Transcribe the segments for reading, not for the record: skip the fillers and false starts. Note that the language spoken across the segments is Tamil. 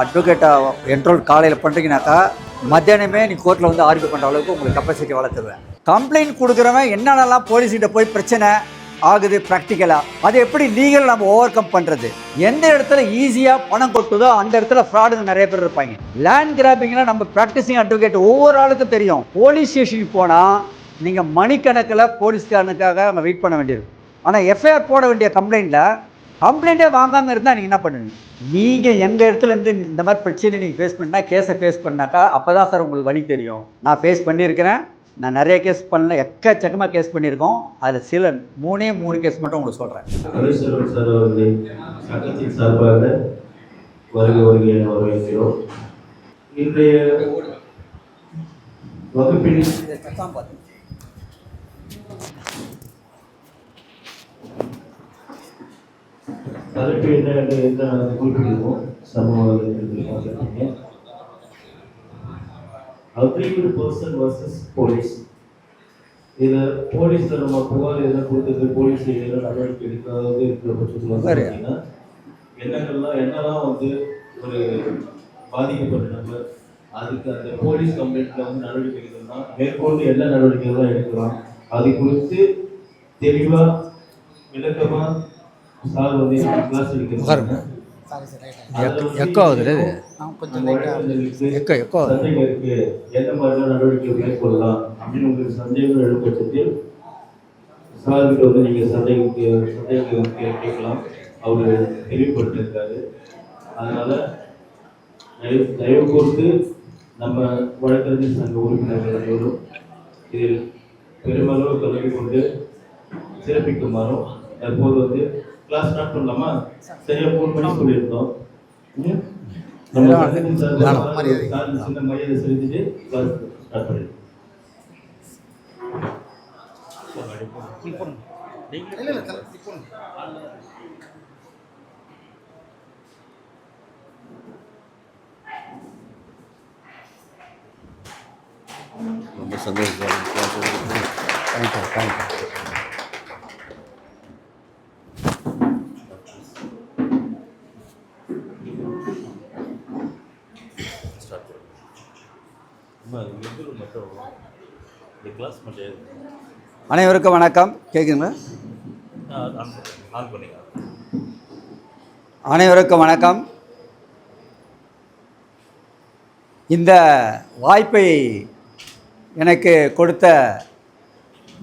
அட்வொகேட்டா என்ரோல் காலையில் பண்ணுறீங்கனாக்கா மத்தியானமே நீ கோர்ட்டில் வந்து ஆர்கியூ பண்ணுற அளவுக்கு உங்களுக்கு கெப்பாசிட்டி வளர்த்துருவேன். கம்ப்ளைண்ட் கொடுக்குறவன் என்னென்னலாம் போலீஸ்கிட்ட போய் பிரச்சனை ஆகுது ப்ராக்டிக்கலாக, அதை எப்படி லீகல் நம்ம ஓவர் கம் பண்ணுறது, எந்த இடத்துல ஈஸியாக பணம் கொட்டுதோ அந்த இடத்துல ஃப்ராடுங்க நிறைய பேர் இருப்பாங்க. லேண்ட் கிராபிங்லாம் நம்ம ப்ராக்டிசிங் அட்வொகேட் ஒவ்வொரு ஆளுக்கும் தெரியும். போலீஸ் ஸ்டேஷனுக்கு போனால் நீங்கள் மணிக்கணக்கில் போலீஸ்காரனுக்காக அங்கே வெயிட் பண்ண வேண்டியது. ஆனால் எஃப்ஐஆர் போட வேண்டிய கம்ப்ளைண்ட்டே வாங்காமல் இருந்தால் நீங்கள் என்ன பண்ணுவீங்க? நீங்கள் எங்கள் இடத்துலேருந்து இந்த மாதிரி பிரச்சனை நீங்கள் ஃபேஸ் பண்ணால் கேஸை ஃபேஸ் பண்ணாக்கா அப்போ தான் சார் உங்களுக்கு வழி தெரியும். நான் ஃபேஸ் பண்ணியிருக்கிறேன், நான் நிறைய கேஸ் பண்ணல, எக்கச்சக்கமாக கேஸ் பண்ணியிருக்கோம். அதில் சில மூணு கேஸ் மட்டும் உங்களுக்கு சொல்கிறேன். கணேஸ்வரன் சார் அவர்களை சங்கத்தின் சார்பாக வருகை என வரவேற்கிறோம். இன்றைய வகுப்பில் தலைப்பு என்ன என்று குறிப்பிட்டிருக்கோம். சமூக அக்ரீவ்டு பர்சன் வர்சஸ் போலீஸ். இதில் போலீஸில் நம்ம புகார் எதனா கொடுத்தது, போலீஸ் எதனா நடவடிக்கை எடுக்காதது இருக்கிற பட்சத்தில் வந்து பார்த்தீங்கன்னா என்னெல்லாம் வந்து ஒரு பாதிக்கப்பட்ட நபர் அதுக்கு அந்த போலீஸ் கம்ப்ளைண்ட்டில் வந்து நடவடிக்கை எடுக்கணும்னா மேற்கொண்டு என்ன நடவடிக்கைகள்லாம் எடுக்கலாம், அது குறித்து தெளிவாக விளக்கமாக சார் வந்து கிளாஸ் எடுக்கிறாங்க. சந்தேகம் இருக்கு, எந்த மாதிரிலாம் நடவடிக்கை மேற்கொள்ளலாம் அப்படின்னு உங்களுக்கு சந்தேகம் எழும் பட்சத்தில் சார்கிட்ட வந்து நீங்கள் சந்தேகம் கேட்கலாம். அவர் தெளிவுபடுத்திருக்காரு. அதனால தயவு கூர்ந்து நம்ம வழக்கறிஞர் சங்க உறுப்பினர்கள் அனைவரும் இதில் பெருமளவு கலந்து கொண்டு சிறப்பிக்குமாறும். தற்போது வந்து கிளாஸ் ஸ்டார்ட் பண்ணலாமா? சரியா 4 மணிக்கு சொல்லியிருந்தோம். சின்ன மரியாதை செலுத்திட்டு கிளாஸ் ஸ்டார்ட் பண்ணிடுவோம். ரொம்ப சந்தோஷம். அனைவருக்கும் வணக்கம். கேட்குங்களா? அனைவருக்கும் வணக்கம். இந்த வாய்ப்பை எனக்கு கொடுத்த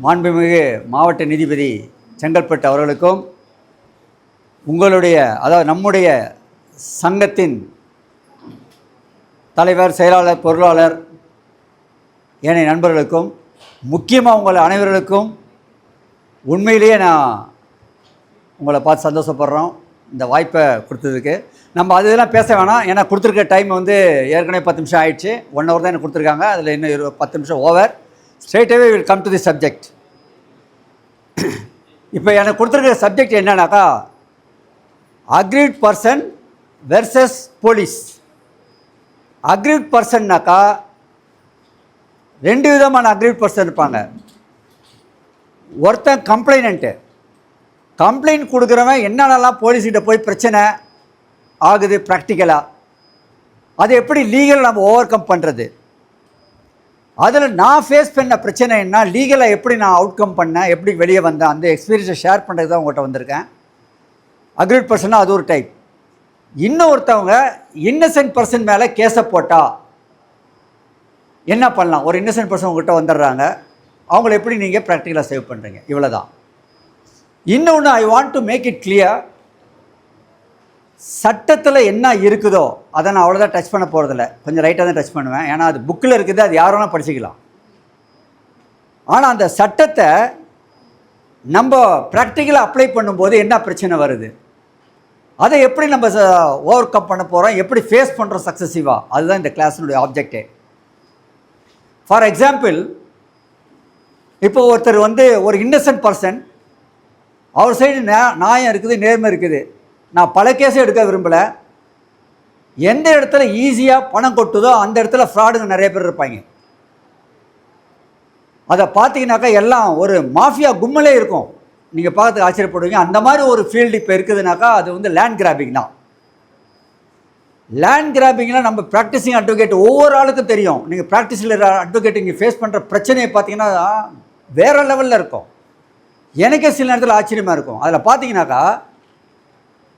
மாண்புமிகு மாவட்ட நீதிபதி செங்கல்பட்டு அவர்களுக்கும், அதாவது நம்முடைய சங்கத்தின் தலைவர், செயலாளர், பொருளாளர், ஏனைய நண்பர்களுக்கும், முக்கியமாக உங்கள் அனைவர்களுக்கும் உண்மையிலேயே நான் உங்களை பார்த்து சந்தோஷப்படுறோம். இந்த வாய்ப்பை கொடுத்ததுக்கு நம்ம அதெல்லாம் பேச வேணாம். ஏன்னா கொடுத்துருக்க டைம் வந்து ஏற்கனவே 10 நிமிஷம் ஆயிடுச்சு. 1 hour தான் எனக்கு கொடுத்துருக்காங்க. அதில் இன்னும் 10 நிமிஷம் ஓவர். ஸ்ட்ரெயிட்டாகவே will come to the subject. இப்போ எனக்கு கொடுத்துருக்க சப்ஜெக்ட் என்னன்னாக்கா, aggrieved person versus police. Aggrieved பர்சன்னாக்கா 2 விதமான அக்ரீவ்ட் பர்சன் இருப்பாங்க. ஒருத்தன் கம்ப்ளைண்ட் கொடுக்குறவன் என்னென்னலாம் போலீஸ்கிட்ட போய் பிரச்சனை ஆகுது ப்ராக்டிக்கலாக, அதை எப்படி லீகல் நம்ம ஓவர் கம் பண்ணுறது. அதில் நான் ஃபேஸ் பண்ண பிரச்சனை என்ன, லீகலாக எப்படி நான் அவுட் கம் பண்ணேன், எப்படி வெளியே வந்தேன், அந்த எக்ஸ்பீரியன்ஸை ஷேர் பண்ணுறது தான் உங்கள்கிட்ட வந்திருக்கேன். அக்ரீவ்ட் பர்சனாக அது ஒரு டைப். இன்னொருத்தவங்க இன்னசென்ட் பர்சன் மேலே கேஸை போட்டால் என்ன பண்ணலாம். ஒரு இன்னசென்ட் பர்சன் உங்கள்கிட்ட வந்துடுறாங்க, அவங்கள எப்படி நீங்கள் ப்ராக்டிக்கலாக சேவ் பண்ணுறீங்க, இவ்வளோ தான். இன்னொன்று, I want to make it clear, சட்டத்தில் என்ன இருக்குதோ அதை நான் அவ்வளோதான் டச் பண்ண போகிறதில்ல. கொஞ்சம் ரைட்டாக தான் டச் பண்ணுவேன். ஏன்னா அது புக்கில் இருக்குது, அது யார் வேணால் படிச்சுக்கலாம். ஆனால் அந்த சட்டத்தை நம்ம ப்ராக்டிக்கலாக அப்ளை பண்ணும்போது என்ன பிரச்சனை வருது, அதை எப்படி நம்ம ஓவர் கம் பண்ண போகிறோம், எப்படி ஃபேஸ் பண்ணுறோம் சக்ஸஸிவாக, அதுதான் இந்த கிளாஸினுடைய ஆப்ஜெக்டே. ஃபார் எக்ஸாம்பிள், இப்போ ஒருத்தர் வந்து ஒரு இன்னசென்ட் பர்சன், அவர் சைடு நியாயம் இருக்குது, நேர்மை இருக்குது. நான் பல கேஸை எடுக்க விரும்பலை. எந்த இடத்துல ஈஸியாக பணம் கொட்டுதோ அந்த இடத்துல ஃப்ராடுங்க நிறைய பேர் இருப்பாங்க. அதை பார்த்தீங்கன்னாக்கா எல்லாம் ஒரு மாஃபியா கும்மலே இருக்கும். நீங்கள் பார்த்து ஆச்சரியப்படுவீங்க. அந்த மாதிரி ஒரு ஃபீல்டு இப்போ இருக்குதுனாக்கா அது வந்து லேண்ட் கிராபிங் தான். லேண்ட் கிராபிங்லாம் நம்ம ப்ராக்டிசிங் அட்வொகேட் ஒவ்வொரு ஆளுக்கும் தெரியும். நீங்கள் ப்ராக்டிஸில் அட்வொகேட் இங்கே ஃபேஸ் பண்ணுற பிரச்சனையை பார்த்தீங்கன்னா வேறு லெவலில் இருக்கும். எனக்கே சில நேரத்தில் ஆச்சரியமாக இருக்கும். அதில் பார்த்தீங்கன்னாக்கா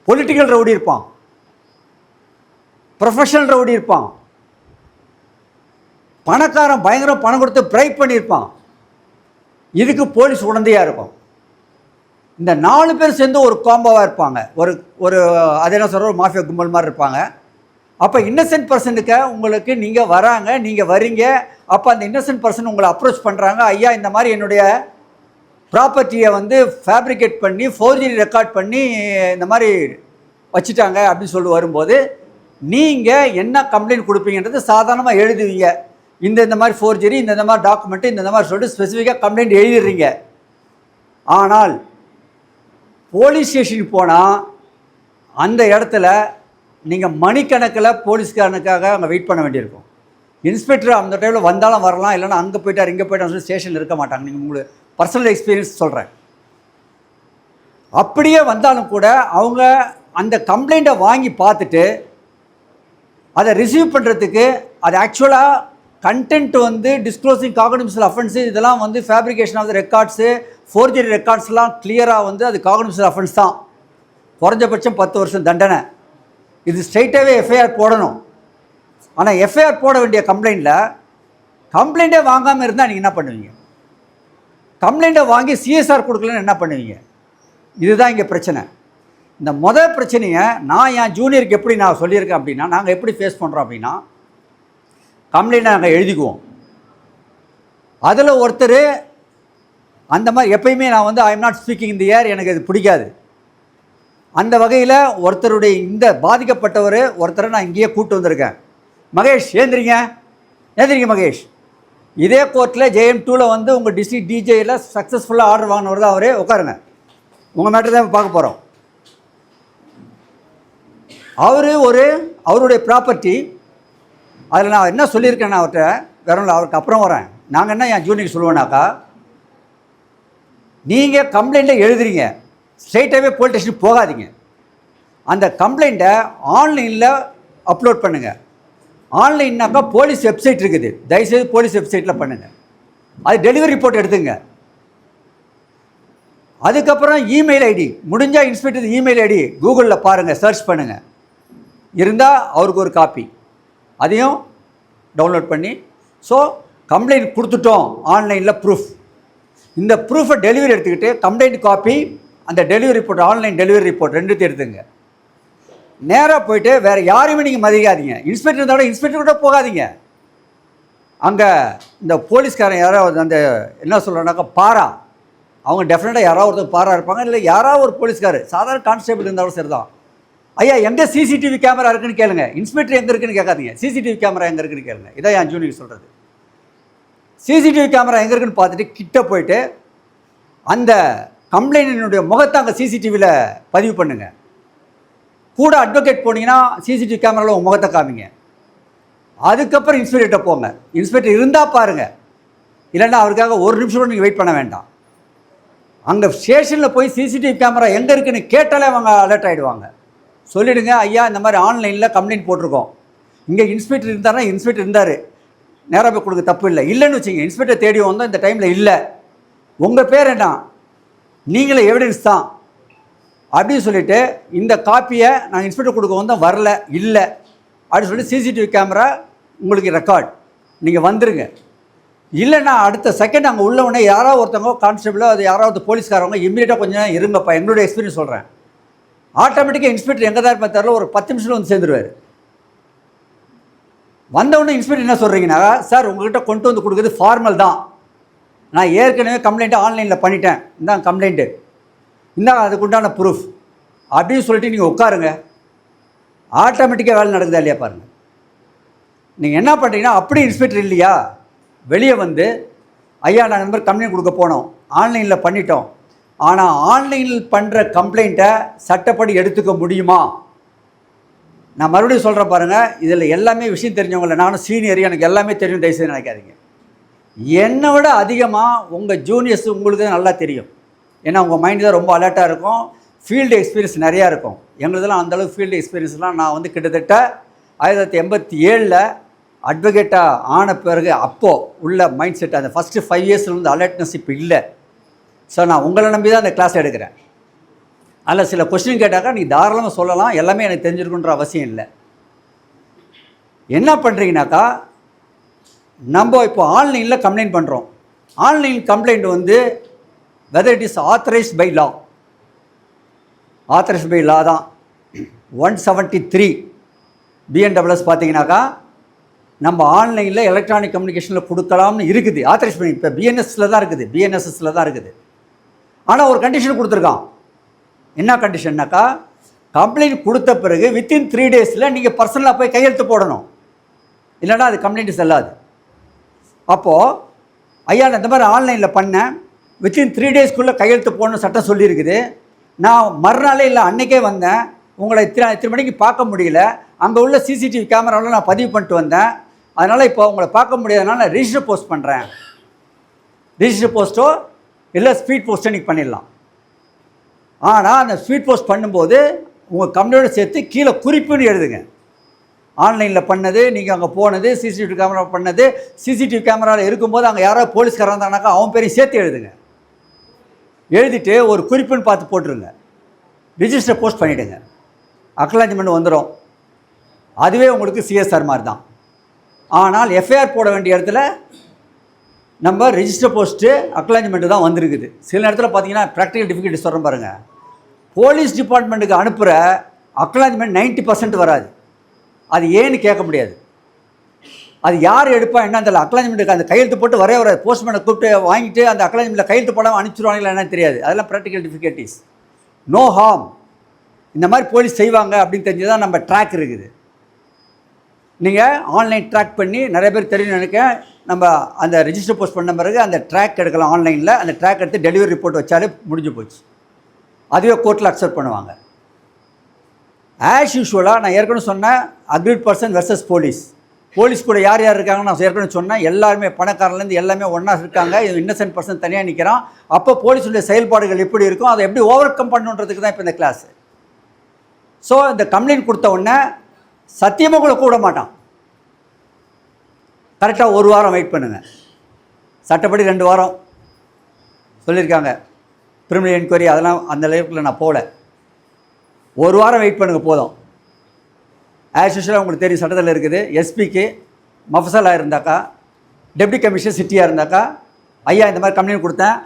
பொலிட்டிக்கல் ரவுடி இருப்பான், ப்ரொஃபஷனல் ரவுடி இருப்பான், பணக்காரன் பயங்கரம் பணம் கொடுத்து பிரைப் பண்ணியிருப்பான். இதுக்கு போலீஸ் உடந்தையாக இருக்கும். இந்த 4 பேர் சேர்ந்து ஒரு காம்போவாக இருப்பாங்க. ஒரு அது என்ன சொல்கிற ஒரு மாஃபியா கும்பல் மாதிரி இருப்பாங்க. அப்போ இன்னசென்ட் பர்சனுக்கு உங்களுக்கு நீங்கள் வராங்க, நீங்கள் வரீங்க. அப்போ அந்த இன்னசென்ட் பர்சன் உங்களை அப்ரோச் பண்ணுறாங்க, ஐயா இந்த மாதிரி என்னுடைய ப்ராப்பர்ட்டியை வந்து ஃபேப்ரிகேட் பண்ணி ஃபோர்ஜரி ரெக்கார்ட் பண்ணி இந்த மாதிரி வச்சுட்டாங்க அப்படின்னு சொல்லி வரும்போது நீங்கள் என்ன கம்ப்ளைண்ட் கொடுப்பீங்கன்றது சாதாரணமாக எழுதுவீங்க. இந்த மாதிரி ஃபோர்ஜரி, இந்த மாதிரி டாக்குமெண்ட்டு, இந்த மாதிரி சொல்லிட்டு ஸ்பெசிஃபிக்காக கம்ப்ளைண்ட் எழுதிடுறீங்க. ஆனால் போலீஸ் ஸ்டேஷனுக்கு போனால் அந்த இடத்துல நீங்கள் மணிக்கணக்கில் போலீஸ்காரனுக்காக அங்கே வெயிட் பண்ண வேண்டியிருக்கும். இன்ஸ்பெக்டர் அந்த டைமில் வந்தாலும் வரலாம், இல்லைன்னா அங்கே போய்ட்டார் இங்கே போய்ட்டார் சொல்லி ஸ்டேஷனில் இருக்க மாட்டாங்க. நீங்கள் உங்களுக்கு பர்சனல் எக்ஸ்பீரியன்ஸ் சொல்கிறேன். அப்படியே வந்தாலும் கூட அவங்க அந்த கம்ப்ளைண்ட்டை வாங்கி பார்த்துட்டு அதை ரிசீவ் பண்ணுறதுக்கு அது ஆக்சுவலாக கண்டென்ட் வந்து டிஸ்க்ளோசிங் காக்னிசபிள் அஃபென்ஸு, இதெல்லாம் வந்து fabrication of the records, forgery ரெக்கார்ட்ஸ்லாம் கிளியராக வந்து அது காக்னிசபிள் அஃபென்ஸ் தான். குறைஞ்சபட்சம் 10 வருஷம் தண்டனை. இது ஸ்ட்ரைட்டாகவே எஃப்ஐஆர் போடணும். ஆனால் எஃப்ஐஆர் போட வேண்டிய கம்ப்ளைண்ட்டே வாங்காமல் இருந்தால் நீங்கள் என்ன பண்ணுவீங்க? கம்ப்ளைண்ட்டை வாங்கி சிஎஸ்ஆர் கொடுக்கலன்னு என்ன பண்ணுவீங்க? இதுதான் இங்கே பிரச்சனை. இந்த மொதல் பிரச்சனையை நான் என் ஜூனியருக்கு எப்படி நான் சொல்லியிருக்கேன் அப்படின்னா, நாங்கள் எப்படி ஃபேஸ் பண்ணுறோம் அப்படின்னா, கம்ப்ளைண்ட்டை நாங்கள் எழுதிக்குவோம். அதில் ஒருத்தர் அந்த மாதிரி எப்பயுமே நான் வந்து I am not speaking in the air, எனக்கு அது பிடிக்காது. அந்த வகையில் ஒருத்தருடைய இந்த ஒருத்தரை நான் இங்கேயே கூப்பிட்டு வந்திருக்கேன். மகேஷ் ஏந்திரிங்க மகேஷ். இதே கோர்ட்டில் JM 2 வந்து உங்கள் டிஸ்ட்ரிக்ட் டிஜேயில் சக்ஸஸ்ஃபுல்லாக ஆர்டர் வாங்கினவர் தான் அவரே. உட்காருங்க, உங்கள் மேட்டர் தான் பார்க்க போகிறோம். அவருடைய ப்ராப்பர்ட்டி, அதில் நான் என்ன சொல்லியிருக்கேன் அவர்கிட்ட, வேற இல்லை, அவருக்கு அப்புறம் வரேன். நாங்கள் என்ன என் ஜூனியருக்கு சொல்லுவேனாக்கா, நீங்கள் கம்ப்ளைண்ட்டை எழுதுறீங்க, ஸ்ட்ரெயிட்டாகவே போலீஸ் ஸ்டேஷனுக்கு போகாதீங்க. அந்த கம்ப்ளைண்ட்டை ஆன்லைனில் அப்லோட் பண்ணுங்கள். ஆன்லைன்னாக்கா போலீஸ் வெப்சைட் இருக்குது, தயவுசெய்து போலீஸ் வெப்சைட்டில் பண்ணுங்கள். அது டெலிவரி ரிப்போர்ட் எடுத்துங்க. அதுக்கப்புறம் இமெயில் ஐடி, முடிஞ்சால் இன்ஸ்பெக்டர் இமெயில் ஐடி கூகுளில் பாருங்கள், சர்ச் பண்ணுங்கள். இருந்தால் அவருக்கு ஒரு காப்பி அதையும் டவுன்லோட் பண்ணி, ஸோ கம்ப்ளைண்ட் கொடுத்துட்டோம் ஆன்லைனில் ப்ரூஃப். இந்த ப்ரூஃபை டெலிவரி எடுத்துக்கிட்டு கம்ப்ளைண்ட் காப்பி, அந்த delivery report, online delivery report ரெண்டுத்தையும் எடுத்துங்க. நேராக போய்ட்டு வேறு யாரையுமே நீங்கள் மதிக்காதீங்க. இன்ஸ்பெக்டர் இருந்தால் கூட இன்ஸ்பெக்டர் கூட போகாதீங்க. அங்கே இந்த போலீஸ்காரன் யாராவது அந்த என்ன சொல்கிறேன்னாக்கா பாரா, அவங்க டெஃபினட்டாக யாராவது ஒருத்தர் பாரா இருப்பாங்க, இல்லை யாராவது ஒரு போலீஸ்காரர் சாதாரண கான்ஸ்டேபிள் இருந்தாலும் சரி தான். ஐயா எங்கே சிசிடிவி கேமரா இருக்குன்னு கேளுங்க, இன்ஸ்பெக்டர் எங்கே இருக்குன்னு கேட்காதீங்க, சிசிடிவி கேமரா எங்கே இருக்குன்னு கேளுங்க. இதான் என் ஜூனியர் சொல்கிறது. சிசிடிவி கேமரா எங்கே இருக்குன்னு பார்த்துட்டு கிட்ட போயிட்டு அந்த கம்ப்ளைண்டினுடைய முகத்தை அங்கே சிசிடிவியில் பதிவு பண்ணுங்கள். கூட அட்வொகேட் போனீங்கன்னா சிசிடிவி கேமராவில் உங்கள் முகத்தை காமிங்க. அதுக்கப்புறம் இன்ஸ்பெக்டர்கிட்ட போங்க. இன்ஸ்பெக்டர் இருந்தால் பாருங்கள், இல்லைன்னா அவருக்காக ஒரு நிமிஷம் கூட நீங்கள் வெயிட் பண்ண வேண்டாம். அங்கே ஸ்டேஷனில் போய் சிசிடிவி கேமரா எங்கே இருக்குன்னு கேட்டாலே அவங்க அலர்ட் ஆகிடுவாங்க. சொல்லிவிடுங்க, ஐயா இந்த மாதிரி ஆன்லைனில் கம்ப்ளைண்ட் போட்டிருக்கோம், இங்கே இன்ஸ்பெக்டர் இருந்தார்னா இன்ஸ்பெக்டர் இருந்தார், நேராக போய் கொடுக்க தப்பு இல்லை. இல்லைன்னு வச்சுங்க, இன்ஸ்பெக்டர் தேடி வந்தோம், இந்த டைமில் இல்லை, உங்கள் பேர் என்ன, நீங்களே எவிடன்ஸ் தான் அப்படின்னு சொல்லிவிட்டு இந்த காப்பியை நாங்கள் இன்ஸ்பெக்டர் கொடுக்க வந்தோம், வரல, இல்லை அப்படின்னு சொல்லிட்டு சிசிடிவி கேமரா உங்களுக்கு ரெக்கார்ட், நீங்கள் வந்துடுங்க. இல்லைன்னா அடுத்த செகண்ட் அங்கே உள்ளவொடனே யாராவது ஒருத்தவங்க கான்ஸ்டபிளோ அது யாராவது போலீஸ்காரவங்க இம்மீடியட்டாக கொஞ்சம் நேரம் இருங்கப்பா, எங்களுடைய எக்ஸ்பீரியன்ஸ் சொல்கிறேன், ஆட்டோமேட்டிக்காக இன்ஸ்பெக்டர் எங்கே தான் இருப்பா தெரியல, ஒரு 10 நிமிஷத்தில் வந்து சேர்ந்துருவார். வந்தவுடனே இன்ஸ்பெக்டர் என்ன சொல்கிறீங்கன்னா, சார் உங்கள்கிட்ட கொண்டு வந்து கொடுக்குறது ஃபார்மல் தான், நான் ஏற்கனவே கம்ப்ளைண்ட்டை ஆன்லைனில் பண்ணிட்டேன், இந்தாங்க கம்ப்ளைண்ட்டு, இந்தாங்க அதுக்குண்டான ப்ரூஃப் அப்படின்னு சொல்லிட்டு நீங்கள் உட்காருங்க. ஆட்டோமேட்டிக்காக வேலை நடக்குதா இல்லையா பாருங்கள். நீங்கள் என்ன பண்ணுறீங்கன்னா, அப்படி இன்ஸ்பெக்டர் இல்லையா, வெளியே வந்து ஐயா நாங்கள் இந்த மாதிரி கம்ப்ளைண்ட் கொடுக்க போனோம், ஆன்லைனில் பண்ணிட்டோம், ஆனால் ஆன்லைனில் பண்ணுற கம்ப்ளைண்ட்டை சட்டப்படி எடுத்துக்க முடியுமா? நான் மறுபடியும் சொல்கிறேன் பாருங்கள், இதில் எல்லாமே விஷயம் தெரிஞ்சவங்கள, நானும் சீனியர், எனக்கு எல்லாமே தெரியும், தயவுசெய்து நினைக்காதீங்க. என்னை விட அதிகமாக உங்கள் ஜூனியர்ஸ் உங்களுக்கு நல்லா தெரியும். ஏன்னா உங்கள் மைண்டு தான் ரொம்ப அலர்ட்டாக இருக்கும், ஃபீல்டு எக்ஸ்பீரியன்ஸ் நிறையா இருக்கும். எங்களுதெல்லாம் அந்தளவுக்கு ஃபீல்டு எக்ஸ்பீரியன்ஸ்லாம் நான் வந்து கிட்டத்தட்ட 1987 அட்வொகேட்டாக ஆன பிறகு அப்போது உள்ள மைண்ட் செட் அந்த ஃபஸ்ட்டு 5 இயர்ஸில் வந்து அலர்ட்னஸ் இப்போ இல்லை. ஸோ நான் உங்களை நம்பி தான் அந்த கிளாஸ் எடுக்கிறேன். அதில் சில கொஸ்டின் கேட்டாக்கா நீ தாராளமாக சொல்லலாம், எல்லாமே எனக்கு தெரிஞ்சிருக்குன்ற அவசியம் இல்லை. என்ன பண்ணுறீங்கனாக்கா, நம்ம இப்போ ஆன்லைனில் கம்ப்ளைண்ட் பண்ணுறோம். ஆன்லைன் கம்ப்ளைண்ட் வந்து whether it is authorised by law, authorised by law தான் 173 பிஎன்டபிள்எஸ் பார்த்தீங்கன்னாக்கா நம்ம ஆன்லைனில் எலக்ட்ரானிக் கம்யூனிகேஷனில் கொடுக்கலாம்னு இருக்குது. ஆத்தரைஸ் பண்ணி இப்போ பிஎன்எஸ்ஸில் தான் இருக்குது, பிஎன்எஸ்எஸில் தான் இருக்குது. ஆனால் ஒரு கண்டிஷன் கொடுத்துருக்கான். என்ன கண்டிஷன்னாக்கா, கம்ப்ளைண்ட் கொடுத்த பிறகு வித்தின் 3 டேஸில் நீங்கள் பர்சனலாக போய் கையெழுத்து போடணும், இல்லைனா அது கம்ப்ளைண்ட் செல்லாது. அப்போது ஐயா நான் இந்த மாதிரி ஆன்லைனில் பண்ணேன், வித்தின் 3 டேஸ்க்குள்ளே கையெழுத்து போடணும் சட்டம் சொல்லியிருக்குது. நான் மறுநாளே இல்லை அன்றைக்கே வந்தேன், உங்களை இத்தனை மணிக்கு பார்க்க முடியல, அங்கே உள்ள சிசிடிவி கேமராவில் நான் பதிவு பண்ணிட்டு வந்தேன், அதனால் இப்போ உங்களை பார்க்க முடியாதனால நான் ரிஜிஸ்டர் போஸ்ட் பண்ணுறேன். ரிஜிஸ்டர் போஸ்ட்டோ இல்லை ஸ்பீட் போஸ்ட்டோ நீங்கள் பண்ணிடலாம். ஆனால் அந்த ஸ்பீட் போஸ்ட் பண்ணும்போது உங்கள் கம்ப்ளைண்ட்டோட சேர்த்து கீழே குறிப்புன்னு எழுதுங்க. ஆன்லைனில் பண்ணது, நீங்கள் அங்கே போனது, சிசிடிவி கேமரா பண்ணது, சிசிடிவி கேமராவில் இருக்கும்போது அங்கே யாரோ போலீஸ்காரன் இருந்தாங்கனாக்கா அவன் பேரையும் சேர்த்து எழுதுங்க. எழுதிட்டு ஒரு குறிப்புன்னு பார்த்து போட்டுருங்க, ரிஜிஸ்டர் போஸ்ட் பண்ணிவிடுங்க. அக்னாலஜ்மெண்ட் வந்துடும். அதுவே உங்களுக்கு சிஎஸ்ஆர் மாதிரி தான். ஆனால் எஃப்ஐஆர் போட வேண்டிய இடத்துல நம்ம ரிஜிஸ்டர் போஸ்ட்டு அக்னாலஜ்மெண்ட்டு தான் வந்திருக்குது. சில இடத்துல பார்த்தீங்கன்னா ப்ராக்டிக்கல் டிஃபிகல்ட்டி சொல்கிறேன் பாருங்கள், போலீஸ் டிபார்ட்மெண்ட்டுக்கு அனுப்புகிற அக்னாலஜ்மெண்ட் 90% வராது. அது ஏன்னு கேட்க முடியாது. அது யார் எடுப்பா என்ன தெரியல. அக்னாலஜ்மெண்ட்டுக்கு அந்த கையெழுத்து போட்டு வர போஸ்ட்மேனை கூப்பிட்டு வாங்கிட்டு அந்த அக்னாலஜ்மெண்ட்டில் கையெழுத்து போடாமல் அனுப்பிச்சிடுவாங்களா என்னன்னு தெரியாது. அதெல்லாம் ப்ராக்டிக்கல் டிஃபிகல்ட்டிஸ். நோ ஹார்ம், இந்த மாதிரி போலீஸ் செய்வாங்க அப்படின்னு தெரிஞ்சு தான் நம்ம ட்ராக் இருக்குது. நீங்கள் ஆன்லைன் ட்ராக் பண்ணி நிறைய பேர் தெரியும் நினைக்க, நம்ம அந்த ரெஜிஸ்டர் போஸ்ட் பண்ண பிறகு அந்த ட்ராக் எடுக்கலாம் ஆன்லைனில். அந்த ட்ராக் எடுத்து டெலிவரி ரிப்போர்ட் வச்சாலே முடிஞ்சு போச்சு. அதுவே கோர்ட்டில் அக்செப்ட் பண்ணுவாங்க. ஆஸ் யூஷுவலாக நான் ஏற்கனவே சொன்னேன், அக்ரிட் பர்சன் வெர்சஸ் போலீஸ். போலீஸ் கூட யார் யார் இருக்காங்கன்னு நான் ஏற்கனவே சொன்னேன். எல்லாருமே பணக்காரர்லேருந்து எல்லாமே ஒன்றா இருக்காங்க. இது இன்னசென்ட் பர்சன் தனியாக நிற்கிறான். அப்போ போலீஸுடைய செயல்பாடுகள் எப்படி இருக்கும், அதை எப்படி ஓவர் கம் பண்ணுன்றதுக்கு தான் இப்போ இந்த கிளாஸு. ஸோ இந்த கம்ப்ளைண்ட் கொடுத்த உடனே சத்தியமாக கூட கூட மாட்டான். கரெக்டாக 1 வாரம் வெயிட் பண்ணுங்கள். சட்டப்படி 2 வாரம் சொல்லியிருக்காங்க. ப்ரிலிமினரி என்கொயரி அதெல்லாம் அந்த லெவலில் நான் போகல. 1 வாரம் வெயிட் பண்ணுங்கள் போதும். ஆஸ் யூஷுவலாக உங்களுக்கு தெரியும் சட்டத்தில் இருக்குது. எஸ்பிக்கு மஃபசலாக இருந்தாக்கா, டெப்டி கமிஷனர் சிட்டியாக இருந்தாக்கா, ஐயா இந்த மாதிரி கம்ப்ளைண்ட் கொடுத்தேன்,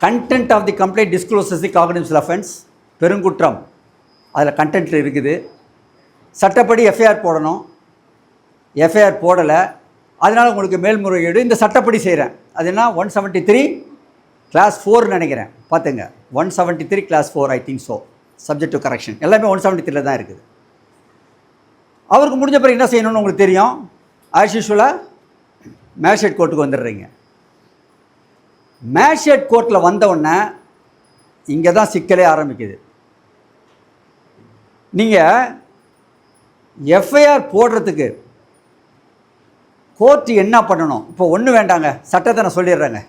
content of the complaint discloses the cognizable offence, பெருங்குற்றம் அதில் கண்டென்ட்டில் இருக்குது. சட்டப்படி எஃப்ஐஆர் போடணும், எஃப்ஐஆர் போடலை, அதனால் உங்களுக்கு மேல்முறையீடு இந்த சட்டப்படி செய்கிறேன். அது என்ன 173 கிளாஸ் 4 நினைக்கிறேன், பார்த்துங்க. 173 clause 4 I think so, subject to correction எல்லாமே 173 தான் இருக்குது. அவருக்கு முடிஞ்ச பிறகு என்ன செய்யணும்னு உங்களுக்கு தெரியும். ஆஸ் யூஷுவலாக மேஜிஸ்ட்ரேட் கோர்ட்டுக்கு வந்துடுறீங்க. மேஜிஸ்ட்ரேட் கோர்ட்டில் வந்தவுடனே இங்கே தான் சிக்கலே ஆரம்பிக்குது. நீங்கள் எஃப்ஐஆர் போடுறதுக்கு கோர்ட்டு என்ன பண்ணணும்? இப்போ ஒன்றும் வேண்டாங்க, சட்டத்தை நான் சொல்லிடுறேங்க.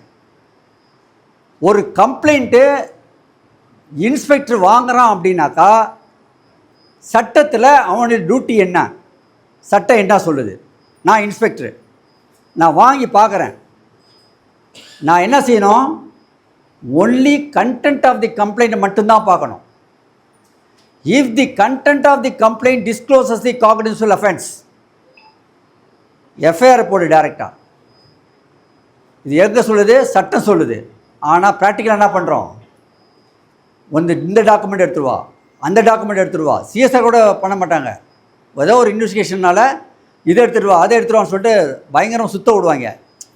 ஒரு கம்ப்ளைண்ட்டு இன்ஸ்பெக்டர் வாங்குகிறான் அப்படின்னாக்கா சட்டத்தில் அவனுடைய டியூட்டி என்ன, சட்டம் என்ன சொல்லுது? நான் இன்ஸ்பெக்டர், நான் வாங்கி பார்க்குறேன், நான் என்ன செய்யணும்? ஒன்லி கண்டென்ட் ஆஃப் தி கம்ப்ளைண்ட்டை மட்டும்தான் பார்க்கணும். If the content of the complaint discloses the cognizable offense, FIR போடு டைரெக்டாக. இது எங்கே சொல்லுது? சட்டம் சொல்லுது. ஆனால் ப்ராக்டிக்கலாக என்ன பண்ணுறோம்? இந்த டாக்குமெண்ட் எடுத்துருவா, அந்த டாக்குமெண்ட் எடுத்துருவா. சிஎஸ்ஆர் கூட பண்ண மாட்டாங்க. ஏதோ ஒரு இன்வெஸ்டிகேஷனால் இதை எடுத்துருவா, அதை எடுத்துருவான்னு சொல்லிட்டு பயங்கரம் சுத்த விடுவாங்க.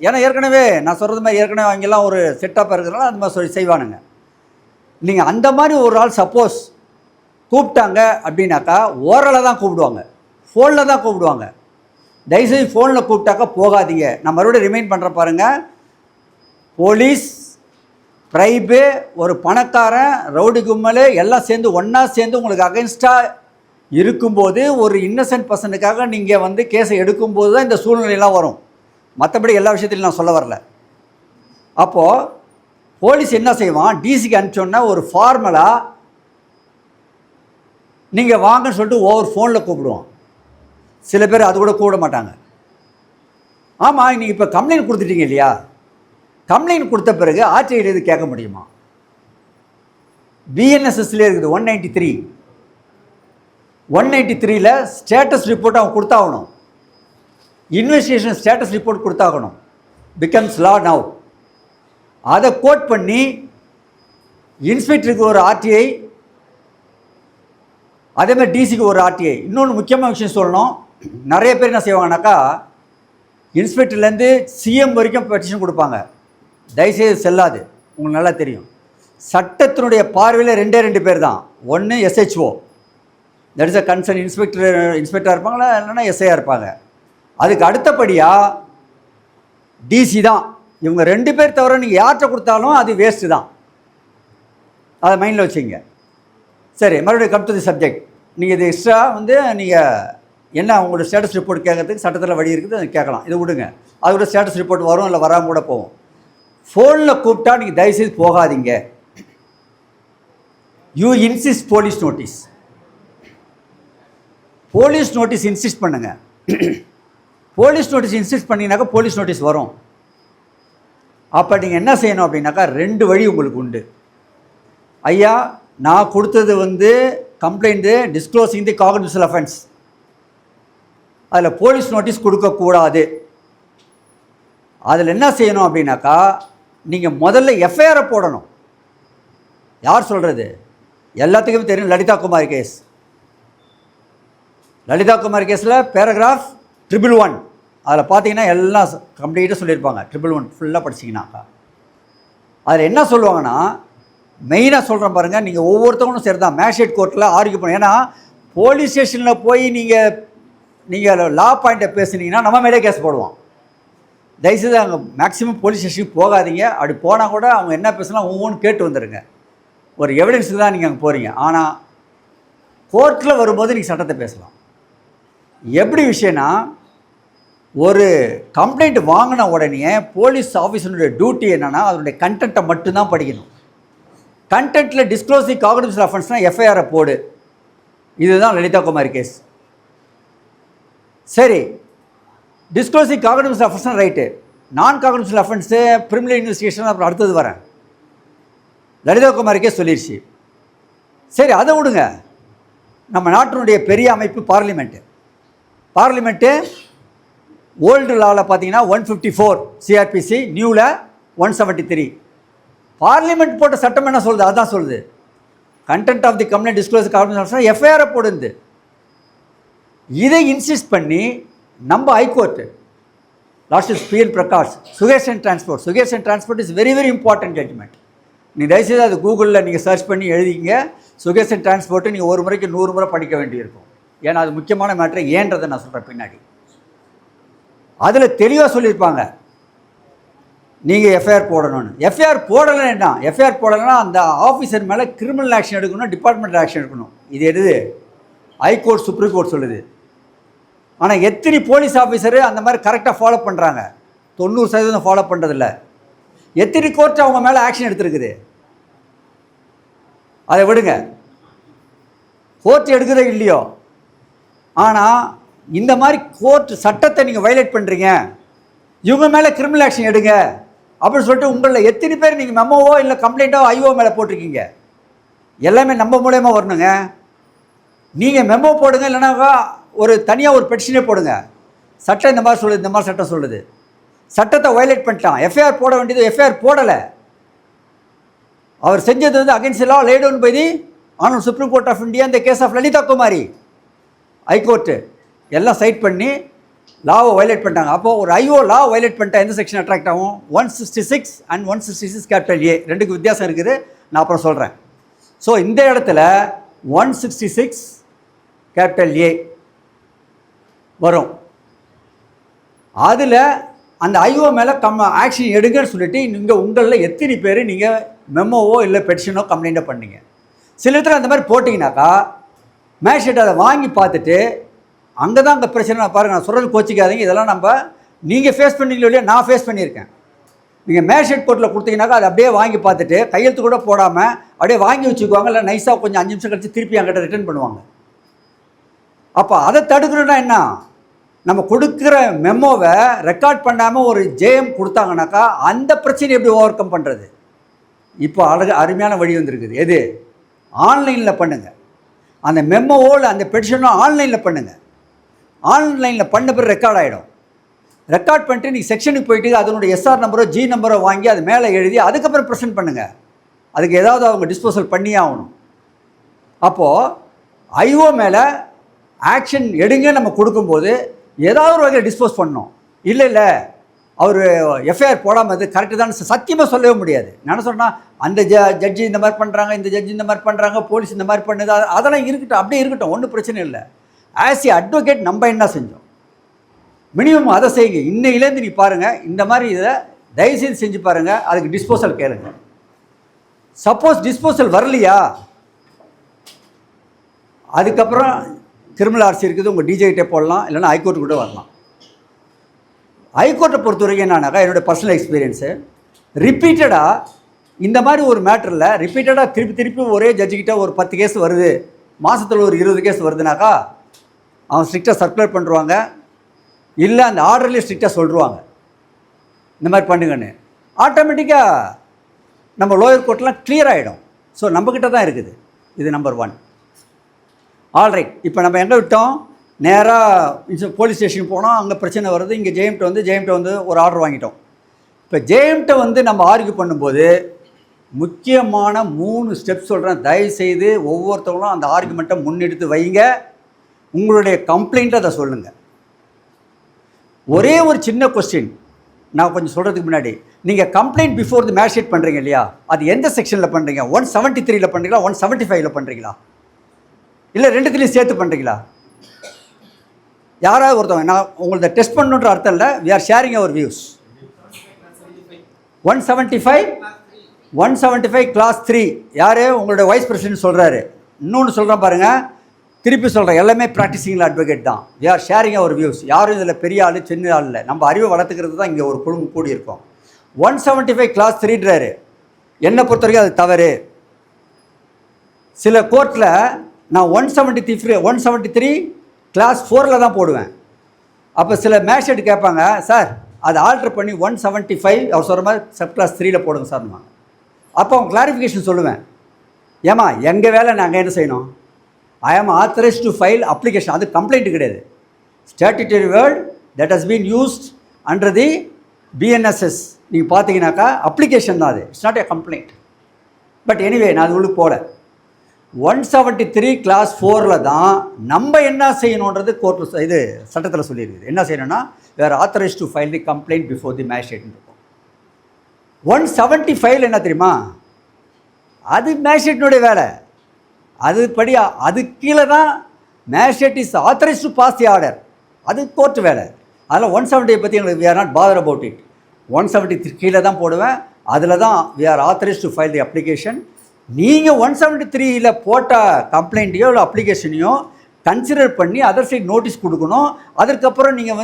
ஏன்னா ஏற்கனவே நான் சொல்கிறது மாதிரி ஏற்கனவே அவங்கெல்லாம் ஒரு செட்டப்பாக இருக்கிறதுனால அந்த மாதிரி சொல்லி செய்வானுங்க. நீங்கள் அந்த மாதிரி ஒரு ஆள் சப்போஸ் கூப்பிட்டாங்க அப்படின்னாக்கா ஓரலில் தான் கூப்பிடுவாங்க, ஃபோனில் தான் கூப்பிடுவாங்க. தயவுசெய்து ஃபோனில் கூப்பிட்டாக்கா போகாதீங்க. நான் மறுபடியும் ரிமைண்ட் பண்ணுறேன் பாருங்கள். போலீஸ், ட்ரைபு, ஒரு பணக்காரன், ரவுடி கும்பல் எல்லாம் சேர்ந்து ஒன்றா சேர்ந்து உங்களுக்கு அகைன்ஸ்டாக இருக்கும்போது ஒரு இன்னசென்ட் பர்சனுக்காக நீங்கள் வந்து கேஸை எடுக்கும்போது தான் இந்த சூழ்நிலையெல்லாம் வரும். மற்றபடி எல்லா விஷயத்திலையும் நான் சொல்ல வரல. அப்போது போலீஸ் என்ன செய்வான்? டிசிக்கு அனுப்பிச்சோன்னா ஒரு ஃபார்மலாக நீங்கள் வாங்கன்னு சொல்லிட்டு ஒவ்வொரு ஃபோனில் கூப்பிடுவோம். சில பேர் அது கூட கூப்பிட மாட்டாங்க. ஆமாம், நீங்கள் இப்போ கம்ப்ளைண்ட் கொடுத்துட்டீங்க இல்லையா? கம்ப்ளைண்ட் கொடுத்த பிறகு ஆர்டிஐயில் எது கேட்க முடியுமா? பிஎன்எஸ்எஸ்லேயே இருக்குது 193. 193ல் ஸ்டேட்டஸ் ரிப்போர்ட் அவன் கொடுத்தாகணும். இன்வெஸ்டிகேஷன் ஸ்டேட்டஸ் ரிப்போர்ட் கொடுத்தாகணும். பிகம்ஸ் லா நவ். அதை கோட் பண்ணி இன்ஸ்பெக்டருக்கு ஒரு ஆர்டிஐ, அதேமாதிரி டிசிக்கு ஒரு ஆர்டிஐ. இன்னொன்று முக்கியமான விஷயம் சொல்லணும். நிறைய பேர் என்ன செய்வாங்கனாக்கா, இன்ஸ்பெக்டர்லேருந்து சிஎம் வரைக்கும் பெட்டிஷன் கொடுப்பாங்க. தயவுசெய்து செல்லாது, உங்களுக்கு நல்லா தெரியும். சட்டத்தினுடைய பார்வையில் 2 பேர் தான். ஒன்று SHO, that is a concern இன்ஸ்பெக்டராக இருப்பாங்களா, இல்லைன்னா எஸ்ஐயாக இருப்பாங்க. அதுக்கு அடுத்தபடியாக டிசி தான். இவங்க 2 பேர் தவிர நீங்கள் யார்கிட்ட கொடுத்தாலும் அது வேஸ்ட்டு தான். அதை மைண்டில் வச்சுங்க. சரி, மறுபடியும் கம் டு தி சப்ஜெக்ட். நீங்கள் இது எக்ஸ்ட்ரா நீங்கள் என்ன உங்களோட ஸ்டேட்டஸ் ரிப்போர்ட் கேட்கறதுக்கு சட்டத்தில் வழி இருக்குது, அது கேட்கலாம். இதை விடுங்க, அதோட ஸ்டேட்டஸ் ரிப்போர்ட் வரும், இல்லை வராமல் கூட போகும். ஃபோனில் கூப்பிட்டா நீங்கள் தயவுசெய்து போகாதீங்க. You insist police notice. Police notice insist பண்ணுங்க. போலீஸ் நோட்டீஸ் இன்சிஸ்ட் பண்ணிங்கனாக்கா போலீஸ் நோட்டீஸ் வரும். அப்போ நீங்கள் என்ன செய்யணும் அப்படின்னாக்கா, 2 வழி உங்களுக்கு உண்டு. ஐயா, நான் கொடுத்தது கம்ப்ளைண்ட்டு டிஸ்க்ளோசிங் தி காக்னிசபிள் அஃபென்ஸ், அதில் போலீஸ் நோட்டீஸ் கொடுக்கக்கூடாது. அதில் என்ன செய்யணும் அப்படின்னாக்கா, நீங்கள் முதல்ல எஃப்ஐஆரை போடணும். யார் சொல்கிறது? எல்லாத்துக்குமே தெரியும், லலிதா குமாரி கேஸ். லலிதா குமாரி கேஸில் பேராகிராஃப் 111, அதில் பார்த்தீங்கன்னா எல்லாம் கம்ப்ளீட்டாக சொல்லியிருப்பாங்க. 111 ஃபுல்லாக படிச்சிங்கனாக்கா அதில் என்ன சொல்லுவாங்கன்னா, மெயினாக சொல்கிறேன் பாருங்கள், நீங்கள் ஒவ்வொருத்தவங்களும் சரி தான் மேஜிஸ்ட்ரேட் கோர்ட்டில் ஆர்கியூ பண்ணணும். ஏன்னா போலீஸ் ஸ்டேஷனில் போய் நீங்கள் லா பாயிண்ட்டை பேசுனீங்கன்னா நம்ம மேலே கேஸ் போடுவான். தயவுசெய்து அங்கே மேக்ஸிமம் போலீஸ் ஸ்டேஷனுக்கு போகாதீங்க. அப்படி போனால் கூட அவங்க என்ன பேசலாம் ஒவ்வொன்று கேட்டு வந்துடுங்க. ஒரு எவிடன்ஸுக்கு தான் நீங்கள் அங்கே போகிறீங்க. ஆனால் கோர்ட்டில் வரும்போது நீங்கள் சட்டத்தை பேசலாம். எப்படி விஷயம்னா, ஒரு கம்ப்ளைண்ட் வாங்கின உடனே போலீஸ் ஆஃபீஸருடைய டியூட்டி என்னென்னா, அதனுடைய கண்டென்ட்டை மட்டும்தான் படிக்கணும். கண்டென்ட்டில் டிஸ்க்ளோசிங் காக்னிசபிள் அஃபென்ஸ்னால் எஃப்ஐஆரை போடு. இதுதான் லலிதா குமாரி கேஸ். சரி, டிஸ்க்ளோசிங் காக்னிசபிள் அஃபென்ஸ்னால் ரைட்டு. நான் காக்னிசபிள் அஃபென்ஸு பிரிமினரி இன்வெஸ்டிகேஷன் அப்புறம் அடுத்தது வரேன். லலிதா குமாரி கேஸ் சொல்லிடுச்சு. சரி, அதை விடுங்க. நம்ம நாட்டினுடைய பெரிய அமைப்பு பார்லிமெண்ட்டு ஓல்டு லாவில் பார்த்தீங்கன்னா 154 சிஆர்பிசி, நியூவில் 173. பார்லிமெண்ட் போட்ட சட்டம் என்ன சொல்லுது? அதுதான் சொல்லுது, content of the complaint disclose cognizable எஃப்ஐஆரை போடுது. இதை இன்சிஸ்ட் பண்ணி நம்ம high court last BN Prakash Sugesan transport is very very important judgment. நீங்கள் தயவுசெய்து அது கூகுளில் நீங்கள் சர்ச் பண்ணி எழுதிங்க. சுகேஷன் டிரான்ஸ்போர்ட்டு நீங்கள் ஒரு முறைக்கு 100 முறை படிக்க வேண்டியிருக்கும். ஏன்னா அது முக்கியமான மேட்ரு. ஏன்றதை நான் சொல்கிறேன் பின்னாடி. அதில் தெளிவாக சொல்லியிருப்பாங்க நீங்கள் எஃப்ஐஆர் போடணும்னு. எஃப்ஐஆர் போடலைன்னா அந்த ஆஃபீஸர் மேலே கிரிமினல் ஆக்ஷன் எடுக்கணும், டிபார்ட்மெண்டல் ஆக்ஷன் எடுக்கணும். இது எது? ஹைகோர்ட், சுப்ரீம் கோர்ட் சொல்லுது. ஆனால் எத்தனை போலீஸ் ஆஃபீஸரு அந்த மாதிரி கரெக்டாக ஃபாலோ பண்ணுறாங்க? 90% ஃபாலோ பண்ணுறதில்ல. எத்தனை கோர்ட் அவங்க மேலே ஆக்ஷன் எடுத்துருக்குது? அதை விடுங்க, கோர்ட் எடுக்கிறதே இல்லையோ. ஆனால் இந்த மாதிரி கோர்ட் சட்டத்தை நீங்கள் வயலேட் பண்ணுறீங்க, இவங்க மேலே கிரிமினல் ஆக்ஷன் எடுங்க அப்படின்னு சொல்லிட்டு உங்களில் எத்தனை பேர் நீங்கள் மெமோவோ இல்லை கம்ப்ளைண்ட்டோ ஐஓ மேலே போட்டிருக்கீங்க? எல்லாமே நம்ம மூலயமா வரணுங்க. நீங்கள் மெமோ போடுங்க, இல்லைனாக்கா ஒரு தனியாக ஒரு பெட்டிஷனே போடுங்க. சட்டம் இந்த மாதிரி சொல்லுது, இந்த மாதிரி சட்டம் சொல்லுது. சட்டத்தை வயலேட் பண்ணிட்டான். எஃப்ஐஆர் போட வேண்டியது எஃப்ஐஆர் போடலை. அவர் செஞ்சது against law lay down by the honourable Supreme Court of India இந்த case of Lalitha Kumari. High court எல்லாம் சைட் பண்ணி லாவை வயலேட் பண்ணிட்டாங்க. அப்போது ஒரு ஐஓ லா வயலேட் பண்ணிட்டா எந்த செக்ஷன் அட்ராக்ட் ஆகும்? 166 and 166 கேபிட்டல் ஏ. ரெண்டுக்கு வித்தியாசம் இருக்குது, நான் அப்புறம் சொல்கிறேன். ஸோ இந்த இடத்துல 166 கேபிட்டல் ஏ வரும். அதில் அந்த ஐஓ மேலே ஆக்ஷன் எடுங்கன்னு சொல்லிட்டு நீங்கள் உங்களில் எத்தனை பேர் நீங்கள் மெமோவோ இல்லை பெட்டிஷனோ கம்ப்ளைண்ட்டோ பண்ணீங்க? சில இடத்துல அந்த மாதிரி போட்டிங்கனாக்கா மேஜிஸ்ட்ரேட் அதை வாங்கி பார்த்துட்டு அங்கே தான் அங்கே பிரச்சனை. பாருங்கள், நான் சொல்கிறது கோச்சிக்காதீங்க. இதெல்லாம் நீங்கள் ஃபேஸ் பண்ணீங்களோ இல்லையா, நான் ஃபேஸ் பண்ணியிருக்கேன். நீங்கள் மேஜிஸ்ட்ரேட் கோர்ட்டில் கொடுத்தீங்கன்னாக்கா அதை அப்படியே வாங்கி பார்த்துட்டு கையெழுத்து கூட போடாமல் அப்படியே வாங்கி வச்சுக்குவாங்க. இல்லை நைஸாக கொஞ்சம் 5 நிமிஷம் கழிச்சு திருப்பி அங்கிட்ட ரிட்டர்ன் பண்ணுவாங்க. அப்போ அதை தடுக்கணும்னா என்ன, நம்ம கொடுக்குற மெமோவை ரெக்கார்ட் பண்ணாமல் ஒரு ஜேஎம் கொடுத்தாங்கனாக்கா அந்த பிரச்சனையை எப்படி ஓவர் கம் பண்ணுறது? இப்போ அருமையான வழி வந்திருக்குது. எது? ஆன்லைனில் பண்ணுங்கள். அந்த மெமோவோ இல்லை அந்த பெட்டிஷனோ ஆன்லைனில் பண்ணுங்கள். ஆன்லைனில் பண்ண பிறகு ரெக்கார்ட் ஆகிடும். ரெக்கார்ட் பண்ணிட்டு நீங்கள் செக்ஷனுக்கு போயிட்டு அதனுடைய எஸ்ஆர் நம்பரோ ஜி நம்பரோ வாங்கி அது மேலே எழுதி அதுக்கப்புறம் ப்ரெசென்ட் பண்ணுங்கள். அதுக்கு ஏதாவது அவங்க டிஸ்போசல் பண்ணியே ஆகணும். அப்போது ஐஓ மேலே ஆக்ஷன் எடுங்க நம்ம கொடுக்கும்போது ஏதாவது ஒரு வகையில் டிஸ்போஸ் பண்ணணும். இல்லை அவர் எஃப்ஐஆர் போடாமல் அது கரெக்டு தான் சத்தியமாக சொல்லவே முடியாது. நான் சொன்னால் அந்த ஜட்ஜி இந்த மாதிரி பண்ணுறாங்க, இந்த ஜட்ஜி இந்த மாதிரி பண்ணுறாங்க, போலீஸ் இந்த மாதிரி பண்ணுது, அதெல்லாம் இருக்கட்டும், அப்படியே இருக்கட்டும், ஒன்றும் பிரச்சனை இல்லை. ஆஸ் ஏ அட்வொகேட் நம்ம என்ன செஞ்சோம், மினிமம் அதை செய்யுங்க. இன்னையிலேருந்து நீ பாருங்கள், இந்த மாதிரி இதை தயவுசெய்து செஞ்சு பாருங்கள். அதுக்கு டிஸ்போசல் கேளுங்க. சப்போஸ் டிஸ்போசல் வரலையா, அதுக்கப்புறம் கிரிமினல் ஆர்சி இருக்குது, உங்கள் டிஜேகிட்டே போடலாம், இல்லைன்னா ஹைகோர்ட்டு கூட வரலாம். ஹைகோர்ட்டை பொறுத்த வரைக்கும் என்னன்னாக்கா, என்னுடைய பர்சனல் எக்ஸ்பீரியன்ஸு, ரிப்பீட்டடாக இந்த மாதிரி ஒரு மேட்டரில் ரிப்பீட்டடாக திருப்பி ஒரே ஜட்ஜிக்கிட்ட ஒரு 10 கேஸ் வருது, மாதத்தில் ஒரு 20 கேஸ் வருதுனாக்கா அவன் ஸ்ட்ரிக்டாக சர்க்குலேட் பண்ணுவாங்க, இல்லை அந்த ஆர்டர்லேயே ஸ்ட்ரிக்டாக சொல்லிடுவாங்க இந்த மாதிரி பண்ணுங்கன்னு. ஆட்டோமேட்டிக்காக நம்ம லோயர் கோர்ட்லாம் கிளியர் ஆகிடும். ஸோ நம்மக்கிட்ட தான் இருக்குது. இது நம்பர் 1. ஆல்ரைட், இப்போ நம்ம எங்கே விட்டோம், நேராக போலீஸ் ஸ்டேஷன் போனோம், அங்கே பிரச்சனை வருது, இங்கே ஜேஎம்கிட்ட வந்து ஒரு ஆர்டர் வாங்கிட்டோம். இப்போ ஜேஎம்கிட்ட நம்ம ஆர்கியூ பண்ணும்போது முக்கியமான 3 ஸ்டெப் சொல்கிறேன். தயவுசெய்து ஒவ்வொருத்தவங்களும் அந்த ஆர்குமெண்ட்டை முன்னெடுத்து வைங்க. உங்களுடைய கம்ப்ளைண்ட்டை அதை சொல்லுங்கள். ஒரே ஒரு சின்ன கொஸ்டின் நான் கொஞ்சம் சொல்கிறதுக்கு முன்னாடி, நீங்கள் கம்ப்ளைண்ட் பிஃபோர் தி மேஜிஸ்ட்ரேட் பண்ணுறீங்க இல்லையா, அது எந்த செக்ஷனில் பண்ணுறீங்க? 173 பண்ணுறீங்களா, 175 பண்ணுறீங்களா, இல்லை ரெண்டுத்துலேயும் சேர்த்து பண்ணுறீங்களா? யாராவது ஒருத்தவங்க, நான் உங்களதை டெஸ்ட் பண்ணணுன்ற அர்த்தம் இல்லை, we are sharing our views. 175 clause 3 யார்? உங்களுடைய வைஸ் பிரசிடென்ட் சொல்கிறாரு. இன்னொன்று சொல்கிறேன் பாருங்கள், திருப்பி சொல்கிறேன், எல்லாமே ப்ராக்டிசிங்கில் அட்வொகேட் தான். We are sharing our views. யாரும் இதில் பெரிய ஆள் சின்ன ஆள் இல்லை, நம்ம அறிவை வளர்த்துக்கிறது தான் இங்கே ஒரு குழுமம் கூடி இருக்கோம். 175 கிளாஸ் 3ன்றாரு. என்னை பொறுத்த வரைக்கும் அது தவறு. சில கோர்ட்டில் நான் 173 கிளாஸ் 4 தான் போடுவேன். அப்போ சில மேஜிஸ்ட்ரேட் கேட்பாங்க, சார் அதை ஆல்டர் பண்ணி 175 அவர் சொல்கிற மாதிரி சப் கிளாஸ் 3 போடுங்க சார்மா. அப்போ அவங்க கிளாரிஃபிகேஷன் சொல்லுவேன், ஏமா எங்கள் வேலை நாங்கள் என்ன செய்யணும், ஐ ஆம் ஆத்தரைஸ்ட் டு ஃபைல் அப்ளிகேஷன். அது கம்ப்ளைண்ட் கிடையாது. Statutory word that has been used under the BNSS நீங்கள் பார்த்தீங்கன்னாக்கா அப்ளிகேஷன் தான் அது. It's not a complaint. But anyway நான் அது உள்ளுக்கு போகல. 173 கிளாஸ் 4 தான் நம்ம என்ன செய்யணுன்றது கோர்ட்டில் இது சட்டத்தில் சொல்லியிருக்குது. என்ன செய்யணும்னா, வேறு authorised to file the complaint before the மேஜிஸ்ட்ரேட்னு இருக்கும். 175 என்ன தெரியுமா, அது மேஜிஸ்ட்ரேட்னுடைய வேலை. அதுபடி அது கீழே தான் magistrate is authorised to pass the order, அது கோர்ட் வேலை. அதில் 170 பற்றி எங்களுக்கு we are not bother about it. 173 கீழே தான் போடுவேன். அதில் தான் we are authorised to file the application. நீங்கள் 173 போட்ட கம்ப்ளைண்ட்டையோ இல்லை அப்ளிகேஷனையோ கன்சிடர் பண்ணி அதர் சைட் நோட்டீஸ் கொடுக்கணும். அதுக்கப்புறம் நீங்கள்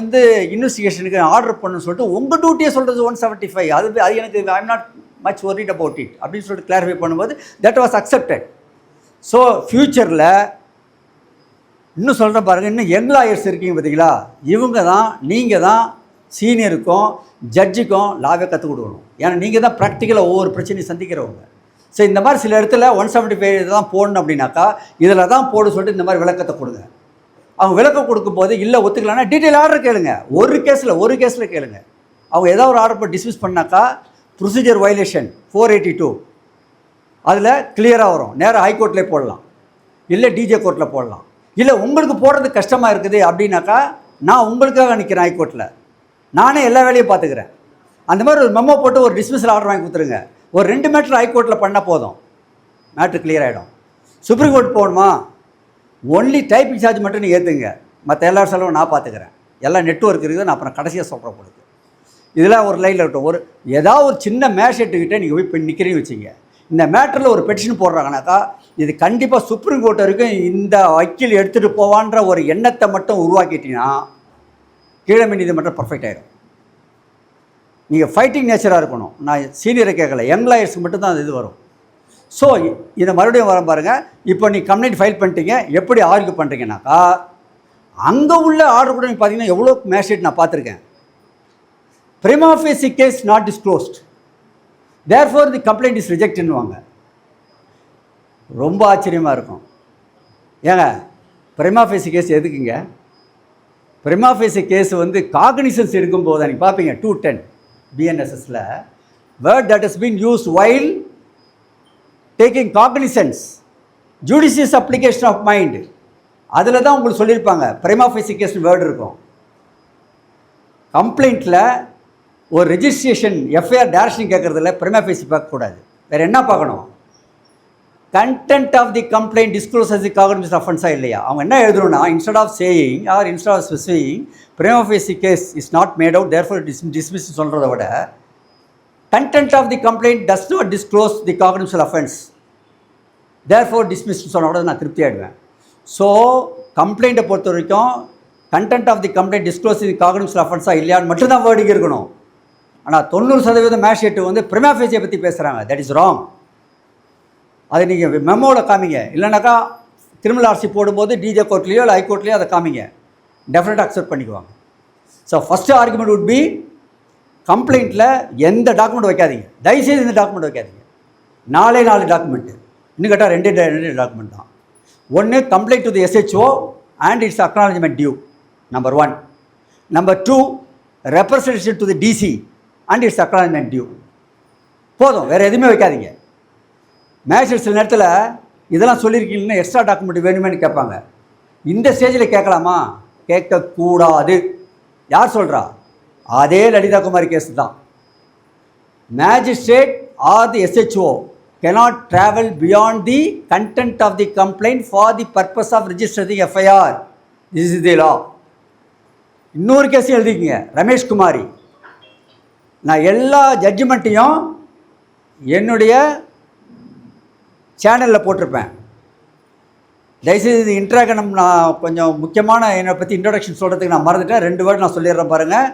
இன்வெஸ்டிகேஷனுக்கு ஆர்டர் பண்ணணும்னு சொல்லிட்டு உங்கள் டியூட்டியை சொல்கிறது 175. அது எனக்கு ஐ am not much worried about it அப்படின்னு சொல்லிட்டு கிளாரிஃபை பண்ணும்போது தட் வாஸ் அக்செப்டட். ஸோ ஃப்யூச்சரில் இன்னும் சொல்கிறேன் பாருங்கள், இன்னும் யங் லாயர்ஸ் இருக்கீங்க பார்த்தீங்களா, இவங்க தான் நீங்கள் தான் சீனியருக்கும் ஜட்ஜுக்கும் லாவே கற்றுக் கொடுக்கணும். ஏன்னா நீங்கள் தான் ப்ராக்டிக்கலாக ஒவ்வொரு பிரச்சனையும் சந்திக்கிறவங்க. ஸோ இந்த மாதிரி சில இடத்துல 175 தான் போடணும் அப்படின்னாக்கா இதில் தான் போட சொல்லிட்டு இந்த மாதிரி விளக்கத்தை கொடுங்க. அவங்க விளக்கம் கொடுக்கும்போது இல்லை ஒத்துக்கலான்னா டீட்டெயில் ஆர்டர் கேளுங்க. ஒரு கேஸில் கேளுங்க. அவங்க ஏதாவது ஒரு ஆர்டர் டிஸ்மிஸ் பண்ணாக்கா ப்ரொசீஜர் வயலேஷன் 482 அதில் கிளியராக வரும். நேராக ஹைகோர்ட்லேயே போடலாம், இல்லை டிஜே கோர்ட்டில் போடலாம். இல்லை உங்களுக்கு போடுறது கஷ்டமாக இருக்குது அப்படின்னாக்கா நான் உங்களுக்காக நிற்கிறேன் ஹைகோர்ட்டில், நானே எல்லா வேலையும் பார்த்துக்கிறேன். அந்த மாதிரி ஒரு மெமோ போட்டு ஒரு டிஸ்மிஸல் ஆர்டர் வாங்கி கொடுத்துருங்க. ஒரு 2 மேட்ரு ஹைகோர்ட்டில் பண்ணால் போதும், மேட்ரு கிளியர் ஆகிடும். சுப்ரீம் கோர்ட் போகணுமா, ஒன்லி டைப்பிங் சார்ஜ் மட்டும் நீங்கள் ஏற்றுங்க, மற்ற எல்லா செலவும் நான் பார்த்துக்கிறேன். எல்லாம் நெட்வொர்க் இருக்குது, நான் அப்புறம் கடைசியாக சொல்கிறேன் கொடுக்கு. இதெல்லாம் ஒரு லைனில் இருக்கட்டும். ஏதாவது ஒரு சின்ன மேஷேட்டுக்கிட்டே நீங்கள் போய் நிற்கிறீங்கன்னு வச்சுங்க, இந்த மேட்டரில் ஒரு பெட்டிஷன் போடுறாங்கனாக்கா இது கண்டிப்பாக சுப்ரீம் கோர்ட் வரைக்கும் இந்த வக்கீல் எடுத்துகிட்டு போவான்ற ஒரு எண்ணத்தை மட்டும் உருவாக்கிட்டீங்கன்னா கீழமை நீதிமன்றம் பர்ஃபெக்ட் ஆகிடும். நீங்கள் ஃபைட்டிங் நேச்சராக இருக்கணும். நான் சீனியரை கேட்கல, யங் லாயர்ஸ்க்கு மட்டும்தான் அது இது வரும். ஸோ இதை மறுபடியும் வர பாருங்கள். இப்போ நீ கம்ப்ளைண்ட் ஃபைல் பண்ணிட்டீங்க, எப்படி ஆர்கியூ பண்ணுறீங்கன்னாக்கா அங்கே உள்ள ஆர்டர் கூட நீங்கள் பார்த்தீங்கன்னா எவ்வளோ மேஜிஸ்ட்ரேட் நான் பார்த்துருக்கேன். prima facie case not disclosed, therefore the complaint is rejected னுவாங்க. ரொம்ப ஆச்சரியமாக இருக்கும். ஏங்க prima facie கேஸ் எதுக்குங்க? prima facie கேஸ் வந்து காக்னிசன்ஸ் எடுக்கும்போது நீங்கள் பார்ப்பீங்க 210 BNSSல word that has been used while taking cognizance, judicious application of mind, அதில் தான் உங்களுக்கு சொல்லியிருப்பாங்க prima facie கேஸ் வேர்டு இருக்கும். கம்ப்ளைண்ட்டில் ஒரு ரெஜிஸ்ட்ரேஷன் எஃப்ஐஆர் டைரக்ஷன் கேட்குறதில்ல prima facie பார்க்கக்கூடாது. வேறு என்ன பார்க்கணும்? Content of the complaint disclose as the cognizance offense இல்லையா? அவங்க என்ன எழுதணும்னா instead of saying or instead of specifying prima facie case is not made out therefore dismiss சொல்கிறத விட content of the complaint does not disclose the cognizable offense therefore dismissed சொன்ன கூட நான் திருப்தி ஆகிடுவேன். ஸோ கம்ப்ளைண்ட்டை பொறுத்த வரைக்கும் content of the complaint disclose the cognizable அஃபென்ஸாக இல்லையான்னு மட்டும்தான் வேர்டிங் இருக்கணும். ஆனால் 90% மேஜிஸ்ட்ரேட் வந்து prima facie பற்றி பேசுகிறாங்க. That is wrong. அதை நீங்கள் மெமோவில் காமிங்க, இல்லைனாக்கா கிரிமினல் ஆர்சி போடும்போது டிஜே கோர்ட்லேயோ இல்லை ஹைகோர்ட்லேயோ அதை காமிங்க, டெஃபினட்டாக அக்செப்ட் பண்ணிக்குவாங்க. So first argument would be கம்ப்ளைண்ட்டில் எந்த டாக்குமெண்ட் வைக்காதீங்க, தயவுசெய்து இந்த டாக்குமெண்ட் வைக்காதீங்க. 4 டாக்குமெண்ட்டு, இன்னும் கேட்டால் 2 டாக்குமெண்ட் தான். ஒன்று complaint to the SHO and its acknowledgement due, number 1. Number 2 representation to the DC and its acknowledgement due. போதும், வேறு எதுவுமே வைக்காதீங்க. மேஜிஸ்ட்ரேட் சில நேரத்தில் இதெல்லாம் சொல்லியிருக்கீங்கன்னா எக்ஸ்ட்ரா டாக்குமெண்ட் வேணுமேனு கேட்பாங்க. இந்த ஸ்டேஜில் கேட்கலாமா? கேட்கக்கூடாது. யார் சொல்கிறா? அதே லலிதா குமாரி கேஸ் தான். Magistrate R the SHO cannot travel beyond the content of the complaint for the purpose of registering FIR. This is the law. இன்னொரு கேஸ் எழுதிக்கிங்க, ரமேஷ் குமாரி. நான் எல்லா ஜட்ஜ்மெண்ட்டையும் என்னுடைய சேனலில் போட்டிருப்பேன். தயவுசெய்து இது இன்ட்ராகனம் நான் கொஞ்சம் முக்கியமான என்னை பற்றி இன்ட்ரடக்ஷன் சொல்கிறதுக்கு நான் மறந்துட்டேன். 2 வேர்டு நான் சொல்லிடுறேன் பாருங்கள்.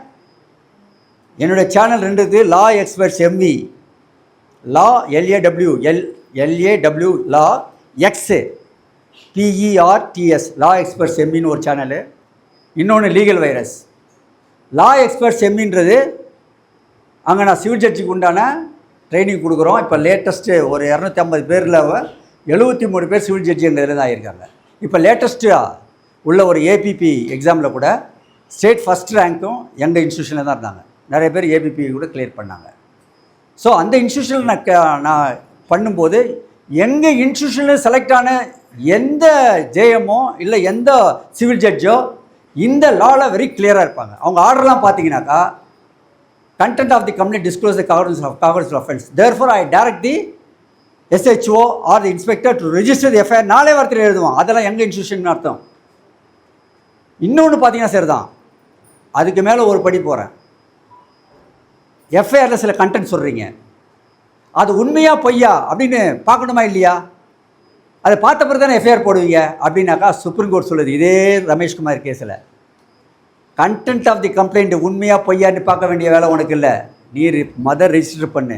என்னுடைய சேனல் 2 இருக்குது. லா எக்ஸ்பர்ட்ஸ் MV, லா LAW லா எக்ஸ் PERTS லா எக்ஸ்பர்ட்ஸ் MVன்னு ஒரு சேனலு. இன்னொன்று லீகல் வைரஸ். லா எக்ஸ்பர்ட்ஸ் MVன்றது அங்கே நான் சிவில் ஜட்ஜுக்கு உண்டான ட்ரைனிங் கொடுக்குறோம். இப்போ லேட்டஸ்ட்டு ஒரு 250 பேரில் 73 பேர் சிவில் ஜட்ஜி எங்கள் இதில் தான் ஆகியிருக்காங்க. இப்போ லேட்டஸ்ட்டாக உள்ள ஒரு APP எக்ஸாமில் கூட ஸ்டேட் ஃபஸ்ட் ரேங்க்கும் எங்கள் இன்ஸ்டியூஷனில் தான் இருந்தாங்க. நிறைய பேர் APP கூட கிளியர் பண்ணாங்க. ஸோ அந்த இன்ஸ்டியூஷனில் நான் பண்ணும்போது எங்கள் இன்ஸ்டியூஷனில் செலக்ட் ஆன எந்த ஜேஎம்மோ இல்லை எந்த சிவில் ஜட்ஜோ இந்த லாவில் வெரி கிளியராக இருப்பாங்க. அவங்க ஆர்டர்லாம் பார்த்தீங்கன்னாக்கா content of the complaint disclose the cognizable offense, therefore I direct the SHO or the inspector to register the FIR. 4 வார்த்தையில் எழுதுவான். அதெல்லாம் எங்கள் இன்ஸ்டியூஷன் அர்த்தம். இன்னொன்று பார்த்தீங்கன்னா சரி தான், அதுக்கு மேலே ஒரு படி போகிறேன். FIRல சில கண்டென்ட் சொல்கிறீங்க, அது உண்மையா பொய்யா அப்படின்னு பார்க்கணுமா இல்லையா? அதை பார்த்த பிறகு தானே FIR போடுவீங்க. அப்படின்னாக்கா சுப்ரீம் கோர்ட் சொல்லுது இதே ரமேஷ்குமார் கேஸில், கண்டென்ட் ஆஃப் தி கம்ப்ளைண்ட் உண்மையாக பொய்யான்னு பார்க்க வேண்டிய வேலை உனக்கு இல்லை. நீ மதர் ரெஜிஸ்டர் பண்ணு.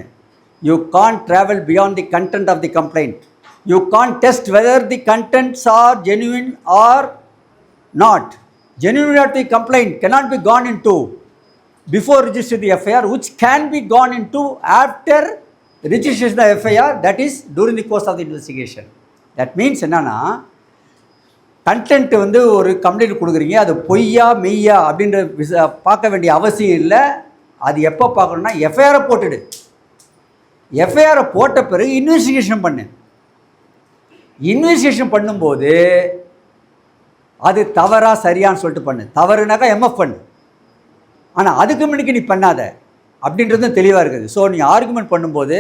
You can't travel beyond the content of the complaint. You can't test whether the contents are genuine or not. Genuinity complaint cannot be gone into before registering the FIR, which can be gone into after registration of the FIR, that is during the course of the investigation. That means என்னன்னா கண்டென்ட் வந்து ஒரு கம்ப்ளைண்ட் கொடுக்குறீங்க, அது பொய்யா மெய்யா அப்படின்ற பார்க்க வேண்டிய அவசியம் இல்லை. அது எப்போ பார்க்கணுன்னா எஃப்ஐஆரை போட்டுடு. எஃப்ஐஆரை போட்ட பிறகு இன்வெஸ்டிகேஷன் பண்ணு. இன்வெஸ்டிகேஷன் பண்ணும்போது அது தவறா சரியான்னு சொல்லிட்டு பண்ணு. தவறுனாக்கா MF பண்ணு. ஆனால் அதுக்கு முன்னாடி நீ பண்ணாத அப்படின்றதும் தெளிவாக இருக்குது. ஸோ நீ ஆர்குமெண்ட் பண்ணும்போது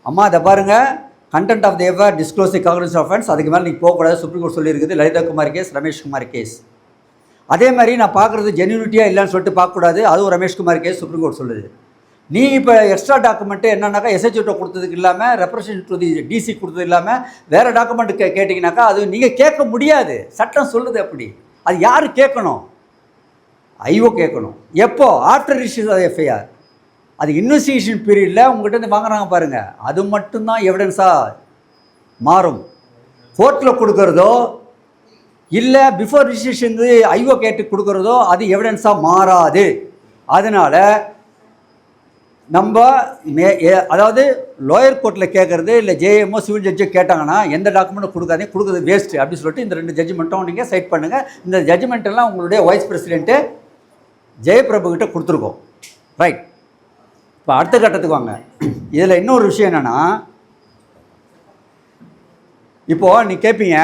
அம்மா அதை பாருங்கள், content of the FIR disclose the cognizable offence, அதுக்கு மேலே நீங்கள் போகக்கூடாது. சுப்ரீம் கோர்ட் சொல்லியிருக்குது. Lalitha Kumar case, Rameshkumar case. அதே மாதிரி நான் பார்க்குறது ஜென்யூனிட்டியாக இல்லைன்னு சொல்லிட்டு பார்க்கக்கூடாது. அதுவும் ரமேஷ்குமார் கேஸ் சுப்ரீம் கோர்ட் சொல்லுது. நீ இப்போ எக்ஸ்ட்ரா டாக்குமெண்ட்டு என்னன்னாக்கா SHO கொடுத்ததுக்கு இல்லாமல் ரெப்ரசன்ட் டு தி DC கொடுத்தது இல்லாமல் வேறு டாக்குமெண்ட் கேட்டிங்கனாக்கா அது நீங்கள் கேட்க முடியாது. சட்டம் சொல்லுது அப்படி. அது யார் கேட்கணும்? IO கேட்கணும். எப்போ? After registration of FIR. அது இன்வெஸ்டிகேஷன் பீரியடில் உங்கள்கிட்ட வாங்குறாங்க பாருங்கள், அது மட்டும்தான் எவிடன்ஸாக மாறும். கோர்ட்டில் கொடுக்குறதோ இல்லை பிஃபோர் ரிஜிஸ்ட்ரேஷன் ஐஓ கேட்டு கொடுக்குறதோ அது எவிடன்ஸாக மாறாது. அதனால் நம்ம அதாவது லோயர் கோர்ட்டில் கேட்குறது இல்லை ஜேஎம்ஓ சிவில் ஜட்ஜோ கேட்டாங்கன்னா எந்த டாக்குமெண்ட்டும் கொடுக்குறது வேஸ்ட்டு அப்படின்னு சொல்லிட்டு இந்த 2 ஜட்ஜ்மெண்ட்டும் நீங்கள் சைட் பண்ணுங்கள். இந்த ஜட்ஜ்மெண்ட்டெல்லாம் உங்களுடைய வைஸ் பிரசிடென்ட்டு ஜெயபிரபு கிட்ட கொடுத்துருக்கோம். ரைட். இப்போ அடுத்த கட்டத்துக்கு வாங்க. இதில் இன்னொரு விஷயம் என்னென்னா, இப்போது நீ கேட்பீங்க,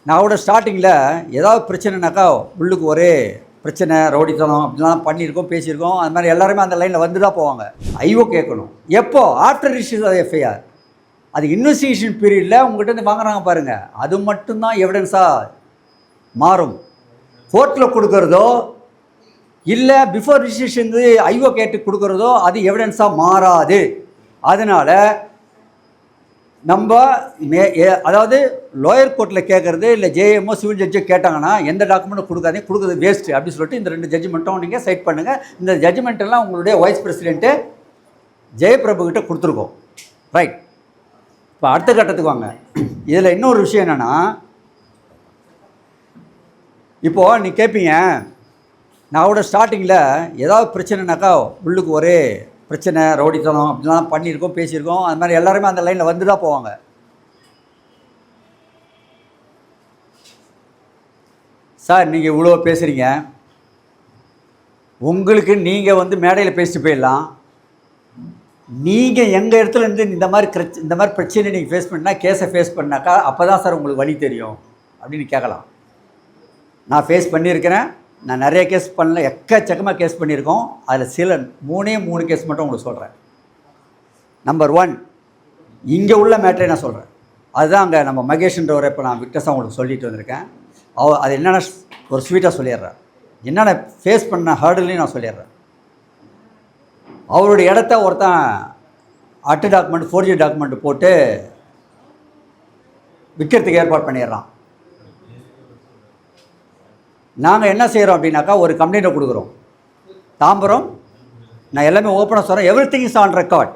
நான் கூட ஸ்டார்டிங்கில் ஏதாவது பிரச்சனைனாக்கா உள்ளுக்கு ஒரே பிரச்சனை ரவுடித்தனம் அப்படிலாம் பண்ணியிருக்கோம், பேசியிருக்கோம். அது மாதிரி எல்லாருமே அந்த லைனில் வந்து தான் போவாங்க. ஐஓ கேட்கணும் எப்போ? After register of FIR. அது இன்வெஸ்டிகேஷன் பீரியடில் உங்கள்கிட்ட இருந்து வாங்குறாங்க பாருங்கள், அது மட்டும்தான் எவிடன்ஸாக மாறும். கோர்ட்டில் கொடுக்குறதோ இல்லை பிஃபோர் ரிஜிஸ்ட்ரேஷன் ஐஓ கேட்டு கொடுக்குறதோ அது எவிடன்ஸாக மாறாது. அதனால் நம்ம அதாவது லோயர் கோர்ட்டில் கேட்குறது இல்லை ஜேஎம்ஓ சிவில் ஜட்ஜோ கேட்டாங்கன்னா எந்த டாக்குமெண்ட்டும் கொடுக்குறது வேஸ்ட்டு அப்படின்னு சொல்லிட்டு இந்த 2 ஜட்ஜ்மெண்ட்டும் நீங்கள் சைட் பண்ணுங்கள். இந்த ஜட்ஜ்மெண்ட்டெல்லாம் உங்களுடைய வைஸ் பிரசிடென்ட்டு ஜெயபிரபு கிட்ட கொடுத்துருக்கோம். ரைட். இப்போ அடுத்த கட்டத்துக்கு வாங்க. இதில் இன்னொரு விஷயம் என்னென்னா, இப்போது நீ கேட்பீங்க, நான் கூட ஸ்டார்டிங்கில் ஏதாவது பிரச்சனைனாக்கா உள்ளுக்கு ஒரே பிரச்சனை ரவுடித்தனம் அப்படிலாம் பண்ணியிருக்கோம், பேசியிருக்கோம். அது மாதிரி எல்லாருமே அந்த லைனில் வந்து தான் போவாங்க. சார் நீங்கள் இவ்வளோ பேசுகிறீங்க, உங்களுக்கு நீங்கள் வந்து மேடையில் பேசிட்டு போயிடலாம். நீங்கள் எங்கள் இடத்துல இருந்து இந்த மாதிரி பிரச்சனை நீங்கள் ஃபேஸ் பண்ணால் கேஸை ஃபேஸ் பண்ணாக்கா அப்போ தான் சார் உங்களுக்கு வழி தெரியும் அப்படின்னு கேட்கலாம். நான் ஃபேஸ் பண்ணியிருக்கிறேன். நான் நிறைய கேஸ் பண்ணல, எக்கச்சக்கமாக கேஸ் பண்ணியிருக்கோம். அதில் சில 3 கேஸ் மட்டும் உங்களுக்கு சொல்கிறேன். நம்பர் 1, இங்கே உள்ள மேட்டரை நான் சொல்கிறேன். அதுதான் அங்கே நம்ம மகேஷ்ன்றவரை இப்போ நான் விக்டஸாக உங்களுக்கு சொல்லிட்டு வந்திருக்கேன். அது என்னென்ன ஒரு ஸ்வீட்டாக சொல்லிடுறேன், என்னென்ன ஃபேஸ் பண்ண ஹர்டலையும் நான் சொல்லிடுறேன். அவருடைய இடத்த ஒருத்தன் அட்டு டாக்குமெண்ட் ஃபோர்ஜரி டாக்குமெண்ட் போட்டு விற்கிறதுக்கு ஏற்பாடு பண்ணிடுறான். நாங்கள் என்ன செய்கிறோம் அப்படின்னாக்கா ஒரு கம்ப்ளைண்ட்டை கொடுக்குறோம். தாம்பரம், நான் எல்லாமே ஓப்பனாக சொல்கிறேன், everything is on record.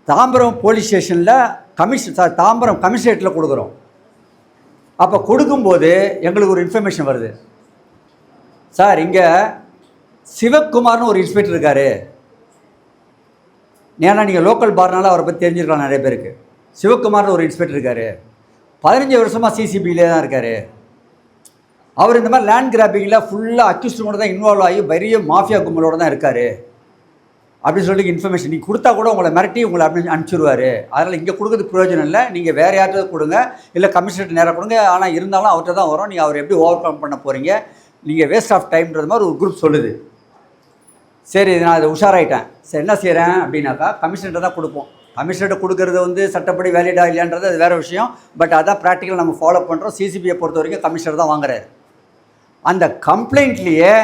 Tambaram police ஸ்டேஷனில் தாம்பரம் கமிஷனரேட்டில் கொடுக்குறோம். அப்போ கொடுக்கும்போது எங்களுக்கு ஒரு இன்ஃபர்மேஷன் வருது, சார் இங்கே சிவக்குமார்னு ஒரு இன்ஸ்பெக்டர் இருக்கார். ஏன்னா நீங்கள் லோக்கல் பார்னால அவரை பற்றி தெரிஞ்சிருக்கலாம் நிறைய பேருக்கு. சிவக்குமார்னு ஒரு இன்ஸ்பெக்டர் இருக்கார், 15 வருஷமாக சிசிபியிலே தான் இருக்கார். அவர் இந்த மாதிரி லேண்ட் கிராப்பிங்கில் ஃபுல்லாக அக்யூஸ்டோட தான் இன்வால்வ் ஆகி பெரிய மாஃபியா கும்பலோடு தான் இருக்கார் அப்படின்னு சொல்லி இன்ஃபர்மேஷன் நீங்கள் கொடுத்தா கூட உங்களை மிரட்டி உங்களை அனுப்பிச்சிடுவார். அதனால் இங்கே கொடுக்குறது பிரயோஜனம் இல்லை, நீங்கள் வேறு யார்கிட்ட கொடுங்க, இல்லை கமிஷனர் நேராக கொடுங்க. ஆனால் இருந்தாலும் அவர்கிட்ட தான் வரும், நீங்கள் அவர் எப்படி ஓவர் கம் பண்ண போகிறீங்க, நீங்கள் வேஸ்ட் ஆஃப் டைம்ன்றது மாதிரி ஒரு குரூப் சொல்லுது. சரி, நான் அதை உஷாராயிட்டேன். சரி, என்ன செய்கிறேன் அப்படின்னாக்கா கமிஷனர்கிட்ட தான் கொடுப்போம். கமிஷனர்கிட்ட கொடுக்குறது வந்து சட்டப்படி வேலிடா இல்லைன்றது அது வேறு விஷயம். பட் அதான் ப்ராக்டிக்கல் நம்ம ஃபாலோ பண்ணுறோம். சிசிபியை பொறுத்த வரைக்கும் கமிஷனர் தான் வாங்குறாரு. அந்த கம்ப்ளைண்ட்லேயே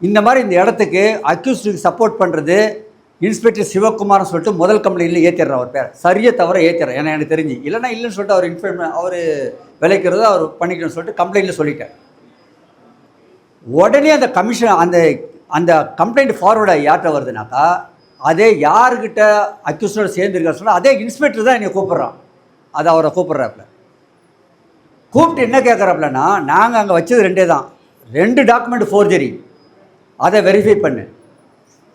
இந்த மாதிரி இந்த இடத்துக்கு அக்யூஸ்டுக்கு சப்போர்ட் பண்ணுறது இன்ஸ்பெக்டர் சிவகுமார்னு சொல்லிட்டு முதல் கம்ப்ளைண்ட்டில் ஏற்றிடுறேன். அவர் பேர் சரியாக தவிர ஏற்றிடுறேன், ஏன்னா எனக்கு தெரிஞ்சு. இல்லைன்னா இல்லைன்னு சொல்லிட்டு அவர் விளைக்கிறத அவர் பண்ணிக்கணும்னு சொல்லிட்டு கம்ப்ளைண்ட்டில் சொல்லிட்டேன். உடனே அந்த கமிஷன் அந்த கம்ப்ளைண்ட் ஃபார்வர்டாக யார்கிட்ட வருதுனாக்கா, அதே யாருக்கிட்ட அக்யூஸ்டோட சேர்ந்துருக்காரு சொன்னால் அதே இன்ஸ்பெக்டர் தான் என்னை கூப்பிட்றான். அதை அவரை கூப்பிட்றாப்புல கூப்பிட்டு என்ன கேட்குறாப்புலன்னா, நாங்கள் அங்கே வச்சது 2 தான், 2 டாக்குமெண்ட் ஃபோர்ஜரி, அதை வெரிஃபை பண்ணு.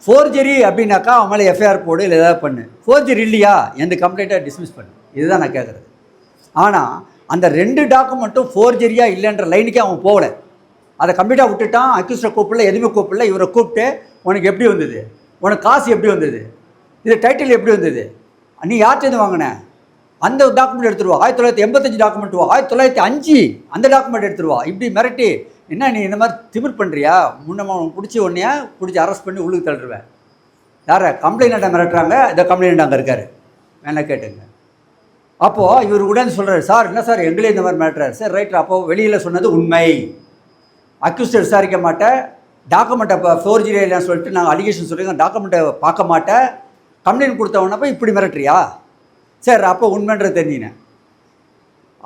ஃபோர்ஜரி அப்படின்னாக்கா அவன் மேலே எஃப்ஐஆர் போடு, இல்லை ஏதாவது பண்ணு. ஃபோர்ஜரி இல்லையா, எந்த கம்ப்ளைண்ட்டை டிஸ்மிஸ் பண்ணு. இதுதான் நான் கேட்குறது. ஆனால் அந்த 2 டாக்குமெண்ட்டும் ஃபோர்ஜரியா இல்லைன்ற லைனுக்கே அவன் போகலை. அதை கம்ப்ளீட்டாக விட்டுட்டான். அக்யூஸ்டை கூப்பிடல, எதுவுமே கூப்பிடல. இவரை கூப்பிட்டு உனக்கு எப்படி வந்தது, உனக்கு காசு எப்படி வந்தது, இது டைட்டில் எப்படி வந்தது, நீ யார்கிட்டேருந்து வாங்கின, அந்த டாக்குமெண்ட் எடுத்துருவா. 1985 டாக்குமெண்ட் வா, 1905 அந்த டாக்குமெண்ட் எடுத்துருவா. இப்படி மிரட்டி, என்ன நீ இந்த மாதிரி திமிர் பண்ணுறியா, முன்னே பிடிச்சி ஒன்றையா பிடிச்சி அரெஸ்ட் பண்ணி உள்ளுக்கு தள்ளுருவேன். யாரை கம்ப்ளைண்ட்டை மிரட்டுறாங்க, இந்த கம்ப்ளைண்ட் அங்கே இருக்கார், வேணா கேட்டுங்க. அப்போது இவர் உடனே சொல்கிறார், சார் என்ன சார் எங்களே இந்த மாதிரி மிரட்டுறாரு. சார் ரைட், அப்போது வெளியில் சொன்னது உண்மை, அக்யூஸ்டை விசாரிக்க மாட்டேன், டாக்குமெண்ட்டை இப்போ ஃபோர்ஜரி இல்லைன்னு சொல்லிட்டு நாங்கள் அலிகேஷன் சொல்லிங்க, டாக்குமெண்ட்டை பார்க்க மாட்டேன், கம்ப்ளைண்ட் கொடுத்தவனப்போ இப்படி மிரட்டுறியா. சார் அப்போ உண்மைன்றது தெரிஞ்சினேன்.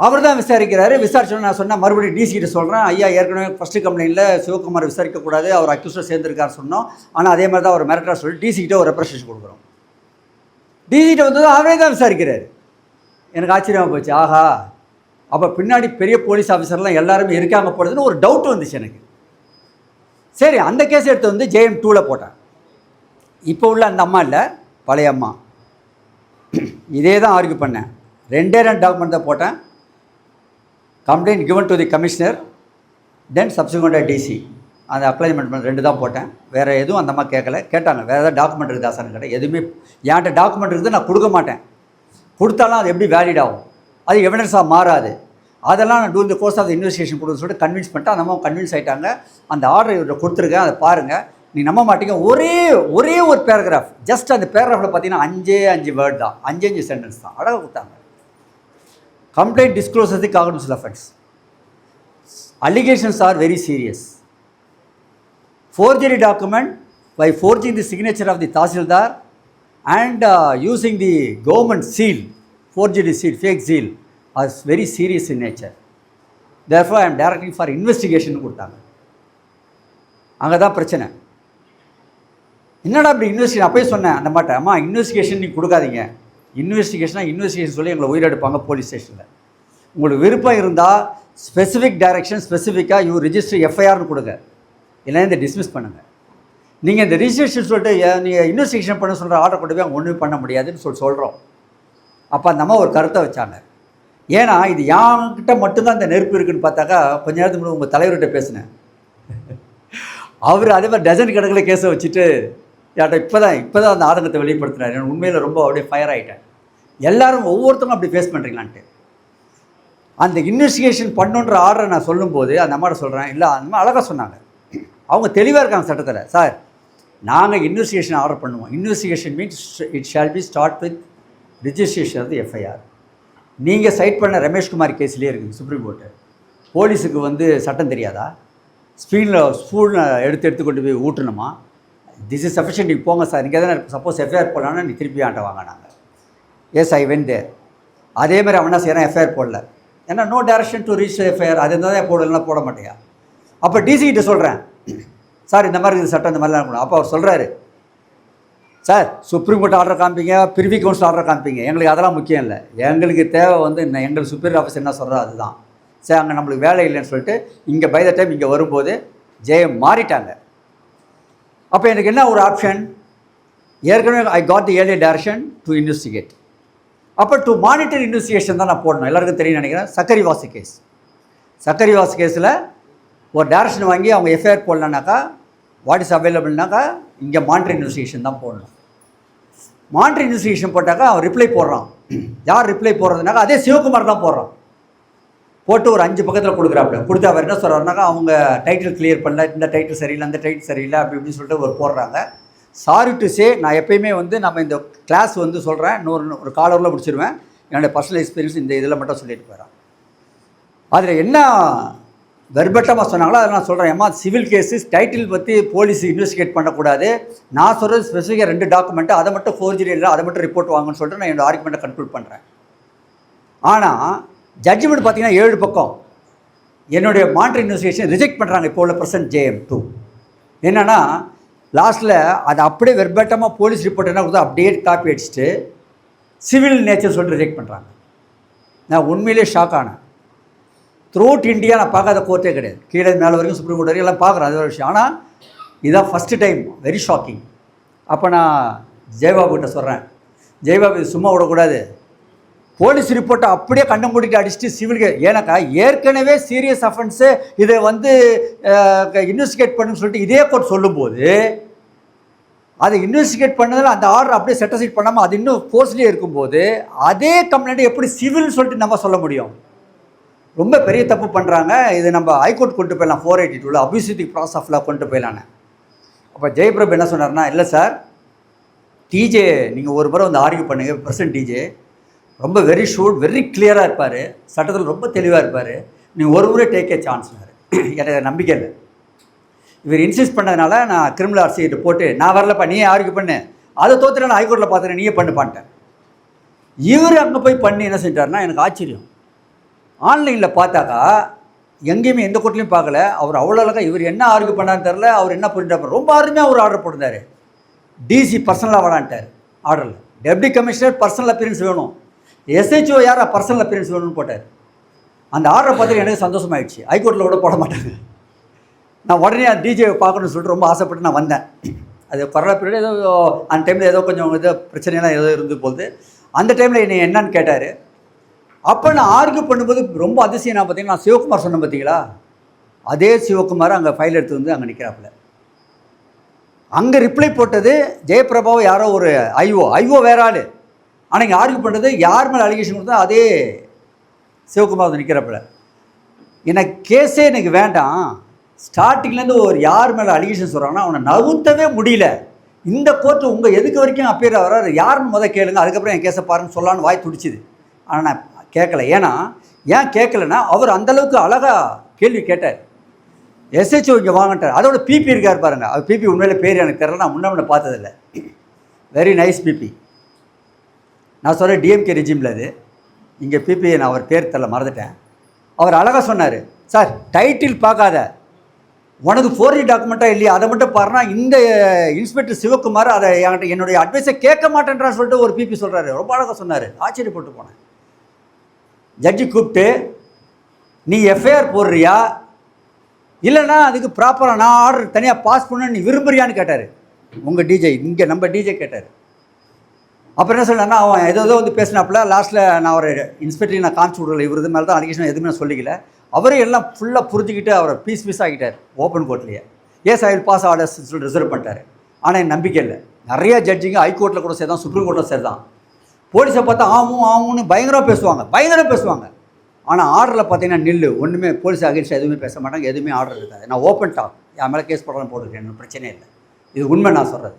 அவர் தான் விசாரிக்கிறாரு. விசாரிச்சோன்னு நான் சொன்னேன், மறுபடியும் டிசிகிட்ட சொல்கிறேன், ஐயா ஏற்கனவே ஃபஸ்ட்டு கம்ப்ளைண்ட்டில் சிவகுமார் விசாரிக்கக்கூடாது, அவர் அக்யூஸ்டாக சேர்ந்துருக்காரு சொன்னோம். ஆனால் அதே மாதிரி தான் அவர் மிரட்டா சொல்லி டிசிகிட்ட ஒரு ரெப்ரசன்டேஷன் கொடுக்குறோம். டிசிகிட்ட வந்ததும் அவரே தான் விசாரிக்கிறார். எனக்கு ஆச்சரியமாக போச்சு. ஆஹா, அப்போ பின்னாடி பெரிய போலீஸ் ஆஃபீஸர்லாம் எல்லாருமே இருக்காங்க போடுறதுன்னு ஒரு டவுட் வந்துச்சு எனக்கு. சரி, அந்த கேஸ் எடுத்து வந்து JM2ல் போட்டேன். இப்போ உள்ள அந்த அம்மா இல்லை, பழைய அம்மா. இதே தான் ஆர்கியூ பண்ணேன். 2 டாக்குமெண்ட் தான் போட்டேன். Complaint given to the commissioner, then சப்சிக்வெண்ட்டாக DC. அந்த அக்ளைன்மெண்ட் பண்ண 2 தான் போட்டேன். வேறு எதுவும் அந்த அம்மா கேட்கல. கேட்டாங்க வேறு ஏதாவது டாக்குமெண்ட் இருக்குதா சார் கேட்டேன். எதுவுமே என்கிட்ட டாக்குமெண்ட் இருக்குது, நான் கொடுக்க மாட்டேன். கொடுத்தாலும் அது எப்படி வேலிட் ஆகும், அது எவிடன்ஸாக மாறாது. அதெல்லாம் நான் to the course of the investigation கொடுத்து சொல்லிட்டு கன்வின்ஸ் பண்ணிட்டு அந்த அம்மா கன்வின்ஸ் ஆகிட்டாங்க. அந்த ஆர்டர் இவர்கிட்ட கொடுத்துருக்கேன், அதை பாருங்கள். நீ நம்ப மாட்டீங்க, ஒரே ஒரு பேராகிராஃப், ஜஸ்ட் அந்த பேராகிராஃபில் பார்த்தீங்கன்னா 5 வேர்ட் தான், 5 சென்டென்ஸ் தான், அழகாக கொடுத்தாங்க. Complaint discloses the cognizable offence. Allegations are very serious. Forgery document by forging the signature of the Tahsildar and using the government seal, forgery seal, fake seal, is very serious in nature. Therefore, I am directing for investigation கொடுத்தாங்க. அங்கே தான் பிரச்சனை. என்னடா அப்படி இன்வெஸ்டிகேஷன்? அப்போயே சொன்னேன் அந்த மாட்டேன், அம்மா இன்வெஸ்டிகேஷன் நீங்கள் கொடுக்காதீங்க. இன்வெஸ்டிகேஷன் சொல்லி எங்களை உயிர் எடுப்பாங்க போலீஸ் ஸ்டேஷனில். உங்களுக்கு விருப்பம் இருந்தால் ஸ்பெசிஃபிக் டைரக்ஷன், ஸ்பெசிஃபிக்காக யூ ரிஜிஸ்டர் FIRனு கொடுங்க, இல்லைன்னா இந்த டிஸ்மிஸ் பண்ணுங்கள். நீங்கள் இந்த ரிஜிஸ்ட்ரேஷன் சொல்லிட்டு நீங்கள் இன்வெஸ்டிகேஷன் பண்ண சொல்கிற ஆர்டர் கொண்டு போய் அவங்க ஒன்றுமே பண்ண முடியாதுன்னு சொல்கிறோம். அப்போ அந்த அம்மா ஒரு கருத்தை வச்சாங்க. ஏன்னா இது யான்கிட்ட மட்டும்தான் இந்த நெருப்பு இருக்குதுன்னு பார்த்தாக்கா, கொஞ்ச நேரத்துக்கு முன்னாடி உங்கள் தலைவர்கிட்ட பேசினேன். அவர் அதே மாதிரி டசன் கணக்கில் கேஸை வச்சுட்டு யார்கிட்ட இப்போ தான் அந்த ஆதங்கத்தை வெளிப்படுத்தினார். எனக்கு உண்மையில் ரொம்ப அப்படியே ஃபயர் ஆகிட்டேன். எல்லோரும் ஒவ்வொருத்தரும் அப்படி ஃபேஸ் பண்ணுறீங்களான்ட்டு. அந்த இன்வெஸ்டிகேஷன் பண்ணுன்ற ஆர்டரை நான் சொல்லும்போது அந்த அம்மாட்ட சொல்கிறேன், இல்லை அந்த அம்மா அழகாக சொன்னாங்க. அவங்க தெளிவாக இருக்காங்க சட்டத்தில். சார், நாங்கள் இன்வெஸ்டிகேஷன் ஆர்டர் பண்ணுவோம். Investigation means it shall be start with registration of the FIR. நீங்கள் சைட் பண்ண ரமேஷ்குமார் கேஸ்லேயே இருக்குது சுப்ரீம் கோர்ட்டு. போலீஸுக்கு வந்து சட்டம் தெரியாதா? ஸ்பூன் எடுத்து கொண்டு போய் ஊட்டணுமா? திஸ் இஸ் சஃபிஷியன்ட், நீங்கள் போங்க சார். நீங்கள் தானே சப்போஸ் FIR போடலான்னா நீ திருப்பி ஆண்ட வாங்க. நாங்கள் எஸ் ஐ வென் தேர். அதே மாதிரி அவன் என்ன செய்கிறான், FIR போடல. ஏன்னா no direction to reach FIR. அது இருந்தால் தான் போடலாம், போட மாட்டேயா? அப்போ DC கிட்ட சொல்கிறேன், சார் இந்த மாதிரி இது சட்டம் இந்த மாதிரிலாம் இருக்கணும். அப்போ அவர் சொல்கிறாரு, சார் சுப்ரீம் கோர்ட் ஆர்டர் காமிப்பீங்க, பிரிவி கவுன்சில் ஆர்டர் காமிப்பீங்க, எங்களுக்கு அதெல்லாம் முக்கியம் இல்லை. எங்களுக்கு தேவை வந்து எங்களுக்கு சுப்பீரியர் ஆஃபீஸர் என்ன சொல்கிறோம் அதுதான். சரி, அங்கே நம்மளுக்கு வேலை இல்லைன்னு சொல்லிட்டு இங்கே பை த டைம் இங்கே வரும்போது JM மாறிட்டாங்க. அப்போ எனக்கு என்ன ஒரு ஆப்ஷன்? ஏற்கனவே I got the earlier direction to investigate. அப்போ டு மானிட்டர் இன்வெஸ்டிகேஷன் தான் நான் போடணும். எல்லாருக்கும் தெரியும் நினைக்கிறேன். சக்கரிவாசு கேஸில் ஒரு டைரக்ஷன் வாங்கி அவங்க FIR போடலனாக்கா வாட் இஸ் அவைலபிள்னாக்கா இங்கே மானிட்டர் இன்வெஸ்டிகேஷன் தான் போடணும். மானிட்டர் இன்வெஸ்டிகேஷன் போட்டாக்கா அவன் ரிப்ளை போடுறான். யார் ரிப்ளை போடுறதுனாக்கா அதே சிவகுமார் தான் போடுறான். போட்டு ஒரு 5 பக்கத்தில் கொடுக்குறாப்புல. கொடுத்து அவர் என்ன சொல்கிறாருனாக்கா அவங்க டைட்டில் கிளியர் பண்ணல, இந்த டைட்டில் சரியில்லை, அந்த டைட்டில் சரியில்லை, அப்படி இப்படின்னு சொல்லிட்டு ஒரு போடுறாங்க. சாரி டு சே, நான் எப்பயுமே வந்து நம்ம இந்த கிளாஸ் வந்து சொல்கிறேன், ஒரு காலரில் முடிச்சிடுவேன். என்னோடய பர்சனல் எக்ஸ்பீரியன்ஸ் இந்த இதில் மட்டும் சொல்லிட்டு போகிறேன். அதில் என்ன வெர்பட்டமாக சொன்னாங்களோ அதை நான் சொல்கிறேன். ஏமா சிவில் கேஸஸ் டைட்டில் பற்றி போலீஸ் இன்வெஸ்டிகேட் பண்ணக்கூடாது. நான் சொல்கிறது ஸ்பெசிஃபிக்காக 2 டாக்குமெண்ட்டு, அதை மட்டும் ஃபோர்ஜரி இல்லை, அதை மட்டும் ரிப்போர்ட் வாங்கன்னு சொல்லிட்டு நான் என்னோடய ஆர்குமெண்ட்டை கன்க்ளூட் பண்ணுறேன். ஆனால் ஜட்ஜ்மெண்ட் பார்த்தீங்கன்னா 7 பக்கம். என்னுடைய மானிட்டர் இன்வெஸ்டிகேஷன் ரிஜெக்ட் பண்ணுறாங்க. இப்போ உள்ள ப்ரெசன்ட் JM2 என்னென்னா லாஸ்ட்டில் அதை அப்படியே வெர்பட்டமாக போலீஸ் ரிப்போர்ட் என்ன கொடுத்தா அப்படியே காப்பி அடிச்சுட்டு சிவில் நேச்சர் சொல்லிட்டு ரிஜெக்ட் பண்ணுறாங்க. நான் உண்மையிலே ஷாக் ஆனேன். த்ரூஅவுட் இந்தியா நான் பார்க்காத கோர்ட்டே கிடையாது. கீழே மேலே வரைக்கும் சுப்ரீம் கோர்ட் வரைக்கும் எல்லாம் பார்க்குறேன், அது ஒரு விஷயம். ஆனால் இதுதான் ஃபஸ்ட்டு டைம், வெரி ஷாக்கிங். அப்போ நான் ஜெயபாபுகிட்ட சொல்கிறேன், ஜெயபாபு இது சும்மா விடக்கூடாது, போலீஸ் ரிப்போர்ட்டை அப்படியே கண்ணை மூடிட்டு அடிச்சுட்டு சிவிலுக்கு, ஏன்னாக்கா ஏற்கனவே சீரியஸ் அஃபென்ஸு இதை வந்து இன்வெஸ்டிகேட் பண்ணுன்னு சொல்லிட்டு இதே கோர்ட் சொல்லும்போது அதை இன்வெஸ்டிகேட் பண்ணதில் அந்த ஆர்டர் அப்படியே செட்டசைட் பண்ணாமல் அது இன்னும் ஃபோர்ஸ்லேயே இருக்கும்போது அதே கம்ப்ளைண்ட்டை எப்படி சிவில்னு சொல்லிட்டு நம்ம சொல்ல முடியும்? ரொம்ப பெரிய தப்பு பண்ணுறாங்க. இது நம்ம ஹைகோர்ட் கொண்டு போயிடலாம், 482 அபியூசிவ் ப்ராசஸ் ஆஃப் லா கொண்டு போயிடலான்னு. அப்போ ஜெயபிரபு என்ன சொன்னார்னா, இல்லை சார் TJ நீங்கள் ஒரு முறை வந்து ஆர்கியூ பண்ணுங்க. பிரசன்ட் TJ ரொம்ப வெரி ஷூர், வெரி கிளியராக இருப்பார், சட்டத்தில் ரொம்ப தெளிவாக இருப்பார், நீங்கள் ஒரு முறை டேக் ஏ சான்ஸ்னாரு. எனக்கு நம்பிக்கை இல்லை. இவர் இன்சிஸ்ட் பண்ணதுனால நான் கிரிமினல் ஆர்சிகிட்ட போட்டு நான் வரலப்பா நீயே ஆர்கியூ பண்ணு, அதை தோற்றுட்டு நான் ஹைகோர்ட்டில் பார்த்துறேன் நீயே பண்ணிட்டேன். இவர் அங்கே போய் பண்ணி என்ன செஞ்சார்னா எனக்கு ஆச்சரியம். ஆன்லைனில் பார்த்தாக்கா எங்கேயுமே எந்த கோர்ட்லையும் பார்க்கல. அவர் அவ்வளோ அழகாக இவர் என்ன ஆர்கியூ பண்ணான்னு தெரில, அவர் என்ன புரிஞ்சார், ரொம்ப அருமையாக ஒரு ஆர்டர் போட்டிருந்தார். DC பர்சனலாக வரான்ட்டார் ஆர்டரில். டெப்டி கமிஷனர் பர்சனல் அப்பியரன்ஸ் வேணும், SHO யாரா பர்சனல் அப்பியரன்ஸ் வேணும்னு போட்டார். அந்த ஆர்டரை பார்த்துட்டு எனக்கு சந்தோஷமாயிடுச்சு. ஹைகோர்ட்டில் கூட போட மாட்டாங்க. நான் உடனே அந்த டிஜே பார்க்கணும்னு சொல்லிட்டு ரொம்ப ஆசைப்பட்டு நான் வந்தேன். அது கொரோனா பீரியட் ஏதோ அந்த டைமில் ஏதோ கொஞ்சம் ஏதோ பிரச்சனைலாம் ஏதோ இருந்து போகுது. அந்த டைமில் என்னை என்னன்னு கேட்டார். அப்போ நான் ஆர்கியூ பண்ணும்போது ரொம்ப அதிசயம் நான் பார்த்தீங்கன்னா, நான் சிவகுமார் சொன்னேன் பார்த்தீங்களா, அதே சிவகுமார் அங்கே ஃபைல் எடுத்து வந்து அங்கே நிற்கிறாப்புல. அங்கே ரிப்ளை போட்டது ஜெயபிரபாவை யாரோ ஒரு ஐஓ வேற ஆள். ஆனால் இங்கே ஆர்கியூ பண்ணுறது யார் மேலே அலிகேஷன் கொடுத்தா அதே சிவகுமார் வந்து நிற்கிறப்பல. எனக்கு கேஸே எனக்கு வேண்டாம். ஸ்டார்டிங்லேருந்து ஒரு யார் மேலே அலிகேஷன் சொல்கிறாங்கன்னா அவனை நவுத்தவே முடியல. இந்த கோர்ட்டு உங்கள் எதுக்கு வரைக்கும் அப்பீர் ஆகிறார் யாருன்னு கேளுங்க, அதுக்கப்புறம் என் கேஸை பாருன்னு சொல்லலான்னு வாய் துடிச்சிது. ஆனால் நான் கேட்கல. ஏன் கேட்கலன்னா அவர் அந்தளவுக்கு அழகாக கேள்வி கேட்டார். எஸ்ஹெச்ஓ இங்கே வாங்கிட்டார். அதோட பிபி இருக்கார் பாருங்கள். அவர் பிபி உண்மையிலே பேர் எனக்கு தெரியல, நான் முன்ன பார்த்ததில்லை. வெரி நைஸ் பிபி. நான் சொல்கிறேன் டிஎம்கே ரெஜிமில் அது. இங்கே பிபி நான் அவர் பேர் தெரியல, மறந்துட்டேன். அவர் அழகாக சொன்னார், சார் டைட்டில் பார்க்காத, உனக்கு 4G டாக்குமெண்ட்டாக இல்லையா அதை மட்டும் பாருன்னா இந்த இன்ஸ்பெக்டர் சிவகுமார் அதை என்கிட்ட என்னுடைய அட்வைஸை கேட்க மாட்டேன்றான்னு சொல்லிட்டு ஒரு பிபி சொல்கிறாரு. ரொம்ப அழகாக சொன்னார். ஆச்சரியப்பட்டு போனேன். ஜட்ஜி கூப்பிட்டு நீ எஃப்ஐஆர் போடுறியா இல்லைன்னா அதுக்கு ப்ராப்பராக நான் ஆர்டர் தனியாக பாஸ் பண்ண நீ விரும்புறியான்னு கேட்டார். உங்கள் டிஜே இங்கே நம்ம டிஜே கேட்டார். அப்புறம் என்ன சொன்னா அவன் ஏதோ வந்து பேசினாப்புல. லாஸ்ட்டில் நான் ஒரு இன்ஸ்பெக்டர் நான் காமிச்சு விடல, இவர் மேலே தான் அலிகேஷன் எதுவுமே நான் சொல்லிக்கல. அவரே எல்லாம் ஃபுல்லாக புரிஞ்சுக்கிட்டு அவரை பீஸ் ஆகிட்டார் ஓப்பன் கோர்ட்லேயே. As I will pass orders சொல்லி ரிசர்வ் பண்ணிட்டார். ஆனால் என் நம்பிக்கை இல்லை. நிறைய ஜட்ஜிங்க ஹைகோர்ட்டில் கூட சேர்தான், சுப்ரீம் கோர்ட்டில் சேர்தான். போலீஸை பார்த்தா ஆமுன்னு பயங்கரமாக பேசுவாங்க. ஆனால் ஆர்டரில் பார்த்தீங்கன்னா நில்லு, ஒன்றுமே போலீஸ் அகேன்ஸ்ட் எதுவுமே பேச மாட்டாங்க, எதுவுமே ஆர்டர் இருக்காது. நான் ஓப்பன் டாக், என் மேலே கேஸ் போடலாம் போட்டுருக்கேன், எனக்கு பிரச்சனையே இல்லை. இது உண்மை நான் சொல்கிறது.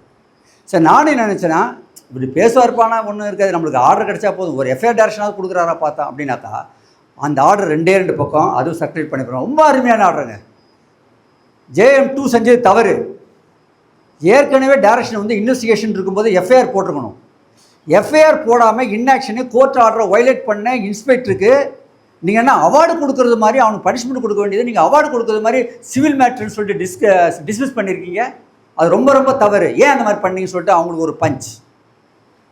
சரி, நானே நினச்சேன்னா இப்படி பேசுவார்ப்பானா ஒன்றும் இருக்காது, நம்மளுக்கு ஆர்டர் கிடச்சா போதும், ஒரு எஃப்ஐஆர் டேரக்ஷனாவது கொடுக்குறாரா பார்த்தா அப்படின்னாக்கா அந்த ஆர்டர் 2 பக்கம் அதுவும் சர்டிஃபிகேட் பண்ணிக்கிறோம். ரொம்ப அருமையான ஆர்டருங்க. JM2 செஞ்சது தவறு. ஏற்கனவே டேரக்ஷன் வந்து இன்வெஸ்டிகேஷன் இருக்கும்போது எஃப்ஐஆர் போட்டிருக்கணும். எஃப்ஐஆர் போடாமல் இன்ஆக்ஷனு கோர்ட் ஆர்டரை வயலேட் பண்ண இன்ஸ்பெக்டருக்கு நீங்கள் என்ன அவார்டு கொடுக்குறது மாதிரி அவனுக்கு பனிஷ்மெண்ட் கொடுக்க வேண்டியது, நீங்கள் அவார்டு கொடுக்குறது மாதிரி சிவில் மேட்டர்னு சொல்லிட்டு டிஸ்மிஸ் பண்ணியிருக்கீங்க. அது ரொம்ப ரொம்ப தவறு. ஏன் அந்த மாதிரி பண்ணீங்கன்னு சொல்லிட்டு அவங்களுக்கு ஒரு பஞ்ச்.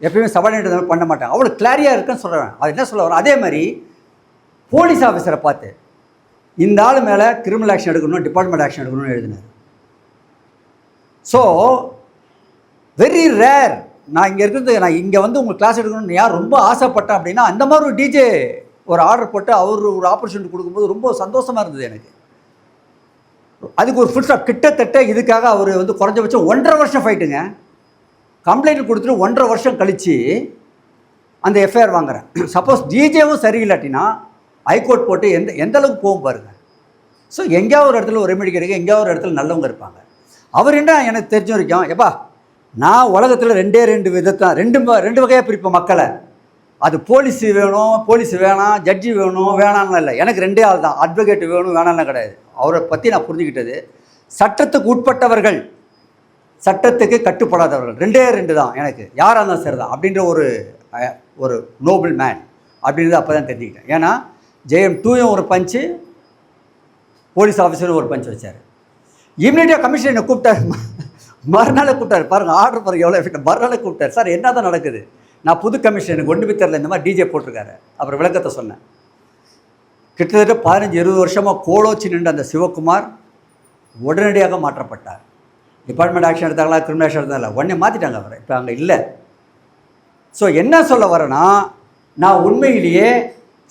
எப்பயுமே சபார்டினேட் அந்த மாதிரி பண்ண மாட்டாங்க. அவ்வளோ கிளாரியாக இருக்குன்னு சொல்கிறேன். அது என்ன சொல்ல வரும், அதே மாதிரி போலீஸ் ஆஃபீஸரை பார்த்து இந்த ஆள் மேலே கிரிமினல் ஆக்ஷன் எடுக்கணும், டிபார்ட்மெண்ட் ஆக்ஷன் எடுக்கணும்னு எழுதினார். So very rare. நான் இங்கே இருக்கிறது, நான் இங்கே வந்து உங்களுக்கு கிளாஸ் எடுக்கணும்னு யார் ரொம்ப ஆசைப்பட்டேன் அப்படின்னா அந்த மாதிரி ஒரு டிஜே ஒரு ஆர்டர் போட்டு அவர் ஒரு ஆப்பர்ச்சுனிட்டி கொடுக்கும்போது ரொம்ப சந்தோஷமாக இருந்தது எனக்கு. அதுக்கு ஒரு ஃபுல் ஸ்டாப். கிட்டத்தட்ட இதுக்காக அவர் வந்து குறைஞ்சபட்சம் 1.5 வருஷம் ஃபைட்டுங்க. கம்ப்ளைண்ட் கொடுத்துட்டு 1.5 வருஷம் கழித்து அந்த எஃப்ஐஆர் வாங்குறேன். சப்போஸ் டிஜேவும் சரியில்லாட்டினா ஹைகோர்ட் போட்டு எந்த அளவுக்கு போகும் பாருங்கள். ஸோ எங்கேயாவது ஒரு இடத்துல ஒரு ரெமெடி கிடைக்கும், எங்கேயாவது ஒரு இடத்துல நல்லவங்க இருப்பாங்க. அவர் என்ன எனக்கு தெரிஞ்ச வரைக்கும், எப்பா நான் உலகத்தில் 2 விதத்தான் 2 வகையாக பிரிப்பேன் மக்களை. அது போலீஸ் வேணும், போலீஸ் வேணாம், ஜட்ஜி வேணும், வேணாம்னு இல்லை. எனக்கு 2 ஆள் தான். அட்வொகேட் வேணும், வேணாம்லாம் கிடையாது. அவரை பற்றி நான் புரிஞ்சுக்கிட்டது, சட்டத்துக்கு உட்பட்டவர்கள், சட்டத்துக்கு கட்டுப்படாதவர்கள் 2 தான் எனக்கு. யாராக இருந்தாலும் சரி தான் அப்படின்ற ஒரு நோபல் மேன் அப்படின்றத அப்போ தான் தெரிஞ்சுக்கிட்டேன். ஏன்னா JM2யும் ஒரு பஞ்சு, போலீஸ் ஆஃபீஸரும் ஒரு பஞ்சு வச்சார். இம்மிடியட்டாக கமிஷனர் என்னை கூப்பிட்டார். மறுநாளை கூப்பிட்டார். பாருங்கள் ஆர்டர் பாருங்கள் எவ்வளோ எஃபெக்ட். மறுநாளை கூப்பிட்டார். சார் என்ன தான் நடக்குது, நான் புது கமிஷன் எனக்கு ஒன்றுமே தெரியல, இந்த மாதிரி டிஜே போட்டிருக்காரு. அப்புறம் விளக்கத்தை சொன்னேன். கிட்டத்தட்ட 15-20 வருஷமாக கோலோச்சி நின்ற அந்த சிவகுமார் உடனடியாக மாற்றப்பட்டார். டிபார்ட்மெண்ட் ஆக்ஷன் எடுத்தாங்களா, கிரிமினல் ஆக்ஷன் எடுத்தாங்களா, உடனே மாற்றிட்டாங்க அவரை. இப்போ அங்கே இல்லை. ஸோ என்ன சொல்ல வரேன்னா, நான் உண்மையிலேயே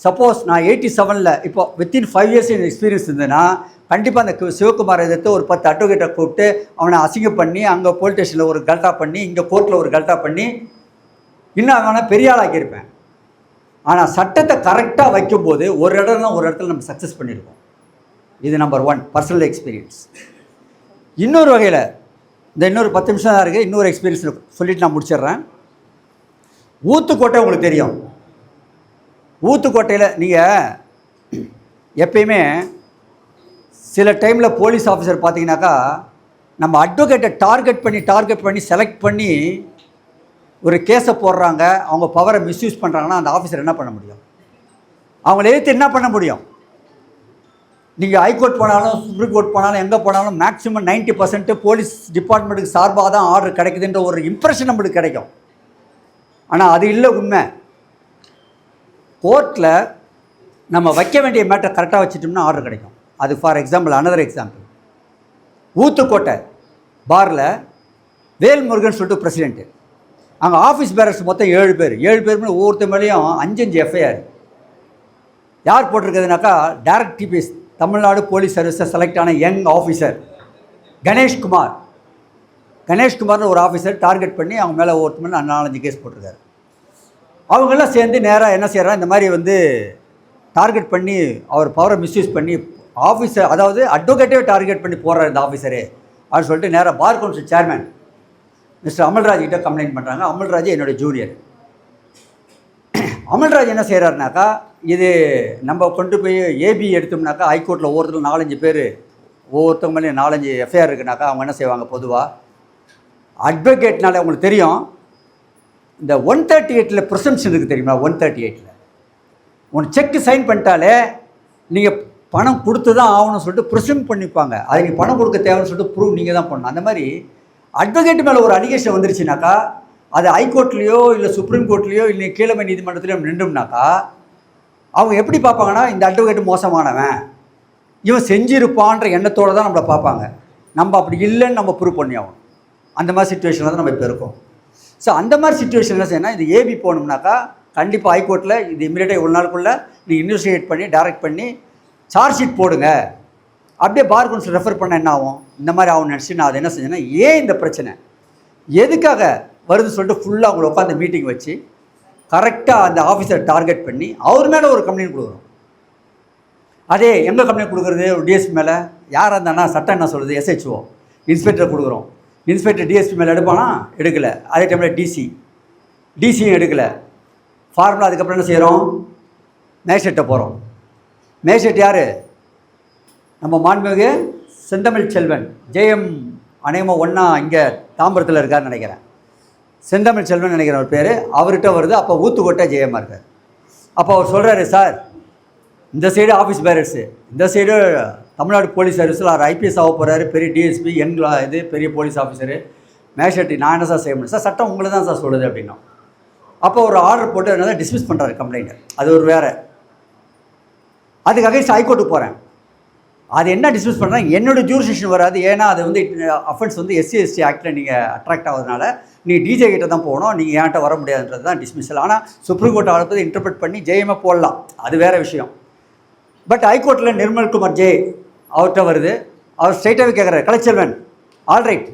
சப்போஸ் நான் 87ல் இப்போ வித்தின் 5 இயர்ஸ் எனக்கு எக்ஸ்பீரியன்ஸ் இருந்ததுன்னா கண்டிப்பாக அந்த சிவகுமாரை எதிர்த்து ஒரு 10 அட்வொகேட்டை கூப்பிட்டு அவனை அசிங்கம் பண்ணி அங்கே போலீஸ் ஸ்டேஷனில் ஒரு கல்ட்டா பண்ணி இங்கே கோர்ட்டில் ஒரு கல்ட்டா பண்ணி இன்னும் அவனை பெரிய ஆளாக்கியிருப்பேன். ஆனால் சட்டத்தை கரெக்டாக வைக்கும்போது ஒரு இடத்துல நம்ம சக்ஸஸ் பண்ணியிருக்கோம். இது நம்பர் 1 பர்சனல் எக்ஸ்பீரியன்ஸ். இன்னொரு வகையில் இன்னொரு 10 நிமிஷம் தான் இருக்குது. இன்னொரு எக்ஸ்பீரியன்ஸ் சொல்லிவிட்டு நான் முடிச்சிடுறேன். ஊத்துக்கோட்டை உங்களுக்கு தெரியும். ஊத்துக்கோட்டையில் நீங்கள் எப்பயுமே சில டைமில் போலீஸ் ஆஃபீஸர் பார்த்தீங்கன்னாக்கா நம்ம அட்வொகேட்டை டார்கெட் பண்ணி செலக்ட் பண்ணி ஒரு கேஸை போடுறாங்க, அவங்க பவரை மிஸ்யூஸ் பண்ணுறாங்கன்னா அந்த ஆஃபீஸர் என்ன பண்ண முடியும்? அவங்கள எதிர்த்து என்ன பண்ண முடியும்? நீங்கள் ஹைகோர்ட் போனாலும் சுப்ரீம் கோர்ட் போனாலும் எங்கே போனாலும் மேக்ஸிமம் 90% போலீஸ் டிபார்ட்மெண்ட்டுக்கு சார்பாக தான் ஆர்டர் கிடைக்குதுன்ற ஒரு இம்ப்ரெஷன் நம்மளுக்கு கிடைக்கும். ஆனால் அது இல்லை உண்மை. கோர்ட்டில் நம்ம வைக்க வேண்டிய மேட்டரை கரெக்டாக வச்சுட்டோம்னா ஆர்டர் கிடைக்கும். அது for example, another example, Uthukottai பாரில் வேல்முருகன் சொல்லிட்டு பிரசிடெண்ட்டு, அங்கே ஆஃபீஸ் பேரர்ஸ் மொத்தம் 7 பேர். 7 பேர் மேலே ஒவ்வொருத்த மேலேயும் 5 எஃப்ஐஆர். யார் போட்டிருக்குதுனாக்கா, டைரக்ட் டிபிஎஸ் தமிழ்நாடு போலீஸ் சர்வீஸை செலக்ட் ஆன யங் ஆஃபீஸர் கணேஷ்குமார்னு ஒரு ஆஃபீஸர் டார்கெட் பண்ணி அவங்க மேலே ஒவ்வொருத்த மேலே 4-5 கேஸ் போட்டிருக்காரு. அவங்கெல்லாம் சேர்ந்து நேராக என்ன செய்கிறாங்க, இந்த மாதிரி வந்து டார்கெட் பண்ணி அவர் பவரை மிஸ்யூஸ் பண்ணி ஆஃபீஸர், அதாவது அட்வொகேட்டே டார்கெட் பண்ணி போடுறாரு இந்த ஆஃபீஸரு அப்படின்னு சொல்லிட்டு நேராக bar council chairman mister Amalraj கிட்ட கம்ப்ளைண்ட் பண்ணுறாங்க. அமல்ராஜ் என்னுடைய ஜூனியர். அமல்ராஜ் என்ன செய்கிறாருனாக்கா, இது நம்ம கொண்டு போய் ஏபி எடுத்தோம்னாக்கா ஹைகோர்ட்டில் ஒவ்வொருத்தரும் 4-5 பேர், ஒவ்வொருத்தவங்க மேலே 4-5 எஃப்ஐஆர் இருக்குனாக்கா அவங்க என்ன செய்வாங்க, பொதுவாக அட்வொகேட்னால உங்களுக்கு தெரியும், இந்த 138 ப்ரிசம்ப்ஷன் இருக்குது தெரியுமா, 138 ஒன்று செக்கு சைன் பண்ணிட்டாலே நீங்கள் பணம் கொடுத்து தான் ஆகணும்னு சொல்லிட்டு ப்ரிசம் பண்ணிப்பாங்க. அது நீங்கள் பணம் கொடுக்க தேவைன்னு சொல்லிட்டு ப்ரூவ் நீங்கள் தான் பண்ணணும். அந்த மாதிரி அட்வொகேட் மேலே ஒரு அலிகேஷன் வந்துருச்சுனாக்கா, அது ஹைகோர்ட்லேயோ இல்லை சுப்ரீம் கோர்ட்லேயோ இல்லை கீழமை நீதிமன்றத்துலையோ நின்றும்னாக்கா அவங்க எப்படி பார்ப்பாங்கன்னா, இந்த அட்வொகேட் மோசமானவன், இவன் செஞ்சிருப்பான்ற எண்ணத்தோடு தான் நம்மளை பார்ப்பாங்க. நம்ம அப்படி இல்லைன்னு நம்ம ப்ரூவ் பண்ணி ஆகணும். அந்த மாதிரி சுச்சுவேஷனில் தான் நம்ம இப்போ இருக்கோம். ஸோ அந்த மாதிரி சுச்சுவேஷன் என்ன செய்யணும், இது ஏபி போகணும்னாக்கா கண்டிப்பாக ஹைகோர்ட்டில் இது இமீடியட்டாக ஒரு நாளுக்குள்ளே நீங்கள் இன்வெஸ்டிகேட் பண்ணி டைரக்ட் பண்ணி சார்ஜ் ஷீட் போடுங்க. அப்படியே பார் கவுன்சில் ரெஃபர் பண்ண என்ன ஆகும், இந்த மாதிரி ஆகும் நினச்சி நான் அதை என்ன செஞ்சேன்னா, ஏன் இந்த பிரச்சனை எதுக்காக வருதுன்னு சொல்லிட்டு ஃபுல்லாக அவங்களை உட்காந்து மீட்டிங் வச்சு கரெக்டாக அந்த ஆஃபீஸரை டார்கெட் பண்ணி அவர் மேலே ஒரு கம்ப்ளைண்ட் கொடுக்குறோம். அதே எங்கே கம்ப்ளைண்ட் கொடுக்குறது, ஒரு டிஎஸ்பி மேலே. யாராக இருந்தானா சட்டம் என்ன சொல்கிறது, எஸ்ஹெச்ஓ இன்ஸ்பெக்டர் கொடுக்குறோம். இன்ஸ்பெக்டர் டிஎஸ்பி மேலே எடுப்பானா, எடுக்கலை. அதே டைமில் டிசியும் எடுக்கலை. ஃபார்முலா அதுக்கப்புறம் என்ன செய்கிறோம், மேஜிஸ்ட்ரேட்டை போகிறோம். மேஜிஸ்ட்ரேட் யார், நம்ம மாண்புமிகு செந்தமிழ் செல்வன், ஜேஎம் அநேகமாக ஒன்றா இங்கே தாம்பரத்தில் இருக்காருன்னு நினைக்கிறேன். செந்தமிழ் செல்வன் நினைக்கிற ஒரு பேர் அவர்கிட்ட வருது. அப்போ ஊத்துக்கோட்டை ஜெயமாக இருக்கார். அப்போ அவர் சொல்கிறாரு, சார் இந்த சைடு ஆஃபீஸ் பேரர்ஸு, இந்த சைடு தமிழ்நாடு போலீஸ் சர்வீஸில் அவர் ஐபிஎஸ் ஆக போகிறாரு, பெரிய டிஎஸ்பி, இது பெரிய போலீஸ் ஆஃபீஸரு, மேஜிஸ்ட்ரேட், நான் என்ன சார் செய்ய முடியும் சார், சட்டம் உங்களை தான் சார் சொல்லுது அப்படின்னா. அப்போ ஒரு ஆர்டர் போட்டு என்ன தான் டிஸ்மிஸ் பண்ணுறாரு கம்ப்ளைண்ட்டை. அது ஒரு வேறு. அதுக்கு அகைன்ஸ்ட் ஹைகோர்ட்டுக்கு போகிறேன். அது என்ன டிஸ்மிஸ் பண்ணுறாங்க, என்னோடய ஜூரிஸ்டிக்ஷன் வராது. ஏன்னா அது வந்து அஃபென்ஸ் வந்து SC/ST ஆக்டில் நீங்கள் அட்ராக்ட் ஆகுறதுனால நீங்கள் டிஜே கிட்ட தான் போகணும், நீங்கள் ஏன்ட்ட வர முடியாதுன்றது தான் டிஸ்மிஸல். ஆனால் சுப்ரீம் கோர்ட் அளப்பது இன்டர்பிரட் பண்ணி ஜெயமாக போடலாம், அது வேறு விஷயம். பட் ஹைகோர்ட்டில் நிர்மல்குமார் ஜே அவர்கிட்ட வருது. அவர் ஸ்ட்ரைட்டாகவே கேட்குறாரு, கலைச்செல்வன் ஆல்ரைட்,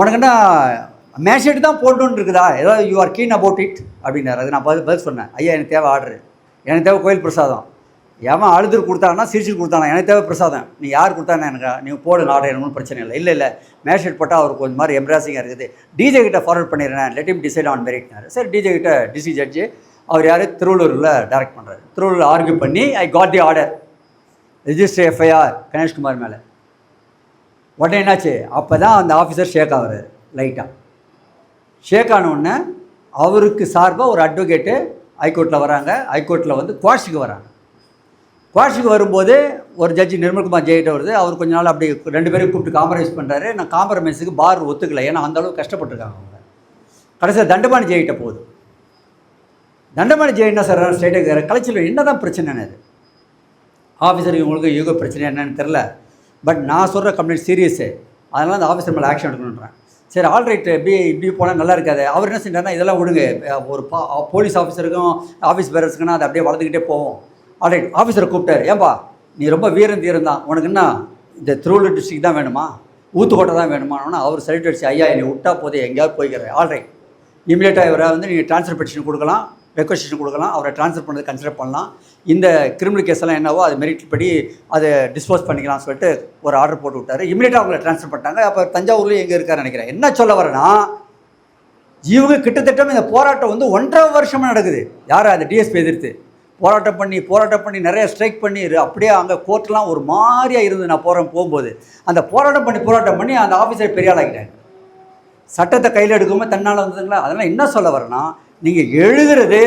உனக்கு என்ன மேஜிஸ்ட்ரேட் தான் போடணுன்னு இருக்குதா, ஏதாவது you are keen about it அப்படின்னாரு. அது நான் பதில் சொன்னேன், ஐயா எனக்கு தேவை ஆர்டரு, எனக்கு தேவை கோயில் பிரசாதம். ஏமா அழுது கொடுத்தாங்கன்னா சிரிச்சு கொடுத்தானா, எனக்கு தேவை பிரசாதம், நீ யார் கொடுத்தானே எனக்கு நீங்கள் போடு ஆர்டர், எனக்கு ஒன்றும் பிரச்சனை இல்லை. இல்லை மேஜிஸ்ட்ரேட் போட்டால் அவருக்கு கொஞ்சம் மாதிரி எம்ப்ராசிங்காக இருக்குது, டிஜே கிட்ட ஃபார்வர்ட் பண்ணிடுறேன், லெட் ஹிம் டிசைட் ஆன் மெரிட்னாரு. சரி டிஜே கிட்ட டிசி ஜட்ஜு அவர் யார், திருவள்ளூரில் டைரக்ட் பண்ணுறாரு. திருவள்ளூரில் ஆர்கியூ பண்ணி I got the order, register FIR Ganeshkumar மேலே. உடனே என்னாச்சு, அப்போ தான் அந்த ஆஃபீஸர் ஷேக் ஆகிறாரு லைட்டாக. ஷேக் ஆனவுடனே அவருக்கு சார்பாக ஒரு அட்வொகேட்டு ஹைகோர்ட்டில் வராங்க. ஹைகோர்ட்டில் வந்து குவாஷுக்கு வராங்க. குவாஷுக்கு வரும்போது ஒரு ஜட்ஜி நிர்மல்குமார் ஜெயிட்ட வருது. அவர் கொஞ்ச நாள் அப்படி 2 பேரையும் கூப்பிட்டு காம்ப்ரமைஸ் பண்ணுறாரு. நான் காம்ப்ரமைஸுக்கு பார் ஒத்துக்கலை, ஏன்னா அந்தளவுக்கு கஷ்டப்பட்டுருக்காங்க அவங்க. கடைசியில் தண்டபாணி ஜெயிட்ட போகுது. தண்டபாணி ஜெய் என்ன சார் ஸ்டேட்டாக கலைச்சல் என்ன தான் பிரச்சனைன்னு, அது ஆஃபீஸருக்கு உங்களுக்கு யூக பிரச்சனை என்னன்னு தெரில, பட் நான் சொல்கிற கம்ப்ளைண்ட் சீரியஸு, அதனால் அந்த ஆஃபீஸர் மேலே ஆக்ஷன் எடுக்கணுன்றேன். சரி ஆல்ரைட், இப்படி போனால் நல்லா இருக்காது. அவர் என்ன செஞ்சாருன்னா, இதெல்லாம் விடுங்க, ஒரு போலீஸ் ஆஃபீஸருக்கும் ஆஃபீஸ் பேரர்ஸுக்குன்னா அது அப்படியே வளர்ந்துக்கிட்டே போவோம். ஆல்ரைட் ஆஃபீஸரை கூப்பிட்டாரு, ஏன்பா நீ ரொம்ப வீரம் தீரம் தான், உனக்கு என்ன இந்த திருவள்ளூர் டிஸ்ட்ரிக்ட் தான் வேணுமா, ஊத்துக்கோட்டை தான் வேணுமானா அவர் சைட் அடிச்சு, ஐயா என்னை விட்டா போதே எங்கேயாவது போய்க்கிறேன். ஆல்ரைட் இமீடியட்டாக இவரை வந்து நீங்கள் ட்ரான்ஸ்ஃபர் பெட்டிஷன் கொடுக்கலாம், ரெக்வஸ்டேஷன் கொடுக்கலாம், அவரை ட்ரான்ஸ்ஃபர் பண்ணது கன்சிடர் பண்ணலாம், இந்த கிரிமினல் கேஸ் எல்லாம் என்னவோ அது மெரிட் படி அதை டிஸ்போஸ் பண்ணிக்கலாம்னு சொல்லிட்டு ஒரு ஆர்டர் போட்டு விட்டார். இமீடியட்டாக அவங்களை ட்ரான்ஸ்ஃபர் பண்ணிட்டாங்க. அப்போ தஞ்சாவூர்லேயும் எங்கே இருக்காருன்னு நினைக்கிறேன். என்ன சொல்ல வரேன்னா, இவங்க கிட்டத்தட்ட இந்த போராட்டம் வந்து 1.5 வருஷமாக நடக்குது. யார் அந்த டிஎஸ்பி எதிர்த்து போராட்டம் பண்ணி நிறைய ஸ்ட்ரைக் பண்ணி அப்படியே அங்கே கோர்ட்லாம் ஒரு மாதிரியாக இருந்து நான் போகும்போது அந்த போராட்டம் பண்ணி அந்த ஆஃபீஸரை பெரிய ஆளாக்கிட்டாங்க. சட்டத்தை கையில் எடுக்காமல் தன்னால் வந்ததுங்களா. அதெல்லாம் என்ன சொல்ல வரேன்னா, நீங்கள் எழுதுறது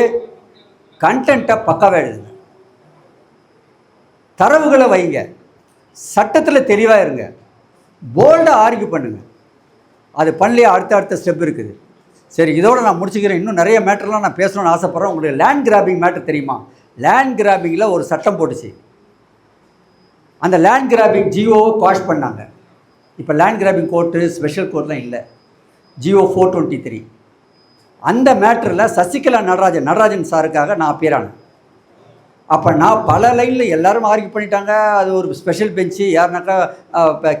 கண்டென்ட்டை பக்காவாக எழுதுங்க, தரவுகளை வைங்க, சட்டத்தில் தெளிவாக இருங்க, போல்டாக ஆர்கியூ பண்ணுங்கள். அது பண்ணலையே அடுத்த ஸ்டெப் இருக்குது. சரி இதோடு நான் முடிச்சுக்கிறேன். இன்னும் நிறைய மேட்டர்லாம் நான் பேசணும்னு ஆசைப்பட்றேன். உங்களுக்கு லேண்ட் கிராபிங் மேட்டர் தெரியுமா? லேண்ட் கிராபிங்கில் ஒரு சட்டம் போட்டுச்சு. அந்த லேண்ட் கிராபிங் ஜியோவை குவாஷ் பண்ணாங்க. இப்போ லேண்ட் கிராபிங் கோர்ட்டு ஸ்பெஷல் கோர்ட்லாம் இல்லை, ஜியோ 423. அந்த மேட்டரில் சசிகலா நடராஜன் சாருக்காக நான் அப்பியர் ஆனேன். அப்போ நான் பல லைனில் எல்லோரும் ஆர்கியூ பண்ணிட்டாங்க. அது ஒரு ஸ்பெஷல் பெஞ்சு. யாருனாக்கா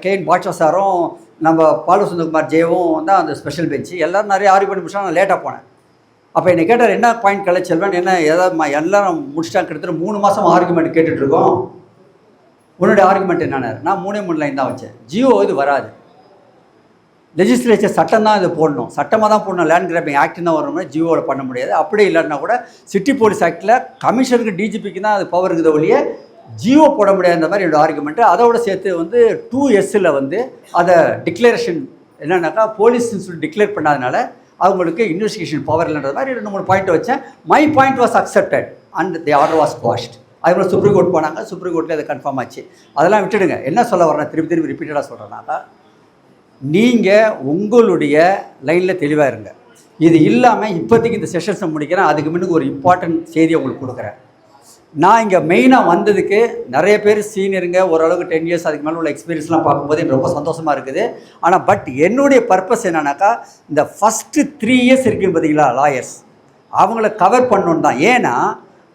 கேஎன் பாட்ஷா சாரும் நம்ம பாலசுந்தரகுமார் ஜேவும் தான் அந்த ஸ்பெஷல் பெஞ்சு. எல்லோரும் நிறைய ஆர்கியூ பண்ணி முடிச்சா நான் லேட்டாக போனேன். அப்போ என்னை கேட்டார், என்ன பாயிண்ட் கலைச்செல்வன், என்ன ஏதாவது எல்லோரும் முடிச்சிட்டாங்க, கிட்டத்தட்ட 3 மாதம் ஆர்குமெண்ட் கேட்டுட்ருக்கோம், உன்னுடைய ஆர்குமெண்ட் என்னென்ன? நான் 3 லைன் தான் வச்சேன். ஜியோ இது வராது, லெஜிஸ்லேச்சர் சட்டம் தான் இது போடணும், சட்டமாக தான் போடணும். லேண்ட் கிராபிங் ஆக்ட் தான் வரணும்னா ஜியோவில் பண்ண முடியாது. அப்படி இல்லைன்னா கூட சிட்டி போலீஸ் ஆக்டில் கமிஷனருக்கு டிஜிபிக்கு தான் அது பவர் இருக்குது ஒழிய ஜியோ போட முடியாத மாதிரி என்னோடய ஆர்குமெண்ட்டு. அதோடு சேர்த்து வந்து 2S வந்து அதை டிக்ளரேஷன் என்னன்னாக்கா போலீஸ் சொல்லி டிக்ளேர் பண்ணாதனால அவங்களுக்கு இன்வெஸ்டிகேஷன் பவர் இல்லைன்ற மாதிரி 2-3 பாயிண்ட் வச்சேன். My point was accepted and the order was quashed. அதுபோல் சுப்ரீம் கோர்ட் போனாங்க, சுப்ரீம் கோர்ட்டில் அதை கன்ஃபார்ம் ஆச்சு. அதெல்லாம் விட்டுடுங்க. என்ன சொல்ல வரேன், திருப்பி ரிப்பீட்டடாக சொல்கிறேன்னாக்கா, நீங்கள் உங்களுடைய லைனில் தெளிவாக இருங்க. இது இல்லாமல் இப்போதைக்கு இந்த செஷன்ஸை முடிக்கிறேன். அதுக்கு முன்னுக்கு ஒரு இம்பார்ட்டன்ட் செய்தி உங்களுக்கு கொடுக்குறேன். நான் இங்கே மெயினாக வந்ததுக்கு நிறைய பேர் சீனியருங்க, ஓரளவுக்கு 10 இயர்ஸ் அதுக்கு மேலே உள்ள எக்ஸ்பீரியன்ஸ்லாம் பார்க்கும்போது எனக்கு ரொம்ப சந்தோஷமாக இருக்குது. ஆனால் என்னுடைய பர்பஸ் என்னன்னாக்கா, இந்த ஃபஸ்ட்டு 3 இயர்ஸ் இருக்குது பார்த்தீங்களா லாயர்ஸ், அவங்கள கவர் பண்ணணும் தான். ஏன்னா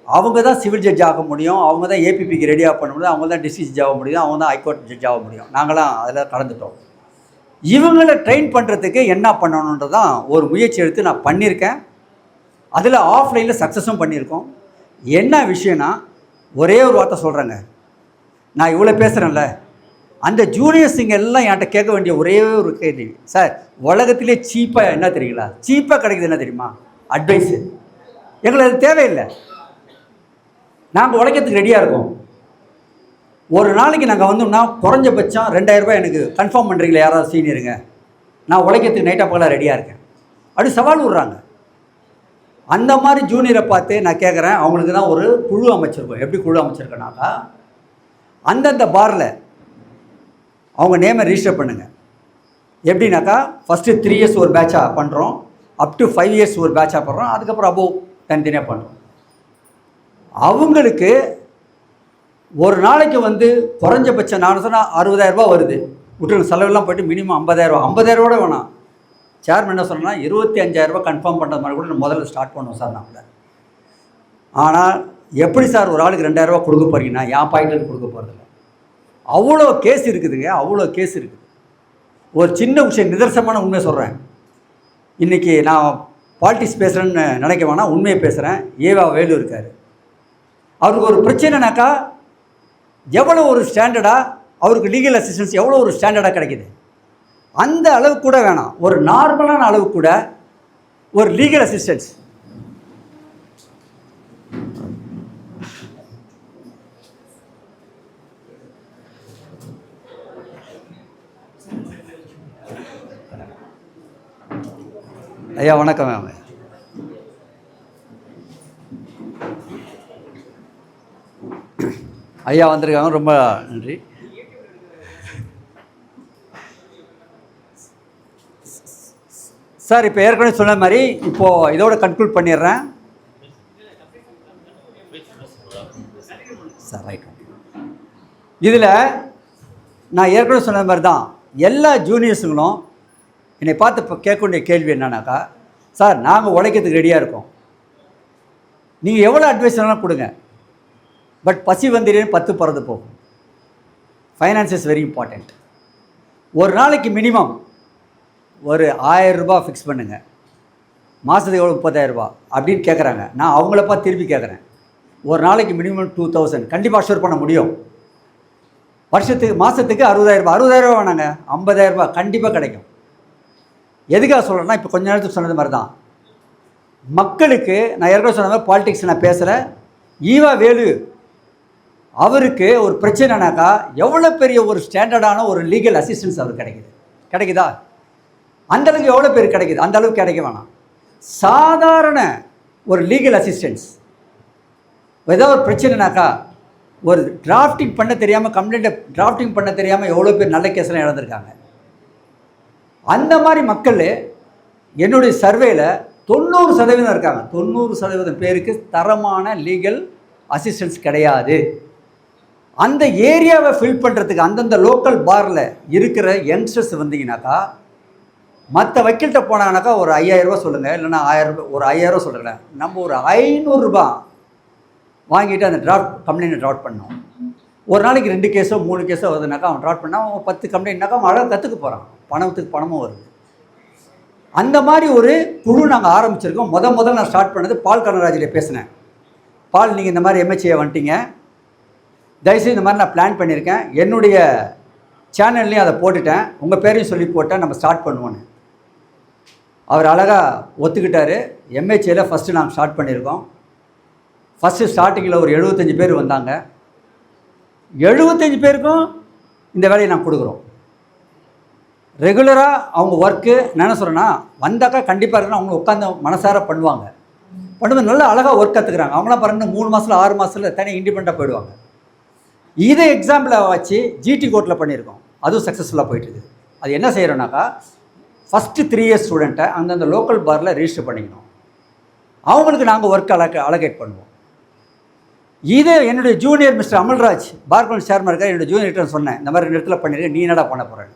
அவங்க தான் சிவில் ஜட்ஜ் ஆக முடியும், அவங்க தான் ஏபிபிக்கு ரெடியாக பண்ண முடியும், அவங்க தான் டிஸ்ட்ரிக்ட் ஜட்ஜ் ஆக முடியும், அவங்க தான் ஹைகோர்ட் ஜட்ஜ் ஆக முடியும். நாங்களாம் அதில் கலந்துட்டோம். இவங்களை ட்ரெயின் பண்ணுறதுக்கு என்ன பண்ணணுன்றது தான் ஒரு முயற்சி எடுத்து நான் பண்ணியிருக்கேன். அதில் ஆஃப்லைனில் சக்ஸஸும் பண்ணியிருக்கோம். என்ன விஷயம்னா, ஒரே ஒரு வார்த்தை சொல்கிறேங்க, நான் இவ்வளோ பேசுகிறேன்ல, அந்த ஜூனியர்ஸுங்க எல்லாம் என்கிட்ட கேட்க வேண்டிய ஒரே ஒரு கேள்வி, சார் உலகத்திலே சீப்பாக என்ன தெரியுங்களா, சீப்பாக கிடைக்குது என்ன தெரியுமா, அட்வைஸு. எங்களுக்கு அது தேவையில்லை, நாங்கள் உழைக்கிறதுக்கு ரெடியாக இருக்கோம். ஒரு நாளைக்கு நாங்கள் வந்தோம்னா குறைஞ்சபட்சம் 2000 ரூபாய் எனக்கு கன்ஃபார்ம் பண்ணுறீங்களா யாராவது சீனியருங்க, நான் உழைக்கிறதுக்கு நைட்டாக பகலாக ரெடியாக இருக்கேன் அப்படி சவால் விட்றாங்க. அந்த மாதிரி ஜூனியரை பார்த்து நான் கேட்குறேன், அவங்களுக்கு தான் ஒரு குழு அமைச்சிருக்கோம். எப்படி குழு அமைச்சிருக்கேனாக்கா, அந்தந்த பாரில் அவங்க நேமை ரிஜிஸ்டர் பண்ணுங்கள். எப்படின்னாக்கா, ஃபஸ்ட்டு 3 இயர்ஸ் ஒரு பேட்சாக பண்ணுறோம், அப் டு 5 இயர்ஸ் ஒரு பேட்சாக பண்ணுறோம், அதுக்கப்புறம் அபோவ் தனித்தனியாக பண்ணுறோம். அவங்களுக்கு ஒரு நாளைக்கு வந்து குறைஞ்சபட்சம் நான் சொன்னால் 60,000 ரூபா வருது, விட்டு செலவெல்லாம் போய்ட்டு மினிமம் 50,000 ரூபா, 50,000 கூட வேணாம். சேர்மன் என்ன சொன்னால் 25,000 ரூபா கன்ஃபார்ம் பண்ணுறது மாதிரி கூட நான் முதல்ல ஸ்டார்ட் பண்ணுவோம் சார் நாங்கள். ஆனால் எப்படி சார் ஒரு ஆளுக்கு 2,000 ரூபா கொடுக்க போகிறீங்கன்னா, என் பாயிண்ட்லேருந்து கொடுக்க போகிறதில்ல. அவ்வளோ கேஸ் இருக்குதுங்க, அவ்வளோ கேஸ் இருக்குது. ஒரு சின்ன விஷயம், நிதர்சனமான உண்மையை சொல்கிறேன். இன்றைக்கி நான் பாலிட்டிக்ஸ் பேசுகிறேன்னு நினைக்க வேணாம், உண்மையை பேசுகிறேன். ஏவா வேலு இருக்கார், அவருக்கு ஒரு பிரச்சனைனாக்கா எவ்வளோ ஒரு ஸ்டாண்டர்டாக அவருக்கு லீகல் அசிஸ்டன்ஸ் எவ்வளோ ஒரு ஸ்டாண்டர்டாக கிடைக்கிது. அந்த அளவு கூட வேணாம், ஒரு நார்மலான அளவு கூட ஒரு லீகல் அசிஸ்டன்ஸ் ஐயா வணக்கம் மேம். ஐயா வந்திருக்காங்க, ரொம்ப நன்றி. சார் இப்போ ஏற்கனவே சொன்ன மாதிரி இப்போது இதோட கன்க்ளூட் பண்ணிடுறேன் சார். ரைட், இதில் நான் ஏற்கனவே சொன்ன மாதிரி தான் எல்லா ஜூனியர்ஸுங்களும் என்னை பார்த்து இப்போ கேட்க வேண்டிய கேள்வி என்னன்னாக்கா, சார் நாங்கள் உழைக்கிறதுக்கு ரெடியாக இருக்கோம், நீங்கள் எவ்வளோ அட்வைஸ் வேணாலும் கொடுங்க, பட் பசி வந்திரேன்னு 10 பறந்து போகும். Finance is very important. ஒரு நாளைக்கு மினிமம் ஒரு 1000 ரூபா ஃபிக்ஸ் பண்ணுங்கள், மாதத்துக்கு எவ்வளோ 30,000 ரூபா அப்படின்னு கேட்குறாங்க. நான் அவங்கள பார்த்து திருப்பி கேட்குறேன், ஒரு நாளைக்கு மினிமம் 2000 கண்டிப்பாக அஷ்யூர் பண்ண முடியும். வருஷத்துக்கு மாதத்துக்கு 60,000 ரூபா, 60,000 ரூபா வேணாங்க, 50,000 ரூபா கண்டிப்பாக கிடைக்கும். எதுக்காக சொல்கிறேன்னா, இப்போ கொஞ்ச நேரத்துக்கு சொன்னது மாதிரி தான் மக்களுக்கு நான் ஏற்கனவே சொன்ன மாதிரி பாலிடிக்ஸ் நான் பேசுகிறேன். ஈவா வேலு அவருக்கு ஒரு பிரச்சனைனாக்கா எவ்வளோ பெரிய ஒரு ஸ்டாண்டர்டான ஒரு லீகல் அசிஸ்டன்ஸ் அவருக்கு கிடைக்குதா? அந்தளவுக்கு எவ்வளோ பேர் கிடைக்குது? அந்த அளவுக்கு கிடைக்க வேணாம். சாதாரண ஒரு லீகல் அசிஸ்டன்ஸ், ஏதாவது ஒரு பிரச்சனைனாக்கா ஒரு டிராஃப்டிங் பண்ண தெரியாமல், கம்ப்ளைண்ட்டை டிராஃப்டிங் பண்ண தெரியாமல் எவ்வளோ பேர் நல்ல கேஸ்லாம் இழந்திருக்காங்க. அந்த மாதிரி மக்கள் என்னுடைய சர்வேயில் 90% இருக்காங்க. 90% பேருக்கு தரமான லீகல் அசிஸ்டன்ஸ் கிடையாது. அந்த ஏரியாவை ஃபில் பண்ணுறதுக்கு அந்தந்த லோக்கல் பாரில் இருக்கிற யங்ஸ்டர்ஸ் வந்தீங்கன்னாக்கா, மற்ற வக்கீல்கிட்ட போனாங்கனாக்கா ஒரு 5000 ரூபா சொல்லுங்கள், இல்லைன்னா 1000 ரூபா, ஒரு 5000 ரூபா சொல்லுங்களேன். நம்ம ஒரு 500 ரூபா வாங்கிட்டு அந்த கம்ப்ளைண்ட்டை ட்ராட் பண்ணோம். ஒரு நாளைக்கு 2 கேஸோ 3 கேஸோ வருதுனாக்கா அவன் ட்ராட் பண்ணால் அவன் 10 கம்ப்ளைண்ட்னாக்கா அவன் அழகாக கற்றுக்க போகிறான். பணத்துக்கு பணமும் வருது. அந்த மாதிரி ஒரு குழு நாங்கள் ஆரம்பிச்சிருக்கோம். முதல்ல நான் ஸ்டார்ட் பண்ணது பால் கனகராஜிட்ட பேசினேன். பால், நீங்கள் இந்த மாதிரி எம்ஹெச்ஏ வந்துட்டீங்க, தயவுசெய்து இந்த மாதிரி நான் பிளான் பண்ணியிருக்கேன், என்னுடைய சேனல்லையும் அதை போட்டுட்டேன், உங்கள் பேரையும் சொல்லி போட்டேன், நம்ம ஸ்டார்ட் பண்ணுவோன்னு. அவர் அழகாக ஒத்துக்கிட்டார். எம்ஹெச்ஏல ஃபஸ்ட்டு நாங்கள் ஸ்டார்ட் பண்ணியிருக்கோம். ஃபஸ்ட்டு ஸ்டார்டிங்கில் ஒரு 75 பேர் வந்தாங்க. 75 பேருக்கும் இந்த வேலையை நான் கொடுக்குறோம். ரெகுலராக அவங்க ஒர்க்கு நான் என்ன சொல்கிறேன்னா, வந்தாக்கா கண்டிப்பாக இருக்குன்னா அவங்க உட்காந்து மனசார பண்ணுவாங்க. பண்ணும்போது நல்லா அழகாக ஒர்க் கற்றுக்குறாங்க. அவங்களாம் பாருங்க 3 மாதத்தில் 6 மாதத்தில் தனியாக இண்டிபெண்ட்டாக போயிடுவாங்க. இதை எக்ஸாம்பிளாக வச்சு ஜிடி கோர்ட்டில் பண்ணியிருக்கோம். அதுவும் சக்ஸஸ்ஃபுல்லாக போயிட்டுருக்குது. அது என்ன செய்கிறோன்னாக்கா, ஃபஸ்ட்டு 3 இயர்ஸ் ஸ்டூடெண்ட்டை அந்தந்த லோக்கல் பாரில் ரிஜிஸ்டர் பண்ணிக்கணும். அவங்களுக்கு நாங்கள் ஒர்க் அலகேட் பண்ணுவோம். இது என்னுடைய junior mister Amalraj bar council chairman இருக்கார். என்னுடைய ஜூனியர்கிட்ட சொன்னேன், இந்த மாதிரி 2 இடத்துல பண்ணியிருக்கேன், நீ என்னடா பண்ண போகிறேன்?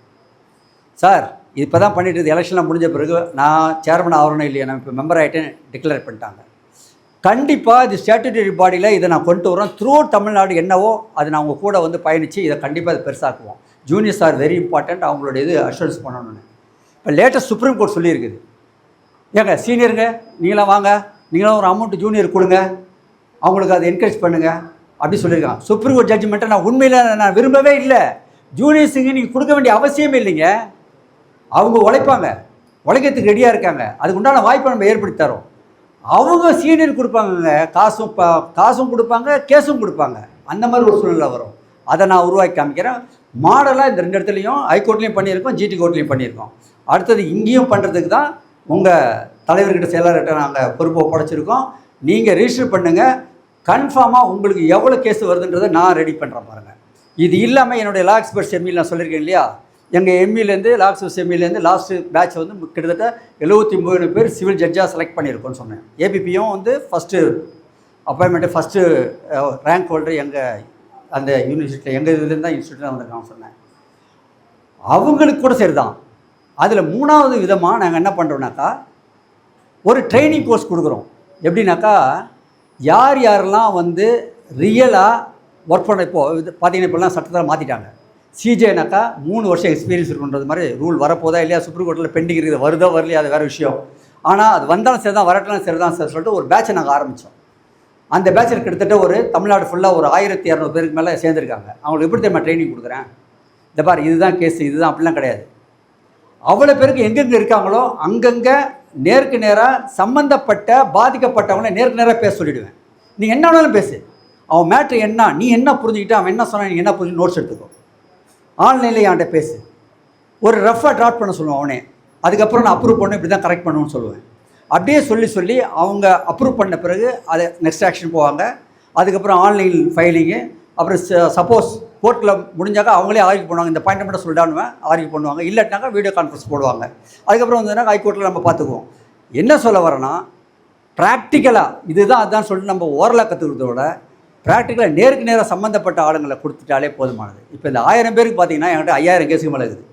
சார், இப்போ தான் பண்ணிட்டு இருக்குது, எலெக்ஷன்லாம் முடிஞ்ச பிறகு நான் சேர்மன் ஆகணும் இல்லையா, நான் இப்போ மெம்பர் ஆகிட்டேன் டிக்ளேர் பண்ணிட்டாங்க. கண்டிப்பாக இது ஸ்டாட்யூட்டரி பாடியில் இதை நான் கொண்டு வரோம். த்ரூ தமிழ்நாடு என்னவோ அது நான் உங்கள் கூட வந்து பயணித்து இதை கண்டிப்பாக அதை பெருசாக்குவோம். ஜூனியர்ஸ் ஆர் வெரி இம்பார்ட்டண்ட், அவங்களோட இது அஷூரன்ஸ் பண்ணணும்னு. இப்போ லேட்டஸ்ட் சுப்ரீம் கோர்ட் சொல்லியிருக்குது, ஏங்க சீனியருங்க நீங்களாம் வாங்க, நீங்களாம் ஒரு அமௌண்ட்டு ஜூனியர் கொடுங்க, அவங்களுக்கு அதை என்கரேஜ் பண்ணுங்கள் அப்படி சொல்லியிருக்காங்க. சுப்ரீம் கோர்ட் ஜட்ஜ்மெண்ட்டை நான் உண்மையில் நான் விரும்பவே இல்லை. ஜூனியர்ஸுங்க நீங்கள் கொடுக்க வேண்டிய அவசியமே இல்லைங்க. அவங்க உழைப்பாங்க, உழைக்கிறதுக்கு ரெடியாக இருக்காங்க, அதுக்கு உண்டான வாய்ப்பை நம்ம ஏற்படுத்தி தரோம். அவங்க சீனியர் கொடுப்பாங்கங்க, காசும் கொடுப்பாங்க, கேஸும் கொடுப்பாங்க. அந்த மாதிரி ஒரு சூழ்நிலை வரும். அதை நான் உருவாக்கி காமிக்கிறேன். மாடலாக இந்த 2 இடத்துலையும் ஹைகோர்ட்லேயும் பண்ணியிருக்கோம், ஜிடி கோர்ட்லேயும் பண்ணியிருக்கோம். அடுத்தது இங்கேயும் பண்ணுறதுக்கு தான் உங்கள் தலைவர்கிட்ட செயலாளர்கிட்ட நாங்கள் பொறுப்பை ஒப்படைச்சிருக்கோம். நீங்கள் ரிஜிஸ்டர் பண்ணுங்கள், கன்ஃபார்மாக உங்களுக்கு எவ்வளோ கேஸ் வருதுன்றதை நான் ரெடி பண்ணுறேன் பாருங்கள். இது இல்லாமல் என்னுடைய லா எக்ஸ்பர்ட்ஸ் எம்இயில் நான் சொல்லியிருக்கேன் இல்லையா, எங்கள் எம்இலேருந்து லா எக்ஸ்பர்ட்ஸ் எம்இலேருந்து லாஸ்ட்டு பேட்ச் வந்து கிட்டத்தட்ட 73 பேர் சிவில் ஜட்ஜாக செலக்ட் பண்ணியிருக்கோன்னு சொன்னேன். ஏபிபியும் வந்து first appointment, first rank holder எங்கள் அந்த யூனிவர்சிட்டியில், எங்கள் இதுலேருந்து தான் இன்ஸ்டியூட்டில் வந்திருக்கான்னு சொன்னேன். அவங்களுக்கு கூட சரி தான். அதில் 3வது விதமாக நாங்கள் என்ன பண்ணுறோம்னாக்கா, ஒரு ட்ரைனிங் கோர்ஸ் கொடுக்குறோம். எப்படின்னாக்கா, யார் யாரெல்லாம் வந்து ரியலாக ஒர்க் பண்ண, இப்போது இது பார்த்தீங்கன்னா இப்போலாம் சட்டத்தில் மாற்றிட்டாங்க. சிஜேனாக்கா 3 வருஷம் எக்ஸ்பீரியன்ஸ் இருக்குன்றது மாதிரி ரூல் வரப்போதா இல்லையா, சுப்ரீம் கோர்ட்டில் பெண்டிங் இருக்குது, வருதோ வரலையா அது வேறு விஷயம். ஆனால் அது வந்தாலும் சரி தான், வரட்டலாம் சரி தான் சார் சொல்லிட்டு ஒரு பேட்சை நாங்கள் ஆரம்பித்தோம். அந்த பேட்சில் கிட்டத்தட்ட ஒரு தமிழ்நாடு ஃபுல்லாக ஒரு 1200 பேருக்கு மேலே சேர்ந்துருக்காங்க. அவங்களுக்கு எப்படி தெரியுமா ட்ரைனிங் கொடுக்குறேன், இந்த பார் இதுதான் கேஸு, இதுதான் அப்படிலாம் கிடையாது. அவ்வளோ பேருக்கு எங்கெங்கே இருக்காங்களோ அங்கங்கே நேருக்கு நேராக சம்மந்தப்பட்ட பாதிக்கப்பட்டவங்கள நேருக்கு நேராக பேச சொல்லிவிடுவேன். நீ என்ன வேணாலும் பேசு, அவன் மேட்ரு என்ன, நீ என்ன புரிஞ்சுக்கிட்டு, அவன் என்ன சொன்னால் நீ என்ன புரிஞ்சு நோட்ஸ் எடுத்துக்கோ. ஆன்லைனில் என்கிட்ட பேசு, ஒரு ரஃபாக ட்ராட் பண்ண சொல்லுவேன் அவனே. அதுக்கப்புறம் நான் அப்ரூவ் பண்ண இப்படி தான் கரெக்ட் பண்ணுவேன்னு சொல்லுவேன். அப்படியே சொல்லி அவங்க அப்ரூவ் பண்ண பிறகு அதை நெக்ஸ்ட் ஆக்ஷன் போவாங்க. அதுக்கப்புறம் ஆன்லைன் ஃபைலிங்கு, அப்புறம் சப்போஸ் கோர்ட்டில் முடிஞ்சாக்கா அவங்களே ஆர்கியூ பண்ணுவாங்க, இந்த பாயிண்ட் மட்டும் சொல்லிட்டானுவேன் ஆர்கியூ பண்ணுவாங்க. இல்லாட்டினாக்கா வீடியோ கான்ஃபரன்ஸ் போடுவாங்க. அதுக்கப்புறம் வந்ததுன்னா ஹைகோர்ட்டில் நம்ம பார்த்துக்குவோம். என்ன சொல்ல வரேன்னா, ப்ராக்டிக்கலாக இதுதான் அதுதான் சொல்லிட்டு நம்ம ஓரலாக கற்றுக்கிறதோட ப்ராக்டிக்கலாக நேருக்கு நேராக சம்மந்தப்பட்ட ஆளுங்களை கொடுத்துட்டாலே போதுமானது. இப்போ இந்த 1000 பேருக்கு பார்த்தீங்கன்னா என்கிட்ட 5000 கேஸுக்கு மேலே இருக்குது.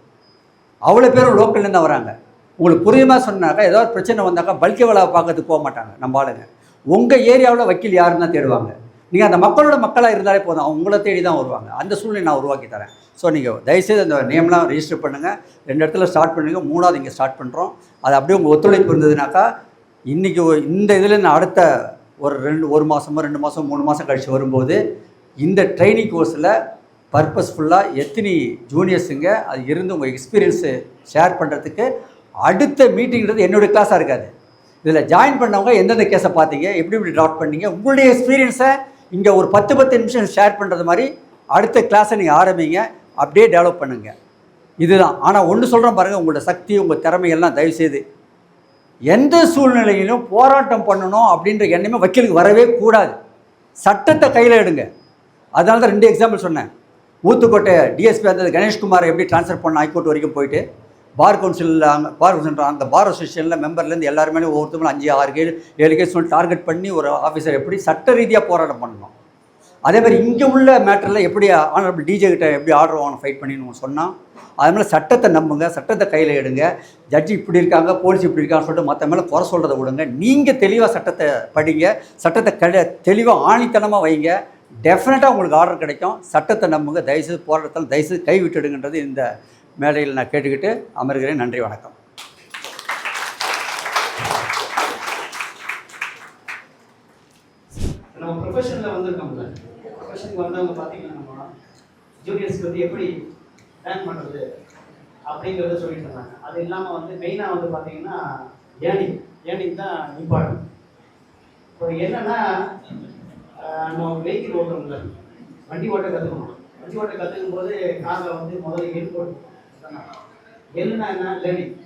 அவ்வளோ பேரும் லோக்கல்லேருந்து தான் வராங்க. உங்களுக்கு புரியுமா சொன்னாக்கா, ஏதாவது பிரச்சனை வந்தாக்கா பல்கி வேலை பார்க்கறதுக்கு போக மாட்டாங்க நம்ம ஆளுங்க. உங்கள் ஏரியாவில் வக்கீல் யாருன்னு தான் தேடுவாங்க. நீங்கள் அந்த மக்களோட மக்களாக இருந்தாலே போதும், அவங்க உங்களை தேடி தான் வருவாங்க. அந்த சூழ்நிலை நான் உருவாக்கி தரேன். ஸோ நீங்கள் தயவுசெய்து அந்த நேம்லாம் ரெஜிஸ்டர் பண்ணுங்கள். 2 இடத்துல ஸ்டார்ட் பண்ணுங்க, 3வது இங்கே ஸ்டார்ட் பண்ணுறோம். அது அப்படியே உங்கள் ஒத்துழைப்பு இருந்ததுனாக்கா, இன்றைக்கி இந்த இதில் நான் அடுத்த ஒரு மாதமோ 2 மாதம் 3 மாதம் கழித்து வரும்போது இந்த ட்ரைனிங் கோர்ஸில் பர்பஸ்ஃபுல்லாக எத்தனை ஜூனியர்ஸுங்க அது இருந்து உங்கள் எக்ஸ்பீரியன்ஸு ஷேர் பண்ணுறதுக்கு அடுத்த மீட்டிங்கிறது என்னுடைய கிளாஸாக இருக்காது. இதில் ஜாயின் பண்ணவங்க எந்தெந்த கேஸை பார்த்தீங்க, எப்படி ட்ராட் பண்ணீங்க, உங்களுடைய எக்ஸ்பீரியன்ஸை இங்கே ஒரு 10 நிமிஷம் ஷேர் பண்ணுறது மாதிரி அடுத்த கிளாஸை நீங்கள் ஆரம்பிங்க. அப்படியே டெவலப் பண்ணுங்கள். இதுதான். ஆனால் ஒன்று சொல்கிறேன் பாருங்கள், உங்களோட சக்தி உங்கள் திறமையெல்லாம் தயவுசெய்து எந்த சூழ்நிலையிலும் போராட்டம் பண்ணணும் அப்படின்ற எண்ணமே வக்கீலுக்கு வரவே கூடாது. சட்டத்தை கையில் எடுங்க. அதனால தான் 2 எக்ஸாம்பிள் சொன்னேன். ஊத்துக்கோட்டை டிஎஸ்பி அந்த கணேஷ்குமாரை எப்படி ட்ரான்ஸ்ஃபர் பண்ண ஹைகோர்ட் வரைக்கும் போயிட்டு பார் கவுன்சிலில் அந்த பார் அசோசியேஷனில் மெம்பர்லேருந்து எல்லாருமே ஒவ்வொருத்தவங்களும் 5, 6, 7 கேஸ் சொல்லி டார்கெட் பண்ணி ஒரு ஆஃபீஸர் எப்படி சட்ட ரீதியாக போராட்டம் பண்ணணும். அதே மாதிரி இங்கே உள்ள மேட்டரில் எப்படி ஆனரபிள் டிஜே கிட்ட எப்படி ஆர்டர் வாங்க ஃபைட் பண்ணின்னு சொன்னால், அது மாதிரி சட்டத்தை நம்புங்க, சட்டத்தை கையில் எடுங்க. ஜட்ஜி இப்படி இருக்காங்க, போலீஸ் இப்படி இருக்கான்னு சொல்லிட்டு மற்ற மேலே குறை சொல்கிறத விடுங்க. நீங்கள் தெளிவாக சட்டத்தை படிங்க, சட்டத்தை தெளிவாக ஆணித்தனமாக வைங்க. டெஃபினட்டாக உங்களுக்கு ஆர்டர் கிடைக்கும். சட்டத்தை நம்புங்க. தயவுசெய்து போராட்டத்தில் தயவுசெய்து கை விட்டுடுங்கன்றது இந்த மேடையில் நான் கேட்டுக்கிட்டு அமர்கிறேன். நன்றி, வணக்கம். நம்ம ப்ரொஃபஷனில் வந்திருக்கோம்ல, ப்ரொஃபஷனுக்கு வந்தவங்க பார்த்தீங்கன்னா நம்ம ஜூனியர்ஸ்க்கு வந்து எப்படி ரேங்க் பண்ணுறது அப்படிங்கிறத சொல்லிட்டு இருந்தாங்க. அது இல்லாமல் வந்து மெயினாக வந்து பார்த்தீங்கன்னா ஏர்னிங் தான் இம்பார்ட்டன்ட். இப்போ என்னென்னா நம்ம வெஹிக்கிள் ஓட்டுறோம்ல, வண்டி ஓட்ட கற்றுக்கணும். வண்டி ஓட்ட கற்றுக்கும் போது காரில் வந்து முதல்ல எல் போட்டு எல்லுனா என்ன லேர்னிங்.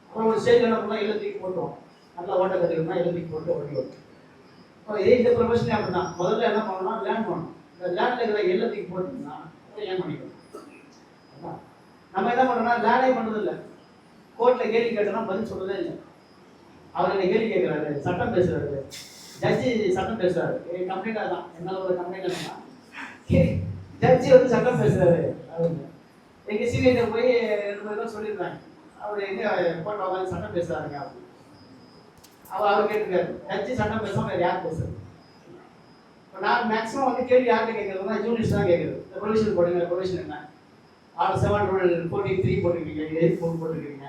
அப்புறம் ஒரு ஸ்டேஜ் என்ன பண்ணால் எல்லாம் தூக்கி போட்டுவோம். நல்லா ஓட்ட கற்றுக்கணும்னா எல்லாம் தூக்கி போட்டு ஓட்டி ஓட்டும். இதே இந்த ப்ரொஃபஷனே அப்படி தான். முதல்ல என்ன பண்ணணும்னா லேர்ன் பண்ணணும். இந்த லேர்னில் இருக்கிற எல்லாத்தையும் போட்டுங்கன்னா ஏன் பண்ணிக்கணும். நம்ம என்ன பண்ணுறோம்னா லேர்னே பண்ணுறது இல்லை. கோர்ட்டில் கேள்வி கேட்டோம்னா பதில் சொல்கிறதே இல்லை. அவர் என்ன கேள்வி கேட்குறாரு, சட்டம் பேசுகிறாரு, ஜட்ஜி சட்டம் பேசுகிறாரு. கம்ப்ளைண்டாக தான் என்னால் ஒரு கம்ப்ளைண்ட் இல்லைன்னா ஜட்ஜி வந்து சட்டம் பேசுகிறாரு. அவர் எங்கள் சீனியர்கிட்ட போய் 2 பேரும் சொல்லியிருக்காங்க, அவர் எங்கே கோர்ட்டில் உட்காந்து சட்டம் பேசுகிறாருங்க அப்படின்னு. அவர் கேட்டிருக்காரு, ஜட்ஜி சட்டம் பேசாமல் வேறு யார் பேசுறது. இப்போ நான் மேக்ஸிமம் வந்து கேள்வி யார்கிட்ட கேட்குறதுனா ஜூனியர்ஸ் தான் கேட்குறது. இந்த ப்ரொவிஷன் போடுங்க, ப்ரொவிஷன் என்ன, ஆர்டர் 743 போட்டிருக்கீங்க, 84 போட்டிருக்கீங்க,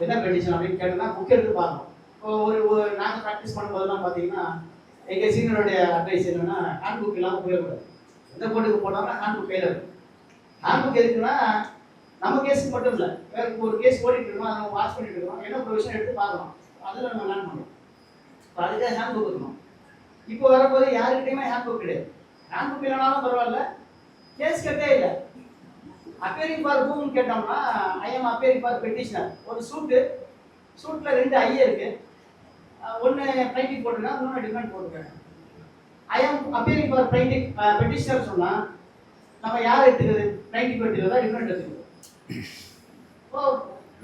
என்ன கண்டிஷன் அப்படின்னு கேட்டோம்னா புக் எடுத்து பார்க்கணும். இப்போ ஒரு நாங்கள் ப்ராக்டிஸ் பண்ணும்போதெல்லாம் பார்த்தீங்கன்னா எங்கள் சீனியருடைய அட்வைஸ் என்னென்னா ஹேண்ட் புக் இல்லாமல் போயிடக்கூடாது. எந்த போட்டுக்கு போனோம்னா ஹேண்ட் புக் கையில் இருக்கும். ஹேண்ட் புக் எதுக்குன்னா நம்ம கேஸுக்கு மட்டும் இல்லை, வேறு ஒரு கேஸ் ஓடிட்டு இருக்கோம், அதை நம்ம வாட்ச் பண்ணிட்டு இருக்கோம், என்ன ப்ரொவிஷன் எடுத்து பார்க்கலாம். அதில் நம்ம லேர்ன் பண்ணணும். இப்போ அதுக்காக ஹேண்ட் புக் இருக்கணும். இப்போ வரும்போது யாருக்கிட்டையுமே ஹேண்ட் புக் கிடையாது. ஹேண்ட் புக் இல்லைனாலும் பரவாயில்ல, கேஸ் கட்டே இல்லை. அப்பேரிங் ஃபார் ஹூம்னு கேட்டோம்னா ஐ எம் அப்பேரிங் ஃபார் பெட்டிஷனர். ஒரு சூட்டில் 2 ஐ இருக்கு. ஒன்று பிளைண்டிங் போட்டுருக்கேன், இன்னொன்று டிஃபெண்ட் போட்டுருக்கேன். I am அப்பேரிங் for blinding petitioner சொன்னால் நம்ம யார் எடுத்துக்கிறது, பிளைண்டிங் எடுத்துக்கிறதா டிஃபெண்ட் எடுத்துக்கிறது. இப்போ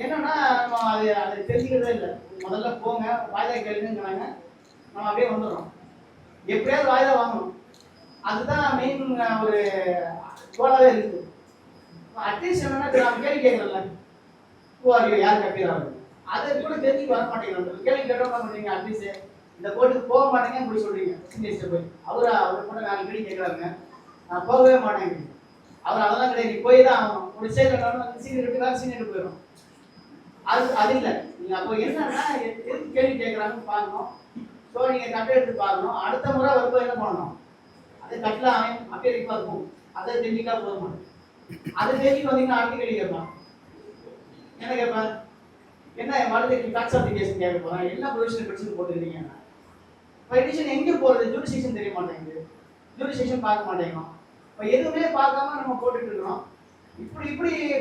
என்னன்னா நம்ம அது தெரிஞ்சுக்கிறதே இல்லை. முதல்ல போங்க, வாய்தா கேளுங்கிறாங்க, நம்ம அப்படியே வந்துடுறோம். எப்படியாவது வாய்தா வாங்கணும், அதுதான் மெயின் ஒரு கோலாவே இருக்குது. அட்லீஸ்ட் என்னன்னா நம்ம கேள்வி கேட்கறதில்ல, யாருக்கு அப்பீர் ஆகுது, அதை கூட தெரிஞ்சுக்க வர மாட்டேங்கிறாங்க. கேள்வி கேட்டோம் பண்ணுறீங்க, அட்லீஸ்ட் இந்த கோர்ட்டுக்கு போக மாட்டேங்க அப்படி சொல்றீங்க. சீனியர்ஸ்ட்டை போய் அவர் கூட 4 கேள்வி கேட்குறாங்க, நான் போகவே மாட்டேங்க. அவர் அதெல்லாம் கிடையாது, நீ போய் தான் ஆகணும். ஒரு சீனியர் சீனியர் வேறு சீனியர் போயிடும். அது இல்லை. நீங்கள் அப்போ என்னன்னா எதுக்கு கேள்வி கேட்குறாங்கன்னு பார்க்கணும். ஸோ நீங்கள் கட்டை எடுத்து பார்க்கணும். அடுத்த முறை வரும்போது என்ன பண்ணணும், அது கட்டில் அப்பேரிப்பா இருக்கும், அதை தெரிஞ்சுக்கா போக மாட்டேன். அதை தெரிஞ்சுட்டு வந்தீங்கன்னா அடுத்த கேள்வி கேட்பான். என்ன கேட்பேன், என்ன வாழ்க்கை டாக்ஸ் அப்ளிகேஷன் கேட்க போகிறேன், என்ன ப்ரொவிஷன் படிச்சுட்டு போட்டுருக்கீங்க. பெட்டிஷன் எங்கே போகிறது, ஜூரிஸ்டிக்ஷன் தெரிய மாட்டேங்குது, ஜூரிஸ்டிக்ஷன் பார்க்க மாட்டேங்கிறோம். இப்போ எதுவுமே பார்க்காம நம்ம போட்டுட்டு இருக்கிறோம். இப்படி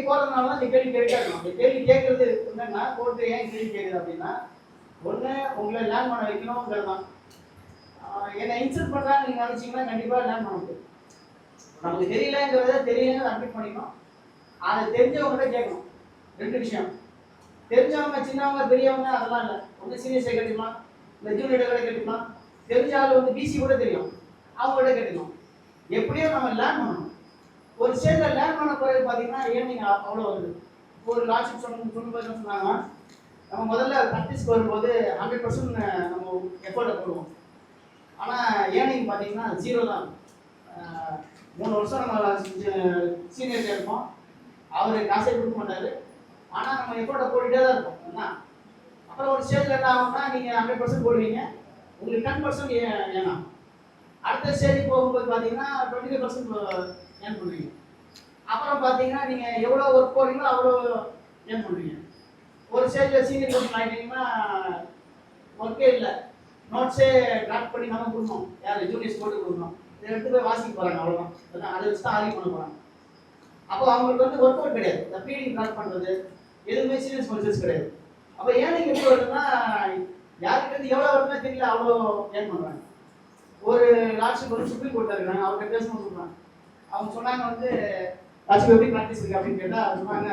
போகிறதுனால தான் இந்த கேள்வி கேட்கணும். இந்த கேள்வி கேட்கறது என்னன்னா, கோர்ட்டு ஏன் கேள்வி கேட்குது அப்படின்னா, ஒன்று உங்களை லேர்ன் பண்ண வைக்கணுங்கிறது தான். என்னை இன்சல்ட் பண்ணுறான்னு நீங்கள் நினச்சிங்கன்னா கண்டிப்பாக லேர்ன் பண்ண முடியும். நமக்கு தெரியலங்கிறத அட்மிட் பண்ணிக்கணும். அதை தெரிஞ்சவங்ககிட்ட கேட்கணும். 2 விஷயம். தெரிஞ்சவங்க சின்னவங்க பெரியவங்க அதெல்லாம் இல்லை. ஒன்று சீனியர்ஸை கேட்டுக்கலாம், இல்லை ஜூனியர்கிட்ட கூட கேட்டுக்கலாம். தெரிஞ்ச ஆள் வந்து பிசி கூட தெரியும், அவங்ககிட்ட கேட்டுக்கலாம். எப்படியோ நம்ம லேர்ன் பண்ணணும். ஒரு ஸ்டேஜில் லேர்ன் பண்ண பிறகு பார்த்தீங்கன்னா ஏர்னிங் அவ்வளோ வருது. இப்போ ஒரு லாட்ஷிப் சொன்னாங்கன்னா நம்ம முதல்ல ப்ராக்டிஸ்க்கு வரும்போது 100% நம்ம எஃபோர்ட்டை போடுவோம். ஆனால் ஏர்னிங் பார்த்தீங்கன்னா 0 தான். 3 வருஷம் நம்ம சீனியர்கிட்ட இருப்போம், அவர் காசே கொடுக்க மாட்டார். ஆனால் நம்ம எஃபோர்ட்டை போட்டுகிட்டே தான் இருப்போம். என்ன அப்புறம் ஒரு ஸ்டேஜில் என்ன ஆகும்னா, நீங்கள் 100% போடுவீங்க, உங்களுக்கு 10% ஏன்னா அடுத்த ஸ்டேஜுக்கு போகும்போது பார்த்தீங்கன்னா 25% ஏர்ன் பண்ணுவீங்க. அப்புறம் பார்த்தீங்கன்னா நீங்கள் எவ்வளோ ஒர்க் போடுறீங்களோ அவ்வளோ ஏர்ன் பண்ணுவீங்க. ஒரு ஸ்டேஜில் சீனியர் கோச்சிங் ஆகிட்டீங்கன்னா ஒர்க்கே இல்லை, நோட்ஸே ட்ராப் பண்ணி நம்ம கொடுக்கணும், யார் ஜூனியர்ஸ் போட்டு கொடுக்கணும். இதை எடுத்து போய் வாசிக்க போகிறாங்க, அவ்வளோதான். அதை வச்சு தான் ஆர்கியூ பண்ண போகிறாங்க. அப்போ அவங்களுக்கு வந்து ஒர்க் அவுட் கிடையாது, இந்த ஃபீடிங் ட்ராப் பண்ணுறது எதுவுமே சீனியர்ஸ் கோச்சஸ் கிடையாது. அப்போ ஏர்னிங் எப்படி வருதுன்னா, யாருக்கு எவ்வளோ வருதுன்னா தெரியல, அவ்வளோ ஏர்ன் பண்ணுறாங்க. ஒரு லாட்ஷிப் வந்து சுப்ரீம் கோர்ட்டில் இருக்காங்க, அவர்கிட்ட பேசணும்னு சொல்கிறாங்க. அவங்க சொன்னாங்க வந்து லாட்ஷிப் எப்படி ப்ராக்டிஸ் இருக்குது அப்படின்னு கேட்டால் சொன்னாங்க,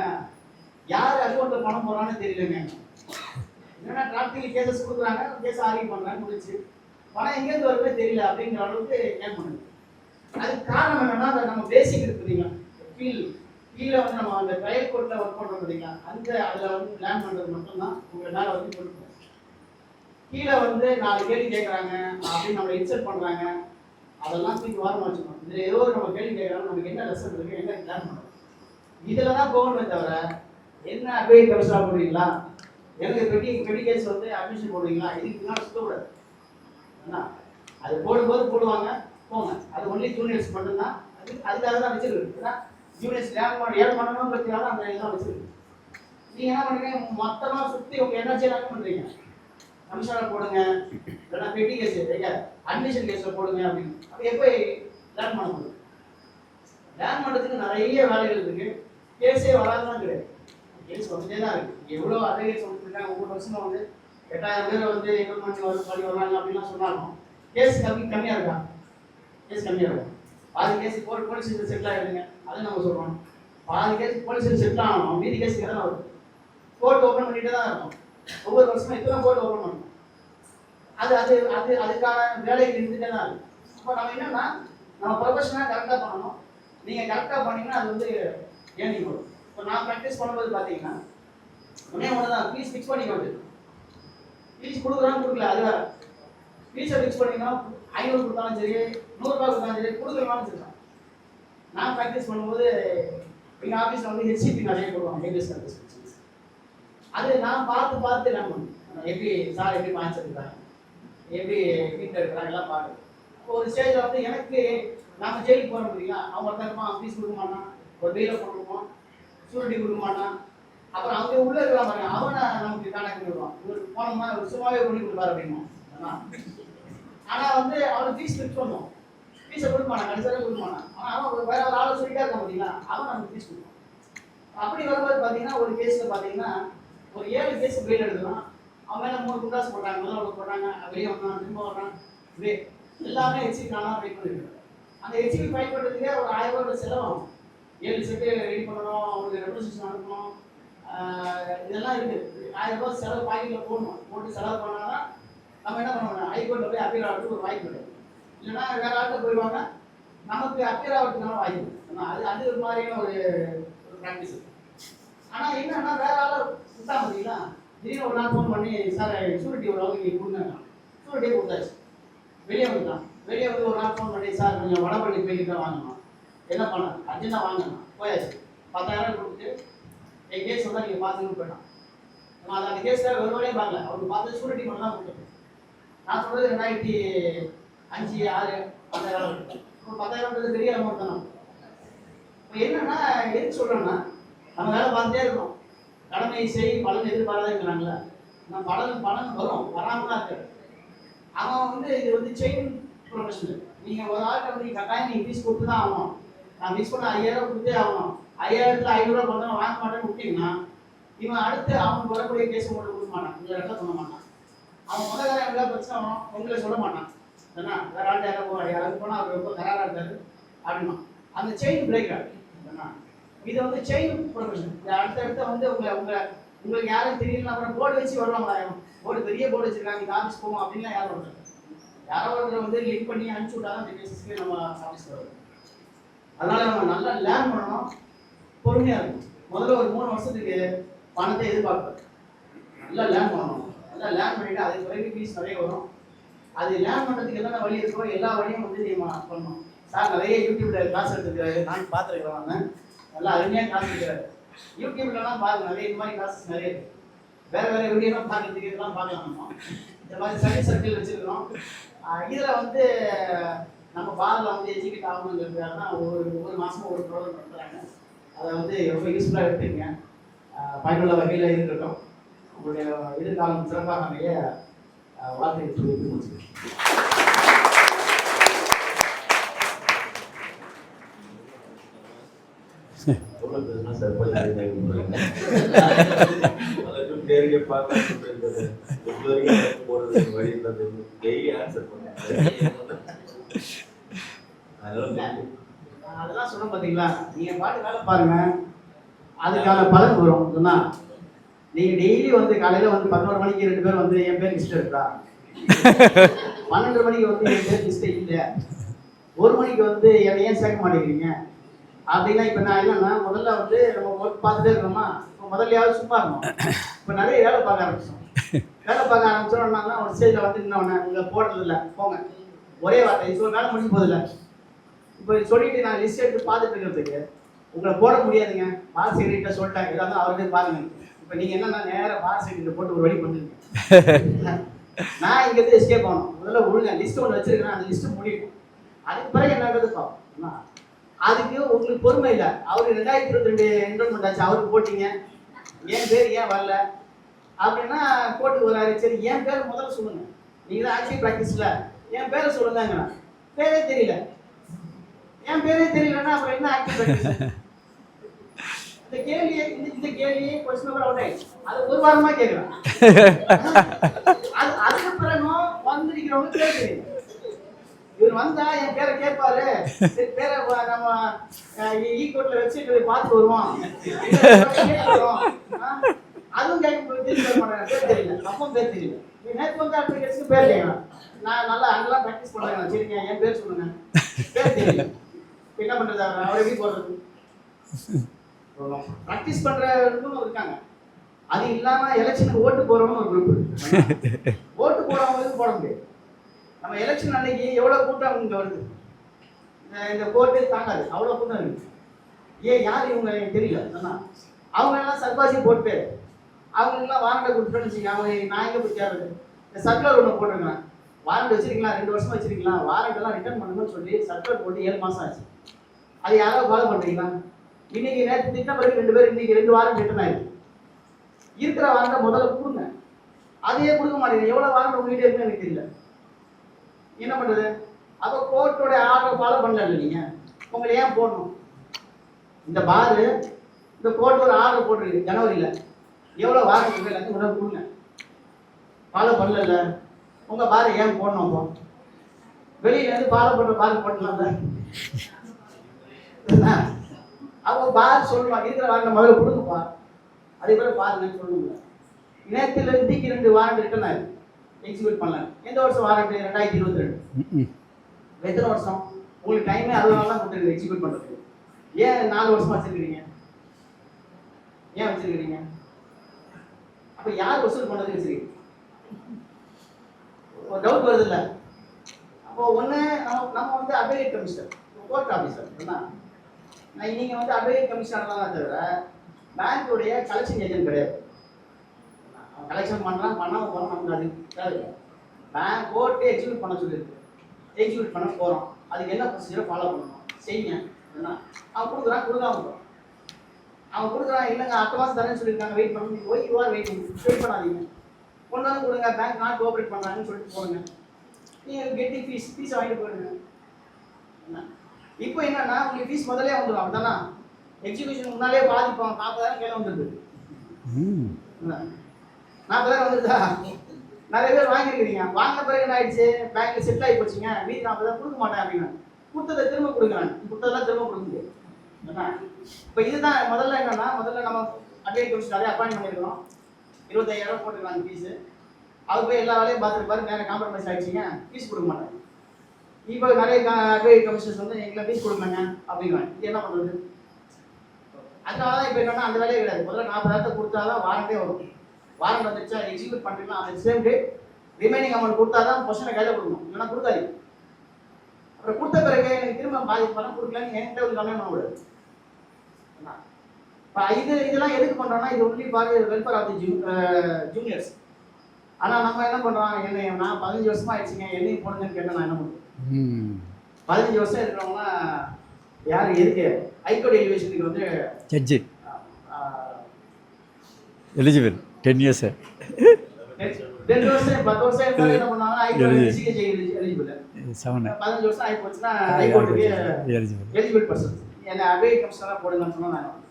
யார் அக்கௌண்ட்டில் பணம் போகிறான்னு தெரியலங்க. என்னன்னா டிராஃப்டிங் கேசஸ் கொடுக்குறாங்க, கேஸ் ஆர்கியூ பண்ணுறாங்க, முடிச்சு பணம் எங்கேருந்து வருதுன்னு தெரியல அப்படிங்கிற அளவுக்கு ஏன் பண்ணுது. அதுக்கு காரணம் என்னன்னா அந்த நம்ம பேசிக் இருக்கு பார்த்தீங்களா, கீழே வந்து நம்ம அந்த ட்ரையல் கோர்ட்டில் ஒர்க் பண்ணுறோம் பார்த்தீங்களா, அதில் வந்து லேர்ன் பண்ணுறது மட்டும்தான் உங்கள் மேலே வந்து கொடுக்கும். கீழே வந்து 4 கேள்வி கேட்குறாங்க அப்படின்னு நம்மளை இன்சல்ட் பண்ணுறாங்க, அதெல்லாம் தூக்கி வாரமாக வச்சுக்கணும். இதில் ஏதோ நம்ம கேள்வி கேட்குறாங்க, நமக்கு என்ன லெசன் இருக்குது, என்ன லேர்ன் பண்ணுறோம், இதில் தான் போகணுமே தவிர என்ன அட்வைஸ் கவர்ஸாக போடுவீங்களா, எனக்கு பெட்டி கேஸ் வந்து அட்மிஷன் போடுவீங்களா, இதுக்கு முன்னாடி சுற்றக்கூடாது. ஏன்னா அது போடும்போது போடுவாங்க போங்க, அது ஒன்லி ஜூனியர்ஸ் மட்டும்தான். அதுக்காக தான் வச்சிருக்கு. ஏன்னா ஜூனியர்ஸ் ஏன் பண்ணணுங்கிறதுக்காக அந்த இதெல்லாம் வச்சிருக்கு. நீங்கள் என்ன பண்ணுறீங்க, மொத்தமாக சுற்றி உங்கள் என்ன செய்யலாம்னு பண்ணுறீங்க, கமிஷனர் போடுங்க, இல்லைன்னா பெட்டி கேஸ் அட்மிஷன் கேஸில் போடுங்க அப்படின்னு. அப்போ எப்போ லேர்ன் பண்ண முடியும்? லேர்ன் பண்ணுறதுக்கு நிறைய வேலைகள் இருக்குது. கேஸே வராதுதான் கிடையாது, கேஸ் வந்துட்டே தான் இருக்குது. எவ்வளோ அதே கேஸ் வந்துருக்காங்க, ஒவ்வொரு வருஷமும் வந்து 8000 பேர் வந்து எக்ஸ்பெரிமெண்ட் பண்ணி வர்றாங்க அப்படின்லாம் சொன்னாலும் கேஸ் கம்மியாக இருக்கா? கேஸ் கம்மியாக இருக்கும். பாதி கேஸ் போலீஸ் செட்டில் ஆகிடுங்க, அதை நம்ம சொல்கிறோம். பாதி கேஸ் போலீஸ் செட்டில் ஆகணும், மீதி கேஸுக்கு எதனா வரும். கோர்ட் ஓப்பன் பண்ணிட்டு தான் இருக்கும். ஒவ்வொரு வருஷமும் எத்தனை கோர்ட் ஓப்பன் பண்ணணும், அது அது அது அதுக்கான வேலைகள் இருந்துகிட்டே தான் இருக்கும். இப்போ நம்ம என்னன்னா நம்ம ப்ரொஃபஷனாக கரெக்டாக பண்ணணும். நீங்கள் கரெக்டாக பண்ணீங்கன்னா அது வந்து ஏர்னிங் வரும். இப்போ நான் ப்ராக்டிஸ் பண்ணும்போது பார்த்தீங்கன்னா ஒன்று தான் ஃபீஸ் ஃபிக்ஸ் பண்ணிக்கிறது. ஃபீஸ் கொடுக்குறான்னு கொடுக்கல அது வேறு. ஃபீஸை ஃபிக்ஸ் பண்ணிங்கன்னா 500 கொடுத்தாலும் சரி, 100 ரூபா கொடுத்தாலும் சரி, கொடுக்குறனாலும் சரி. நான் ப்ராக்டிஸ் பண்ணும்போது எங்கள் ஆஃபீஸில் வந்து ஹெச்சிபி நிறைய போடுவாங்க, ஹெல்பியஸ் சர்வீஸ். அது நான் பார்த்து என்ன பண்ணுவேன், எப்படி சார் எப்படி பாயிண்ட்ஸ் எடுக்கிறாங்க, எப்படி வீட்டில் இருக்கிறாங்க எல்லாம் பார்க்குறேன். ஒரு ஸ்டேஜில் வந்து எனக்கு நம்ம ஜெயிலுக்கு போகிறோம் பார்த்தீங்களா, அவங்க ஒருத்தருப்பான் ஃபீஸ் கொடுக்க மாட்டான், ஒரு வெயில போட்டுருப்போம், சூரிட்டி கொடுக்க மாட்டான். அப்புறம் அவங்க உள்ளே இருக்கலாம் பாருங்க, அவனை நமக்கு கான்டாக்ட் பண்ணிடுவான். இவர் போனோம்னா ஒரு சும்மாவே பண்ணி கொடுப்பாரு அப்படின்னா. ஆனால் வந்து அவனுக்கு ஃபீஸ் ஃபிக்ஸ் பண்ணுவோம், ஃபீஸை கொடுக்க மாட்டான், கடைசியாக கொடுக்க மாட்டான். ஆனால் அவன் வேற ஒரு ஆளை சொல்லிட்டே இருக்கான் பார்த்தீங்களா, அவன் நமக்கு ஃபீஸ் கொடுப்பான். அப்படி வரும்போது பார்த்தீங்கன்னா ஒரு கேஸில் பார்த்தீங்கன்னா ஒரு 7 கேஸ் வெயில் எடுக்கலாம். அவன் மேலே 3 குண்டாஸ் போட்டாங்க, முதல்ல போட்டாங்க, வெளியே வந்தான், திரும்ப வர்றான், இப்படியே எல்லாமே ஹெச்பி காணாமல் ஃபைட் பண்ணிருக்காங்க. அந்த ஹெச்பி ஃபைட் பண்ணுறதுக்கே ஒரு 1000 ரூபாய் செலவாகும். 7 செட்டு ரெடி பண்ணணும், அவங்களுக்கு ரெப்ரசன்டேஷன் அனுப்பணும், இதெல்லாம் இருக்குது. 1000 ரூபாய் செலவு பாக்கெட்டில் போட்டு செலவு பண்ணாதான் நம்ம என்ன பண்ணுவோம், ஹைகோர்ட்டில் போய் அப்பீல் ஆகிறதுக்கு ஒரு வாய்ப்பு கிடையாது. இல்லைன்னா வேற ஆள்கிட்ட போயிடுவாங்க, நமக்கு அப்பீல் ஆகிறதுக்கான வாய்ப்பு. அது ஒரு மாதிரியான ஒரு ப்ராக்டிஸ் இருக்குது. ஆனால் என்னன்னா வேற ஆளை விட்டா பார்த்தீங்களா, திடீர்னு ஒரு நாள் ஃபோன் பண்ணி சார் சூரிட்டி ஒரு அளவுக்கு நீங்கள் கொடுங்க, சூரிட்டியே கொடுத்தாச்சு. வெளியே வந்து ஒரு நாள் ஃபோன் பண்ணி சார் கொஞ்சம் வடபள்ளி போய்கிட்ட வாங்கணும், என்ன பண்ண அர்ஜென்ட்டாக வாங்கணும், போயாச்சு. 10,000 கொடுத்துட்டு என் கேஸ் வந்தால் நீங்கள் பார்த்துன்னு போயிட்டான். நம்ம அந்த கேஸில் ஒரு வழியே பார்க்கல, அவருக்கு பார்த்து சூரிட்டி மட்டும் தான் கொடுத்துருக்கோம். நான் சொல்கிறது 2005, 6 10,000. இப்போ 10,000 பெரிய அமௌண்ட் தான். இப்போ என்னன்னா எதுக்கு சொல்கிறேன்னா, நம்ம வேலை பார்த்துட்டே இருக்கோம், கடமை செய் பலன் எதிர்பாராதுங்கிறாங்கள. நான் பலன் வரும், வராமலாம் இருக்காது. அவன் வந்து இது வந்து செயின் ப்ரொஃபஷனல். நீங்கள் ஒரு ஆள்கிட்ட வந்து கட்டாயம் நீங்கள் ஃபீஸ் கொடுத்து தான் ஆகணும், நான் ஃபீஸ் பண்ண 5000 கொடுத்தே ஆகணும், 5000ல் 500 ரூபா பண்ண வாங்க மாட்டேன்னு விட்டிங்கன்னா இவன் அடுத்து அவனுக்கு வரக்கூடிய கேஸ் உங்களுக்கு கொடுக்க மாட்டான், உங்களை இடத்துல சொல்ல மாட்டான். அவன் முதல்ல எவ்வளோ பிரச்சனை வரும், உங்களை சொல்ல மாட்டான். ஏன்னா வேற ஆள்கிட்ட யாராவது போனால் அவர் ரொம்ப கராராக இருக்காரு அப்படின்னா அந்த செயின் பிரேக் ஆகுது. ஏன்னா இது வந்து செயின் ப்ரொஃபஷன். இந்த அடுத்தடுத்து வந்து உங்களுக்கு யாரும் தெரியல, அப்புறம் போர்டு வச்சு வருவாங்களா, போர்டு பெரிய போர்டு வச்சிருக்காங்க, இந்த ஆஃபீஸ் போவோம் அப்படின்லாம் யாரும் வருது. யாரோ ஒருத்தர் வந்து லிங்க் பண்ணி அனுப்பிச்சு விட்டாதான் இந்த கேசஸ்க்கு நம்ம ஆஃபீஸ் வருது. அதனால நம்ம நல்லா லேர்ன் பண்ணணும், பொறுமையாக இருக்கும். முதல்ல ஒரு 3 வருஷத்துக்கு பணத்தை எதிர்பார்ப்பேன். நல்லா லேர்ன் பண்ணணும், நல்லா லேர்ன் பண்ணிவிட்டு அதுக்கு பிறகு ஃபீஸ் நிறைய வரும். அது லேர்ன் பண்ணுறதுக்கு என்னென்ன வழி இருக்கோ எல்லா வழியும் வந்து நம்ம பண்ணணும். சார் நிறைய யூடியூப்பில் கிளாஸ் எடுத்துக்கிறாரு, நான் பார்த்துருக்கிறேன், நல்லா அருமையாக கிளாஸ் எடுக்கிறாரு. யூடியூப்லலாம் பாருங்க, நிறைய இந்த மாதிரி கிளாஸஸ் நிறைய இருக்குது. வேறு வீடியோலாம் பார்க்குறதுக்கு இதெல்லாம் பார்க்கலாம். நம்ம இந்த மாதிரி சர்வீஸ் சர்க்கிள் வச்சுருக்கிறோம். இதில் வந்து நம்ம பாரில் வந்து எஜுகேட் ஆகணுங்கிறதுக்காக தான் ஒவ்வொரு மாதமும் ஒரு ப்ரோக்ராம் நடத்துகிறாங்க. அதை வந்து ரொம்ப யூஸ்ஃபுல்லாக எடுத்துக்கங்க, பயனுள்ள வகையில் இருக்கட்டும். உங்களுடைய எதிர்காலம் சிறப்பாக அமைய வாழ்க்கையை சொல்லி முடிச்சுக்கிறேன். அதெல்லாம் சொல்ல பாத்தீங்களா, நீங்க பாட்டு வேலை பாருங்க, அதுக்கான பலன் வரும். சொன்னா நீங்க டெய்லி வந்து காலையில வந்து 11 மணிக்கு 2 பேர் வந்து என் பேர் லிஸ்ட் எடுத்தா, 12 மணிக்கு வந்து என் பேர் லிஸ்ட் இல்லை, 1 மணிக்கு வந்து என்னை ஏன் சேர்க்க மாட்டேங்கிறீங்க அப்படின்னா இப்போ நான் என்னன்னா முதல்ல வந்து நம்ம ஒர்க் பார்த்துட்டே இருக்கோமா, இப்போ முதல்லையாவது சும்மா இருக்கணும். இப்போ நிறைய வேலை பார்க்க ஆரம்பிச்சோம். வேலை பார்க்க ஆரம்பிச்சோம்னா ஒரு ஸ்டேஜில் வந்து இன்னொன்று இங்கே போடுறது இல்லை, போங்க ஒரே வார்த்தை இப்போ வேலை முடிஞ்சு போதில்லை. இப்போ சொல்லிட்டு நான் லிஸ்ட் எடுத்து பார்த்துட்டு இருக்கிறதுக்கு உங்களை போட முடியாதுங்க, பார் செக்ரட்டரிட்ட சொல்லிட்டாங்க, இதாக அவர்கிட்ட பாருங்க. இப்போ நீங்கள் என்னன்னா நேராக பார் செக்ரட்டரி போட்டு ஒரு வழி பண்ணுங்க. நான் இங்கேருந்து எஸ்கேப் ஆகணும். முதல்ல ஒழுங்க லிஸ்ட் ஒன்று வச்சிருக்கிறேன், அந்த லிஸ்ட்டு முடியும். அதுக்கு பிறகு என்னன்றது பார்ப்போம். அதுக்கு உங்களுக்கு பொறுமை இல்லை. அவர் 2022 என்ரோல்மெண்ட் ஆச்சு, அவருக்கு போட்டீங்க, என் பேர் ஏன் வரல அப்படின்னா கோர்ட்டுக்கு வராரு. சரி என் பேர் முதல்ல சொல்லுங்க, நீங்க தான் ஆக்சுவலி ப்ராக்டிஸ்ல என் பேரை சொல்லுங்க. பேரே தெரியல, என் பேரே தெரியலன்னா அப்புறம் என்ன ஆக்சுவலி ப்ராக்டிஸ்? இந்த கேள்வியே கொஸ்டின் பேப்பர் அவுட் ஆயிடுச்சு. அது ஒரு வாரமா கேட்குறேன். அதுக்கு பிறகும் வந்திருக்கிறவங்க பேர் தெரியல. இவர் வந்தா என் பேரை கேட்பாரு, பேரை நம்ம ஈகோட்ல வச்சு பார்த்து வருவோம், அதுவும் கேட்க தெரிய மாட்டேன், பேர் தெரியல, அப்பவும் பேர் தெரியல. நேற்று வந்து அப்ளிகேஷனுக்கு பேர் கேட்கலாம். நான் நல்லா அங்கெல்லாம் ப்ராக்டிஸ் பண்ணுறேன், சரிங்க என் பேர் சொல்லுங்க, பேர் தெரியல. என்ன பண்றது, அவரை எப்படி போடுறது? ப்ராக்டிஸ் பண்றவங்களும் இருக்காங்க. அது இல்லாம எலெக்ஷனுக்கு ஓட்டு போறவங்க ஒரு குரூப். ஓட்டு போறவங்களுக்கு போட முடியாது. நம்ம எலெக்ஷன் அன்னைக்கு எவ்வளவு கூட்டம் இங்க வருது, இந்த கோர்ட்டே தாங்காது, அவ்வளவு கூட்டம் இருக்கு. ஏன் யார் இவங்க எனக்கு தெரியல. அவங்க எல்லாம் சர்பாசி போட்டு அவங்களுக்குலாம் வாரண்டை கொடுத்துட்டோன்னு வச்சுக்கோங்க. அவங்க நான் எங்கே போய் தேர்றது? இந்த சர்க்குலர் ஒன்று போட்டிருக்கிறேன், வாரண்ட் வச்சிருக்கீங்களா, 2 வருஷமா வச்சிருக்கீங்களா, வாரண்ட் எல்லாம் ரிட்டர்ன் பண்ணணும்னு சொல்லி சர்க்குலர் போட்டு 7 மாசம் ஆச்சு. அது யாராவது ஃபாலோ பண்றீங்களா? இன்னைக்கு நேற்று திட்ட பிறகு 2 பேர் இன்னைக்கு 2 வாரண்ட் ரிட்டர்ன் ஆயிருக்கு. இருக்கிற வாரண்டை முதல்ல கொடுங்க, அதையே கொடுக்க மாட்டேங்க. எவ்வளவு வாரண்ட் உங்ககிட்ட இருக்குன்னு எனக்கு தெரியல. என்ன பண்றது? அப்போ கோர்ட்டோட ஆர்டர் ஃபாலோ பண்ணல நீங்க, உங்களை ஏன் போடணும்? இந்த பாரு, இந்த கோர்ட் ஒரு ஆர்டர் போட்டிருக்கு ஜனவரியில, எவ்வளவு வாரண்ட் எல்லாத்தையும் உடனே கொடுங்க. ஃபாலோ பண்ணல, உங்க பாரு ஏன் போடணும்? அப்போ வெளியில இருந்து ஃபாலோ பண்ற பாரு போட்டலாம்ல. அப்போ பார் சொல்லுவாங்க, இருக்கிற வாரண்ட் முதல்ல கொடுங்கப்பா, அதே போல பாருங்கன்னு சொல்லுங்க. நேரத்தில் இன்றைக்கு 2 வாரண்ட் ரிட்டர்ன் ஆயிருக்கு, எக்ஸிக்யூட் பண்ணலாம். எந்த வருஷம் வாரண்ட்? 2022. எத்தனை வருஷம்? உங்களுக்கு டைமே 60 நாள் தான் கொடுத்துருக்கு எக்ஸிக்யூட் பண்றதுக்கு. ஏன் 4 வருஷமா வச்சிருக்கீங்க? ஏன் வச்சிருக்கீங்க? அப்ப யார் வசூல் பண்ணதுக்கு வச்சிருக்கீங்க? ஒரு டவுட் வருது இல்ல? அப்போ ஒண்ணு நம்ம வந்து அட்வொகேட் கமிஷனர், கோர்ட் ஆபீசர், நீங்க வந்து அட்வொகேட் கமிஷனர் தான் தவிர பேங்கோடைய கலெக்ஷன் ஏஜென்ட் கிடையாது. கலெக்ஷன் பண்ணலாம், பண்ணாம போறோம், நமக்கு அது தேவையில்லை. பேங்க் கோர்ட்டே எக்ஸிக்யூட் பண்ண சொல்லியிருக்கு, எக்ஸிக்யூட் பண்ண போறோம், அதுக்கு என்ன ப்ரொசீஜரை ஃபாலோ பண்ணணும் செய்யுங்க. அவன் கொடுக்குறான், கொடுக்காம போறோம். அவன் கொடுக்குறான், இல்லைங்க அடுத்த மாதம் தரேன்னு சொல்லியிருக்காங்க, வெயிட் பண்ணி வெயிட் பண்ணாதீங்க, கொண்டு வந்து கொடுங்க, பேங்க் நாட் கோஆப்ரேட் பண்ணுறாங்கன்னு சொல்லிட்டு போடுங்க. நீங்கள் கெட்டி ஃபீஸை வாங்கிட்டு போயிடுங்க. இப்போ என்னன்னா உங்களுக்கு ஃபீஸ் முதலே வந்துடும், அப்படின்னா எக்ஸிக்யூஷன் முன்னாலே பாதிப்போம். 40,000 கையில் வந்துடுது, 40,000 வந்துருதா? நிறைய பேர் வாங்கியிருக்கிறீங்க. வாங்கின பிறகு என்ன ஆயிடுச்சு, பேங்க்ல செட் ஆகி போச்சுங்க, மீதி 40,000 கொடுக்க மாட்டேன் அப்படின்னா கொடுத்ததை திரும்ப கொடுக்குறாங்க, கொடுத்ததெல்லாம் திரும்ப கொடுக்க முடியாது. இப்போ இதுதான் முதல்ல என்னன்னா, முதல்ல நம்ம அட்வொகேட் கமிஷன் நிறைய அப்பாயின்ட் பண்ணியிருக்கிறோம், 25,000 போட்டுருக்காங்க ஃபீஸு. அது போய் எல்லா வேலையும் பார்த்துருப்பாரு, நேரம் காம்ப்ரமைஸ் ஆகிடுச்சிங்க, ஃபீஸ் கொடுக்க மாட்டாங்க. இப்போ நிறைய அட்வொகேட் கமிஷன்ஸ் வந்து எங்களை ஃபீஸ் கொடுக்கலங்க அப்படிங்கிறாங்க. இது என்ன பண்ணுறது? அதனால தான் இப்போ என்னன்னா அந்த வேலையே கிடையாது. முதல்ல 40,000 கொடுத்தா தான் வாரண்டே வரும். வாரண்ட் வந்துருச்சா எக்ஸிக்யூட் பண்ணுறீங்களா, அந்த சேம் டே ரிமைனிங் அமௌண்ட் கொடுத்தா தான் பொசிஷனை கையில் கொடுக்கணும், இல்லைன்னா கொடுக்காதீங்க. அப்புறம் கொடுத்த பிறகு எனக்கு திரும்ப பாதிப்பு பணம் கொடுக்கலன்னு என்கிட்ட ஒரு கம்மியாக பண்ண முடியாது. இதெல்லாம் எதுக்கு பண்ணுறோம்னா, இது only for welfare of the juniors. ஆனால் நம்ம என்ன பண்ணுறோம், என்னை நான் 15 வருஷமா ஆயிடுச்சுங்க, என்னையும் போடுங்கன்னு கேட்டால் நான் என்ன பண்ணுறேன்? 15 வருஷம் இருக்கிறவங்கன்னா யார் எதுக்கு ஹைகோர்ட் எலிவேஷனுக்கு வந்து ஜட்ஜு எலிஜிபிள் 10 years 2 வருஷம் 10 வருஷம் இருந்தாலும் என்ன பண்ணாங்கன்னா ஹைகோர்ட் சிகிச்சை எலிஜிபிள். 15 வருஷம் ஆகி போச்சுன்னா ஹைகோர்ட்டுக்கு எலிஜிபிள் பர்சன். என்ன அட்வொகேட் கமிஷனராக போடுங்கன்னு சொன்னா நான்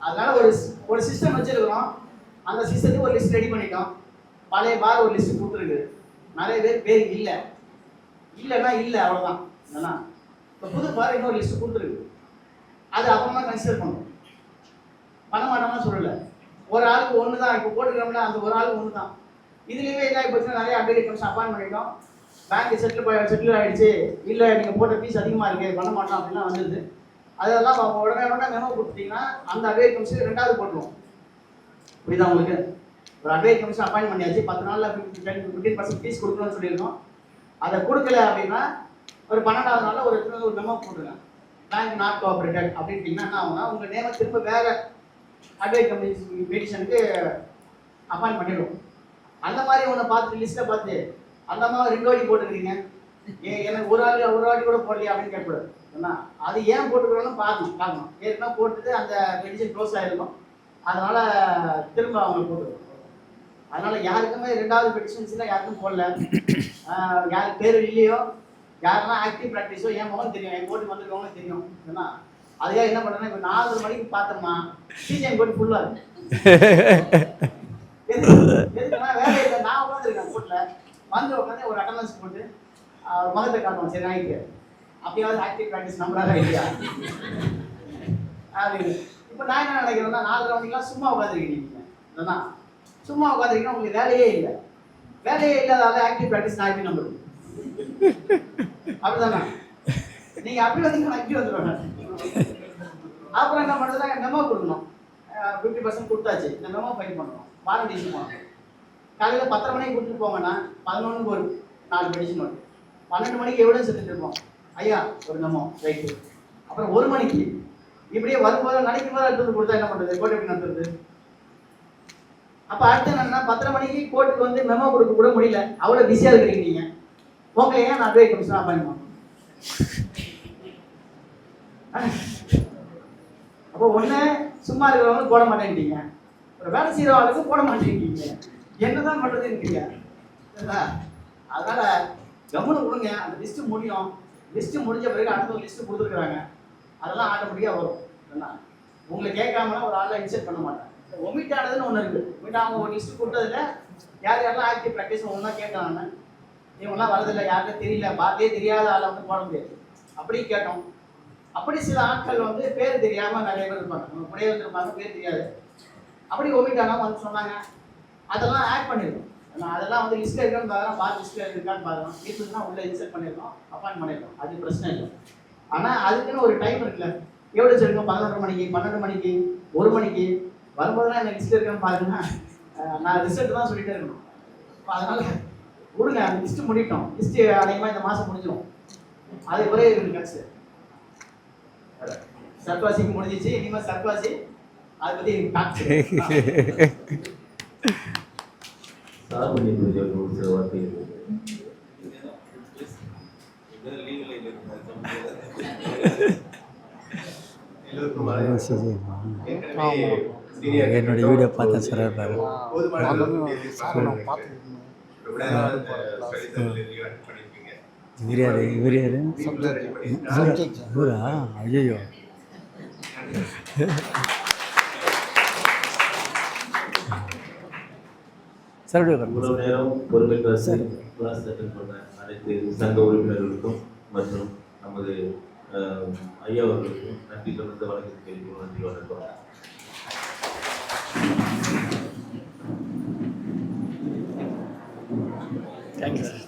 அதனால ஒரு சிஸ்டம் வச்சிருக்கிறோம். அந்த சிஸ்டத்துக்கு ஒரு லிஸ்ட் ரெடி பண்ணிட்டோம். பழைய பார் ஒரு லிஸ்ட் கொடுத்துருக்கு, நிறைய பேர் இல்லைன்னா இல்லை, அவ்வளோதான். என்னன்னா இப்போ புது பார் இன்னொரு லிஸ்ட் கொடுத்துருக்கு, அது அப்புறமா கன்சிடர் பண்ணும். பண்ண மாட்டோம்னா சொல்லலை, ஒரு ஆளுக்கு 1 தான் இப்போ போட்டுக்கிறோம்ல, அந்த ஒரு ஆளுக்கு 1 தான். இதுலேயுமே என்ன ஆகி போச்சுன்னா நிறைய அப்டேட் கமிஷன் அப்பாயின் பண்ணிட்டோம். பேங்க் செட்டில் ஆகிடுச்சு, இல்லை நீங்கள் போட்ட ஃபீஸ் அதிகமாக இருக்குது, பண்ண மாட்டோம் அப்படின்லாம் வந்துடுது. அதெல்லாம் உடனே மெமோ கொடுத்தீங்கன்னா அந்த அப்டேட் கமிஷன் 2வது போட்டுருவோம். புரியுதா உங்களுக்கு? ஒரு அப்டேட் கமிஷன் அப்பாயின் பண்ணியாச்சு, 10 நாளில் 15% ஃபீஸ் கொடுக்கணும்னு சொல்லியிருக்கோம். அதை கொடுக்கல அப்படின்னா ஒரு 12வது நாளில் ஒரு மெமோ போட்டுருங்க, பேங்க் நாட் கோஆப்ரேட்டட் அப்படின்ட்டிங்கன்னா என்ன ஆகும்னா உங்கள் நேமை திரும்ப வேறு அட்வைட் கமிஷன் பெட்டிஷனுக்கு அப்பாயின் பண்ணிடுவோம். அந்த மாதிரி ஒன்று பார்த்துட்டு லிஸ்ட்டை பார்த்து அந்த மாதிரி 2 வாட்டி போட்டுக்கிறீங்க, எனக்கு ஒரு வாட்டி கூட போடலையா அப்படின்னு கேட்கக்கூடாது. ஏன்னா அது ஏன் போட்டுக்கிறோன்னு பார்க்கணும். ஏற்கனவே போட்டுட்டு அந்த பெட்டிஷன் க்ளோஸ் ஆகிருக்கும், அதனால் திரும்ப அவங்க போட்டுருவோம். அதனால் யாருக்குமே 2வது பெட்டிஷன்ஸ்லாம் யாருக்கும் போடல, யாருக்கு பேர் இல்லையோ, யாரெல்லாம் ஆக்டிவ் ப்ராக்டிஸோ என் முகம் தெரியும், என் போட்டு வந்துருக்கவங்களும் தெரியும். ஏன்னா அதுக்காக என்ன பண்ணுறேன்னா இப்போ 4 மணிக்கு பார்த்தோம்னா சிஜிஎன் போட்டு ஃபுல்லாக இருக்கு. எதுக்குன்னா வேலை இல்லை, நான் உட்காந்துருக்கேன் போட்டில் வந்து உட்காந்து ஒரு அட்டண்டன்ஸ் போட்டு முகத்தை காட்டுவோம். சரி நாய்க்கு அப்படியாவது ஆக்டிவ் ப்ராக்டிஸ் நம்பராக இல்லையா அப்படின்னு. இப்போ நான் என்ன நினைக்கிறேன்னா 4 மணிக்கெலாம் சும்மா உட்காந்துருக்கீங்க, இல்லைன்னா சும்மா உட்காந்துருக்கீங்கன்னா உங்களுக்கு வேலையே இல்லாதால ஆக்டிவ் ப்ராக்டிஸ் நான் எப்படி நம்புறது? அப்படிதானே? நீங்கள் அப்படி வந்தீங்கன்னா நான் இப்படி வந்துடுவேன். அப்புறம் என்ன பண்ணுறதுனா மெமோ கொடுக்கணும், 50% கொடுத்தாச்சு, இந்த மெமோ ஃபைல் பண்ணணும், வாரண்ட் இஷ்யூ பண்ணணும். காலையில் 10:30 மணிக்கு கொடுத்துட்டு போங்கன்னா 11க்கு ஒரு 4 பெட்டிஷன் வரும், 12 மணிக்கு எவிடன்ஸ் எடுத்துகிட்டு இருப்போம், ஐயா ஒரு மெமோ ரைட்டு. அப்புறம் 1 மணிக்கு இப்படியே வரும்போது நினைக்கும் போது எடுத்து கொடுத்தா என்ன பண்ணுறது, கோர்ட் எப்படி நடத்துறது? அப்போ அடுத்து என்னன்னா 10:30 மணிக்கு கோர்ட்டுக்கு வந்து மெமோ கொடுக்க கூட முடியல, அவ்வளோ பிஸியாக இருக்கிறீங்க நீங்கள். உங்களை ஏன் நான் அட்வைட் கமிஷன் அப்பாயின் பண்ணணும்? அப்போ ஒன்று சும்மா இருக்கிறவங்க போட மாட்டேங்கிட்டீங்க, ஒரு வேலை செய்கிறவங்களுக்கு போட மாட்டேங்கிட்டீங்க, என்னதான் பண்ணுறதுன்னு. அதனால கவனம் கொடுங்க. அந்த லிஸ்ட்டு முடியும், லிஸ்ட்டு முடிஞ்ச பிறகு அடுத்த ஒரு லிஸ்ட்டு கொடுத்துருக்குறாங்க, அதெல்லாம் ஆட்டோமேட்டிக்காக வரும். ஏன்னா உங்களை கேட்காமனா ஒரு ஆளை இன்செர்ட் பண்ண மாட்டேன். ஒமிட் ஆனதுன்னு ஒன்று இருக்குது. ஒமிட் அவங்க ஒரு லிஸ்ட்டு கொடுத்ததில்ல, யாரெல்லாம் ஆக்டிவ் ப்ராக்டிஸ் ஒன்றா கேட்கலான்னு, இவங்களாம் வரதில்லை, யாருக்கும் தெரியல, பார்த்தே தெரியாத ஆளை வந்து போட முடியாது அப்படி கேட்டோம். அப்படி சில ஆட்கள் வந்து பேர் தெரியாமல் நிறைய பேர் இருப்பாங்க, நம்ம கூடயே வந்துருப்பாங்க, பேர் தெரியாது. அப்படி ஒமிட் ஆனால் வந்து சொன்னாங்க, அதெல்லாம் ஆட் பண்ணியிருக்கோம். அதெல்லாம் வந்து லிஸ்ட்டில் இருக்கான்னு பார்க்குறோம், பார்த்து லிஸ்ட்டில் இருக்கான்னு பார்க்குறோம், இருக்குதுன்னா உள்ளே இன்செர்ட் பண்ணியிருக்கோம், அப்பாயின் பண்ணியிருக்கோம், அது பிரச்சனை இல்லை. ஆனால் அதுக்குன்னு ஒரு டைம் இருக்குல்ல, எவ்வளோ இருக்கும், 11:30 மணிக்கு, 12 மணிக்கு, 1 மணிக்கு வரும்போதெல்லாம் எனக்கு லிஸ்ட்டில் இருக்கான்னு பாருங்கன்னா நான் ரிசல்ட் தான் சொல்லிகிட்டே இருக்கணும். அதனால் கொடுங்க, அந்த லிஸ்ட்டு முடிட்டோம், லிஸ்ட்டு அதிகமாக இந்த மாதம் முடிஞ்சிடும். அது ஒரே கட்சி சர்வாசிக்கு முடிஞ்சிச்சு, இனிமேல் சர்வாசி அதை பற்றி என்னுடைய வீடியோ பார்த்தேன் சார். இவர் யாரு? இவரா? ஐயோ சார், இவ்வளவு நேரம் பொறுப்பேற்ற கிளாஸ் அட்டெண்ட் பண்ண அனைத்து சங்க உறுப்பினர்களுக்கும் மற்றும் நமது ஐயா அவர்களுக்கும் நன்றி தொடர்ந்த வணக்கத்தை தெரிவிக்கும். நன்றி, வணக்கம். Thank you sir.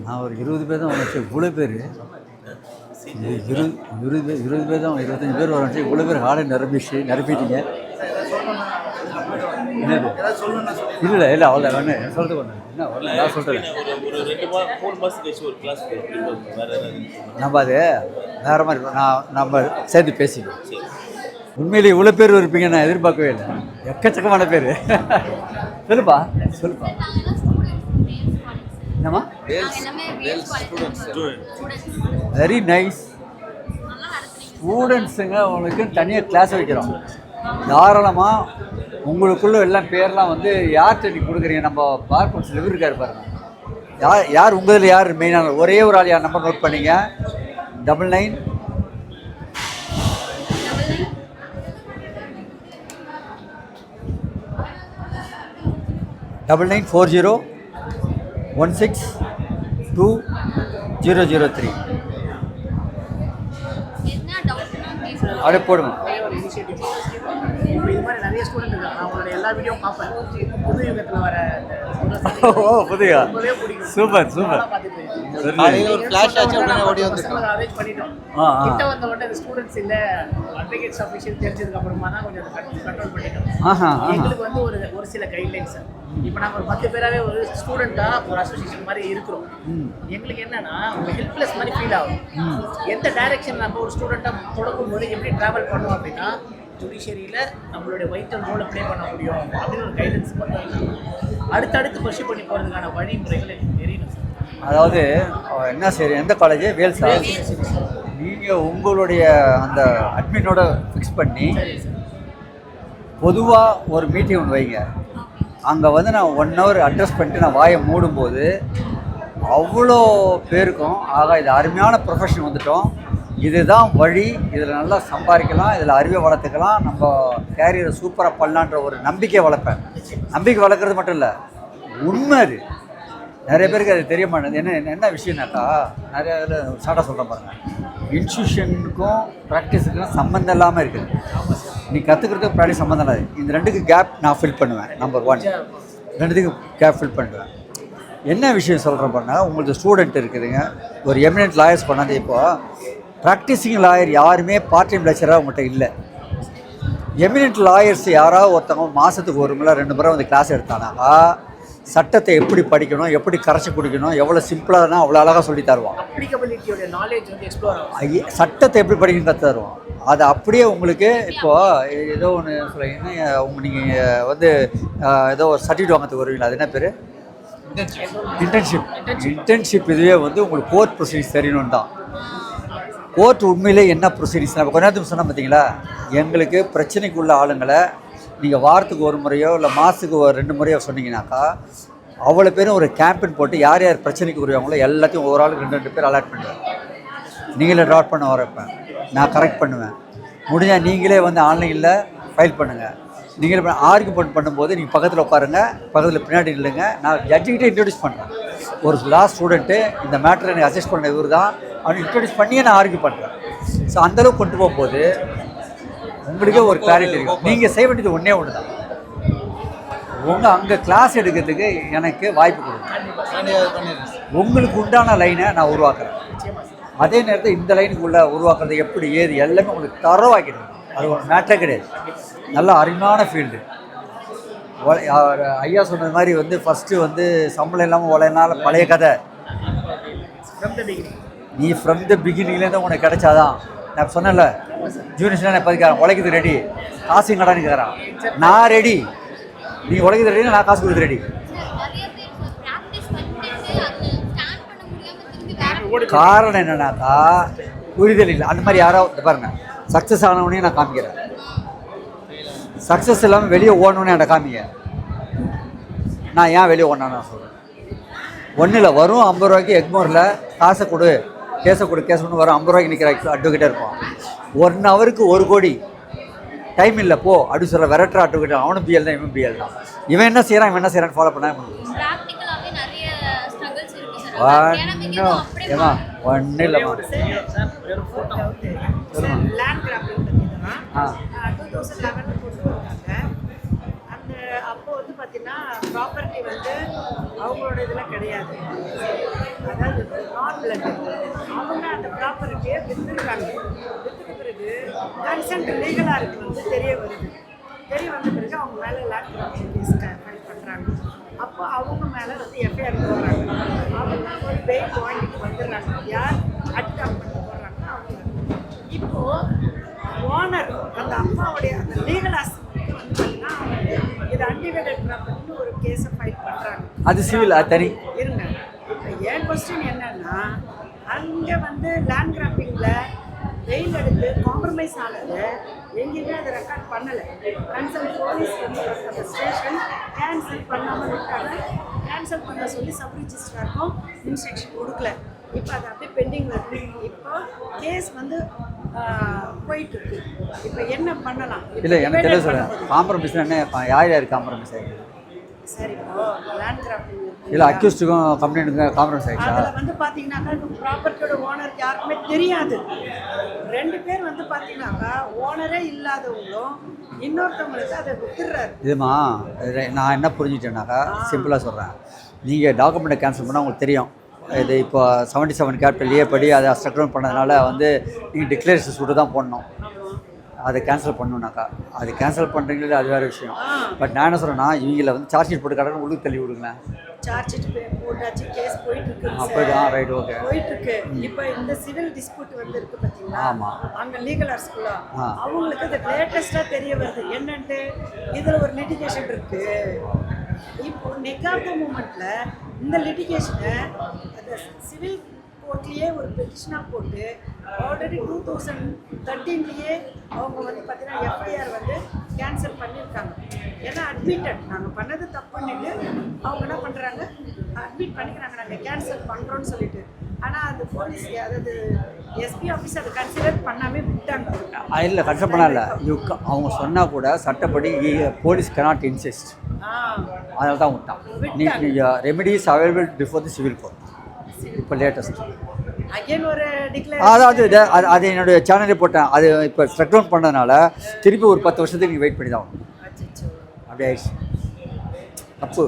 நான் ஒரு 20 பேர் தான் வந்துச்சு, இவ்வளோ பேர் 20 பேர் தான், 25 பேர் வரச்சு, இவ்வளோ பேர் ஹாலை நிரப்பிட்டீங்க. என்னது இல்லை அவ்வளோ வேணும் சொல்லிட்டு ஒன்று என்ன வரல, நான் சொல்கிறேன். நம்ம அது வேறு மாதிரி நம்ம சேர்த்து பேசிக்கணும். உண்மையிலே இவ்வளோ பேர் இருப்பீங்க நான் எதிர்பார்க்கவே இல்லை, எக்கச்சக்கமான பேர். சொல்லுப்பா. என்னம்மா? Very nice. ஸ்டூடெண்ட்ஸுங்க உங்களுக்கு தனியாக கிளாஸ் வைக்கிறோம், தாராளமாக உங்களுக்குள்ளே எல்லாம் பேர்லாம் வந்து யார்கிட்ட நீங்கள் கொடுக்குறீங்க. நம்ம பார் கவுன்சில் இவர் இருக்கார் பாருங்க, யார் உங்களில் யார் மெயினான ஒரே ஒரு ஆள் யார் நம்பர் நோட் பண்ணிங்க. 99 9940 162003 அப்படியே போடுங்க. இப்போ இது மாதிரி நிறைய ஸ்டூடெண்ட் இருக்காங்க, நான் அவங்களோட எல்லா வீடியோவும் பார்ப்பேன். புது யுகத்தில் வர ஓ புதியா, ரொம்பவே பிடிக்கும். Super super. காலையில் ஒரு ஃப்ளாஷ் ஆச்சு உடனே ஓடி வந்துட்டோம். அரேஞ்ச் பண்ணிட்டோம். கிட்ட வந்த உடனே இந்த ஸ்டூடெண்ட்ஸ் இல்லை அட்வொகேட்ஸ் அஃபிஷியல் தெரிஞ்சதுக்கு அப்புறமா தான் கொஞ்சம் கண்ட்ரோல் பண்ணிட்டோம். எங்களுக்கு வந்து ஒரு சில கைட்லைன்ஸ் சார். இப்போ நாங்கள் ஒரு 10 பேராகவே ஒரு ஸ்டூடெண்ட்டாக ஒரு அசோசியேஷன் மாதிரி இருக்கிறோம். எங்களுக்கு என்னன்னா ஒரு ஹெல்ப்லெஸ் மாதிரி ஃபீல் ஆகும். எந்த டைரக்ஷன் நம்ம ஒரு ஸ்டூடெண்ட்டாக தொடங்கும் போது எப்படி ட்ராவல் பண்ணோம் அப்படின்னா ஜுடிஷியரியில் நம்மளுடைய வைட்டல் ரோலை ப்ளே பண்ண முடியும் அப்படின்னு ஒரு கைடன்ஸ் பண்ணுவாங்க. அடுத்தடுத்து பர்சியூ பண்ணி போகிறதுக்கான வழிமுறைகள் எனக்கு தெரியணும் சார். அதாவது என்ன சரி, எந்த காலேஜ்? வேல்ஸா? நீங்கள் உங்களுடைய அந்த அட்மினோட ஃபிக்ஸ் பண்ணி பொதுவாக ஒரு மீட்டிங் ஒன்று வைங்க. அங்கே வந்து நான் 1 hour அட்ரஸ் பண்ணிட்டு நான் வாயை மூடும்போது அவ்வளோ பேருக்கும் ஆகா இது அருமையான ப்ரொஃபஷன் வந்துட்டோம், இதுதான் வழி, இதில் நல்லா சம்பாதிக்கலாம், இதில் அறிவை வளர்த்துக்கலாம், நம்ம கேரியரை சூப்பராக பண்ணலான்ற ஒரு நம்பிக்கை வளர்ப்பேன். நம்பிக்கை வளர்க்குறது மட்டும் இல்லை, உண்மை அது. நிறைய பேருக்கு அது தெரிய மாட்டேங்குது. என்ன விஷயம்னாக்கா, நிறைய ஷார்ட்டாக சொல்கிறேன் பாருங்கள், இன்ஸ்டியூஷனுக்கும் ப்ராக்டிஸுக்கும் சம்மந்தம் இல்லாமல் இருக்குது. நீ கற்றுக்கிறதுக்கு ப்ராக்டிஸ் சம்மந்தம் இல்லாது. இந்த 2க்கு கேப் நான் ஃபில் பண்ணுவேன். நம்பர் 1, 2த்துக்கு கேப் ஃபில் பண்ணுவேன். என்ன விஷயம் சொல்கிறேன் பாருங்கள், உங்களுக்கு ஸ்டூடெண்ட் இருக்குதுங்க, ஒரு எமினன்ட் லாயர்ஸ் பண்ணாது. இப்போது ப்ராக்டிஸிங் லாயர் யாருமே பார்ட் டைம் லெக்சராக உங்கள்கிட்ட இல்லை. எமினன்ட் லாயர்ஸ் யாராவது ஒருத்தவங்க மாதத்துக்கு 1 முறை 2 முறை வந்து கிளாஸ் எடுத்தானாக்கா சட்டத்தை எப்படி படிக்கணும், எப்படி கரைச்சி குடிக்கணும், எவ்வளோ சிம்பிளாக அவ்வளோ அழகாக சொல்லி தருவான். அப்ளிகபிலிட்டியோட நாலேஜ் வந்து எக்ஸ்ப்ளோர் ஆகும். சட்டத்தை எப்படி படிக்கணும் கற்று தருவான். அது அப்படியே உங்களுக்கு இப்போது ஏதோ ஒன்று சொல்லுங்கன்னா நீங்கள் வந்து ஏதோ ஒரு சர்டிஃபிகேட் வாங்கிறதுக்கு வருவீங்களா, அது என்ன பேர்? இன்டர்ன்ஷிப். இதுவே வந்து உங்களுக்கு கோர்ட் ப்ரொசீஜர்ஸ் தெரியணும் தான். கோர்ட் உண்மையிலே என்ன ப்ரொசீஜர்ஸ் நம்ம கொஞ்ச நேரத்துக்கு சொன்னால் பார்த்தீங்களா, எங்களுக்கு பிரச்சனைக்குள்ள ஆளுங்களை நீங்கள் வாரத்துக்கு 1 முறையோ இல்லை மாதத்துக்கு 2 முறையோ சொன்னீங்கன்னாக்கா அவ்வளோ பேரும் ஒரு கேம்பெயின் போட்டு யார் யார் பிரச்சனைக்கு உருவாங்களோ எல்லாத்தையும் ஒரு ஆளுக்கு 2 பேர் அலாட் பண்ணுவேன். நீங்களே ட்ராட் பண்ண வரப்பேன், நான் கரெக்ட் பண்ணுவேன். முடிஞ்சால் நீங்களே வந்து ஆன்லைனில் ஃபைல் பண்ணுங்கள். நீங்களே ஆர்கியூமெண்ட் பண்ணும்போது நீங்கள் பக்கத்தில் உட்காருங்க, பக்கத்தில் பின்னாடி இல்லைங்க, நான் ஜட்ஜுக்கிட்டே இன்ட்ரடியூஸ் பண்ணுறேன். ஒரு ஸ்டூடெண்ட்டு இந்த மேட்டரை எனக்கு அசஸ் பண்ண இவர் தான் அப்படின்னு இன்ட்ரடியூஸ் பண்ணியே நான் ஆர்கியூ பண்ணுறேன். ஸோ அந்தளவுக்கு கொண்டு போகும்போது உங்களுக்கே ஒரு கிளாரிட்டி இருக்கும். நீங்கள் செய்ய வேண்டியது ஒன்றே ஒன்று தான், உங்கள் அங்கே கிளாஸ் எடுக்கிறதுக்கு எனக்கு வாய்ப்பு கொடுங்க. உங்களுக்கு உண்டான லைனை நான் உருவாக்குறேன். அதே நேரத்தில் இந்த லைனுக்கு உள்ள உருவாக்குறது எப்படி ஏது எல்லாமே உங்களுக்கு தரவாக்கிடுங்க. அது ஒரு மேட்டரே கிடையாது. நல்ல அருமையான ஃபீல்டு. ஐயா சொன்னது மாதிரி வந்து ஃபஸ்ட்டு வந்து சம்பளம் இல்லாமல் உழையினால பழைய கதை. நீ ஃப்ரம் த பிகினிங்லேருந்து உனக்கு கிடைச்சாதான். நான் சொன்னேன்ல, ஜூனியர்ஸ்லாம் நான் பதிக்காரன் உழைக்கிறது ரெடி, காசு கடான்னு கேட்குறான். நான் ரெடி, நீ உழைக்கிறது ரெடி, நான் காசு கொடுக்குறது ரெடி. காரணம் என்னன்னாக்கா புரிதல் இல்லை. அந்த மாதிரி யாராவது பாருங்க, சக்ஸஸ் ஆனவனே நான் காமிக்கிறேன், சக்ஸஸ் இல்லாமல் வெளியே ஓடணுன்னே என்னை காமிங்க. நான் ஏன் வெளியே ஓடணும் நான் சொல்கிறேன். ஒன்றும் இல்லை, வரும் 50 ரூபாய்க்கு எக்மோரில் காசை கொடு, கேஸை கொடு, கேஸ் ஒன்று வரும் 50 ரூபாய்க்கு நிற்கிற அட்வொகேட்டாக இருப்பான். 1 ஹவருக்கு 1 கோடி டைம் இல்லை போ அப்படின்னு சொல்ல விரட்டுற அட்வொகேட். அவனும் பிஎல் தான், இவன் பிஎல் தான். இவன் என்ன செய்கிறான், இவன் என்ன செய்கிறான்னு ஃபாலோ பண்ண ஒன்றும் இல்லைம்மா. அப்போ வந்து பார்த்தீங்கன்னா ப்ராப்பர்ட்டி வந்து அவங்களோட இதில் கிடையாது, அதாவது நான் பிளட். அவங்க அந்த ப்ராப்பர்ட்டியை விற்றுருக்காங்க. விற்றுட்ட பிறகு கன்சென்ட் லீகலாக இருக்கு வந்து தெரிய வருது. தெரிய வந்த பிறகு அவங்க மேலே லேண்ட் ப்ராப்பர்ட்டி கேஸ் ஃபைல் பண்ணுறாங்க. அப்போ அவங்க மேலே வந்து எஃப்ஐஆர் போடுறாங்க. அவங்க ஒரு பெயில் வாங்கிட்டு வந்துடுறாங்க. யார் அட்டாக் பண்ணி போடுறாங்க அவங்க. இப்போது ஓனர் அந்த அப்பாவுடைய அந்த லீகல் ஆஸ்பெக்ட் வந்து பார்த்தீங்கன்னா இது அன்டிவைடட் ப்ராப்பர்ட்டின்னு ஒரு கேஸை ஃபைல் பண்ணுறாங்க. அது சிவில், அது தனி இருங்க. இப்போ என் கொஸ்டின் என்னன்னா, அங்கே வந்து லேண்ட் கிராப்பிங்கில் வெயில் எடுத்து காம்ப்ரமைஸ் ஆனது எங்கேயுமே அதை ரெக்கார்ட் பண்ணலை. கன்சர்ன் போலீஸ் வந்து அந்த ஸ்டேஷன் கேன்சல் பண்ணாமல் விட்டாங்க. கேன்சல் பண்ண சொல்லி சப் ரிஜிஸ்ட்ராருக்கும் இன்ஸ்ட்ரக்ஷன் கொடுக்கல. இப்போ அது அப்படியே பெண்டிங்கில் இருக்கு. இப்போ கேஸ் வந்து போயிட்டு இருக்கு. இப்போ என்ன பண்ணலாம்? இல்லை எனக்கு தெரியல சொல்ல. காம்ப்ரமைஸ் என்ன, யார் யார் காம்ப்ரமைஸ் ஆகிடுது? சரி, இப்போ லேண்ட் கிராப்பிங் இல்லை அக்யூஸ்டுக்கும் கம்ப்ளைண்ட்டுக்கும் காம்ப்ரமைஸ் ஆகிடுச்சா? அதில் வந்து பார்த்தீங்கன்னாக்கா இப்போ ப்ராப்பர்ட்டியோட ஓனருக்கு யாருக்குமே தெரியாது. 2 பேர் வந்து பார்த்தீங்கன்னாக்கா ஓனரே இல்லாதவங்களும் இன்னொருத்தவங்களுக்கு அதை விட்டுறாரு. இதுமா நான் என்ன புரிஞ்சுட்டேன்னாக்கா சிம்பிளாக சொல்கிறேன். நீங்கள் டாக்குமெண்ட்டை கேன்சல் பண்ணால் உங்களுக்கு தெரியும். இது இப்போ 77 கேபிட்டல் ஏ படி அதை ஸ்ட்ரக்டர் பண்ணதுனால வந்து நீங்கள் டிக்ளரேஷன் சூட்டு தான் போடணும். அதை கேன்சல் பண்ணணுன்னாக்கா அது கேன்சல் பண்ணுறீங்களே அது வேறு விஷயம். பட் நான் என்ன சொல்கிறேன்னா இவங்கள வந்து சார்ஜ் ஷீட் போட்டு கடனை உள்ளுக்கு தள்ளி விடுங்களேன். சார்ஜ் ஷீட் போட்டாச்சு, கேஸ் போயிட்டு இருக்கு. அப்படி ரைட் ஓகே போயிட்டு இருக்கு. இப்போ இந்த சிவில் டிஸ்பியூட் வந்து இருக்கு பார்த்தீங்களா? ஆமாம். அங்கே லீகல் ஆர்ட்ஸ்குள்ள அவங்களுக்கு அது லேட்டஸ்ட்டாக தெரிய வருது என்னன்ட்டு. இதில் ஒரு லிட்டிகேஷன் இருக்கு. இப்போ நெகாப்த மூமெண்ட்ல இந்த லிட்டிகேஷனை அந்த சிவில் கோர்ட்லேயே ஒரு பெட்டிஷனாக போட்டு ஆல்ரெடி 2013 அவங்க வந்து பார்த்தீங்கன்னா எஃப்ஐஆர் வந்து கேன்சல் பண்ணியிருக்காங்க. ஏன்னா அட்மிட்டட் நாங்கள் பண்ணது தப்புன்னுட்டு அவங்க என்ன பண்ணுறாங்க, அட்மிட் பண்ணிக்கிறாங்க நாங்கள் கேன்சல் பண்ணுறோன்னு சொல்லிட்டு. ஆனால் அது போலீஸ் அதாவது எஸ்பி ஆஃபீஸ் அதை கன்சிடர் பண்ணாமல் விட்டாங்க. இல்லை கன்சல்ட் பண்ணல. அவங்க சொன்னால் கூட சட்டப்படி போலீஸ் cannot insist. அதனால தான் விட்டான். Remedies available before the civil court. இப்போ லேட்டஸ்ட் அகைன் ஒரு அதாவது அது என்னுடைய சேனலே போட்டேன். அது இப்போ ஸ்ட்ரக் டவுன் பண்ணதுனால திருப்பி ஒரு 10 வருஷத்துக்கு நீங்கள் வெயிட் பண்ணி தான் ஆகணும். அப்படி ஆயிடுச்சு. தப்பு.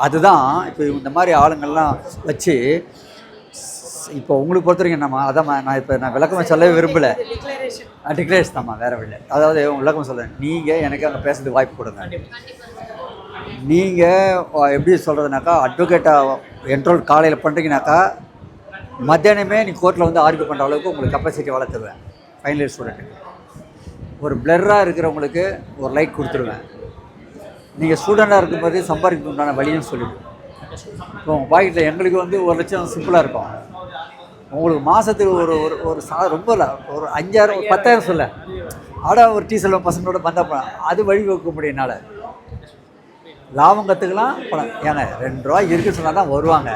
அதுதான் இப்போ இந்த மாதிரி ஆளுங்கள்லாம் வச்சு இப்போ உங்களுக்கு பொறுத்த வரைக்கும் என்னம்மா அதான் நான் விளக்கமாக சொல்லவே விரும்பலை. டிக்ளரேஷன் தான்மா, வேறு இல்லை. அதாவது விளக்கம் சொல்கிறேன். நீங்கள் எனக்கு அங்கே பேசுறதுக்கு வாய்ப்பு கொடுங்க. நீங்கள் எப்படி சொல்கிறதுனாக்கா அட்வொகேட்டாக என்ரோல் காலையில் பண்ணுறீங்கனாக்கா மத்தியானமே நீ கோர்ட்டில் வந்து ஆர்கியூ பண்ணுற அளவுக்கு உங்களுக்கு கெப்பாசிட்டி வளர்த்துருவேன். ஃபைனல் இயர் ஸ்டூடெண்ட்டுக்கு ஒரு பிளர்ராக இருக்கிறவங்களுக்கு ஒரு லைட் கொடுத்துருவேன். நீங்கள் ஸ்டூடெண்ட்டாக இருக்கும்போது சம்பாதிக்க உண்டான வழியும் சொல்லிவிடுவேன். இப்போ உங்கள் பாக்கெட்டில் எங்களுக்கு வந்து 1 லட்சம் சிம்பிளாக இருக்கும். உங்களுக்கு மாதத்துக்கு ஒரு ஒரு ரொம்ப இல்லை, ஒரு 5000 ஒரு 10,000 சொல்ல ஒரு டீ செல்வம் பசங்களோட வந்தால் அது வழி வைக்க முடியும். என்னால் லாபம் கற்றுக்கலாம். பணம் ஏங்க 2 ரூபா இருக்குன்னு சொன்னால் தான் வருவாங்க.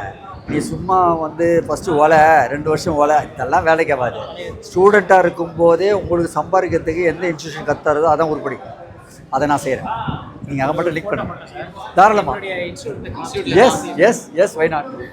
நீ சும்மா வந்து ஃபஸ்ட்டு ஓலை 2 வருஷம் ஓலை இதெல்லாம் வேலைக்கு ஆகாது. ஸ்டூடெண்ட்டாக இருக்கும்போதே உங்களுக்கு சம்பாதிக்கிறதுக்கு எந்த இன்ஸ்டியூஷன் கற்றுறதோ அதான் உருப்படி. அதை நான் செய்கிறேன். நீங்கள் அங்கே மட்டும் லிங்க் பண்ண தாராளமாக. Yes why not.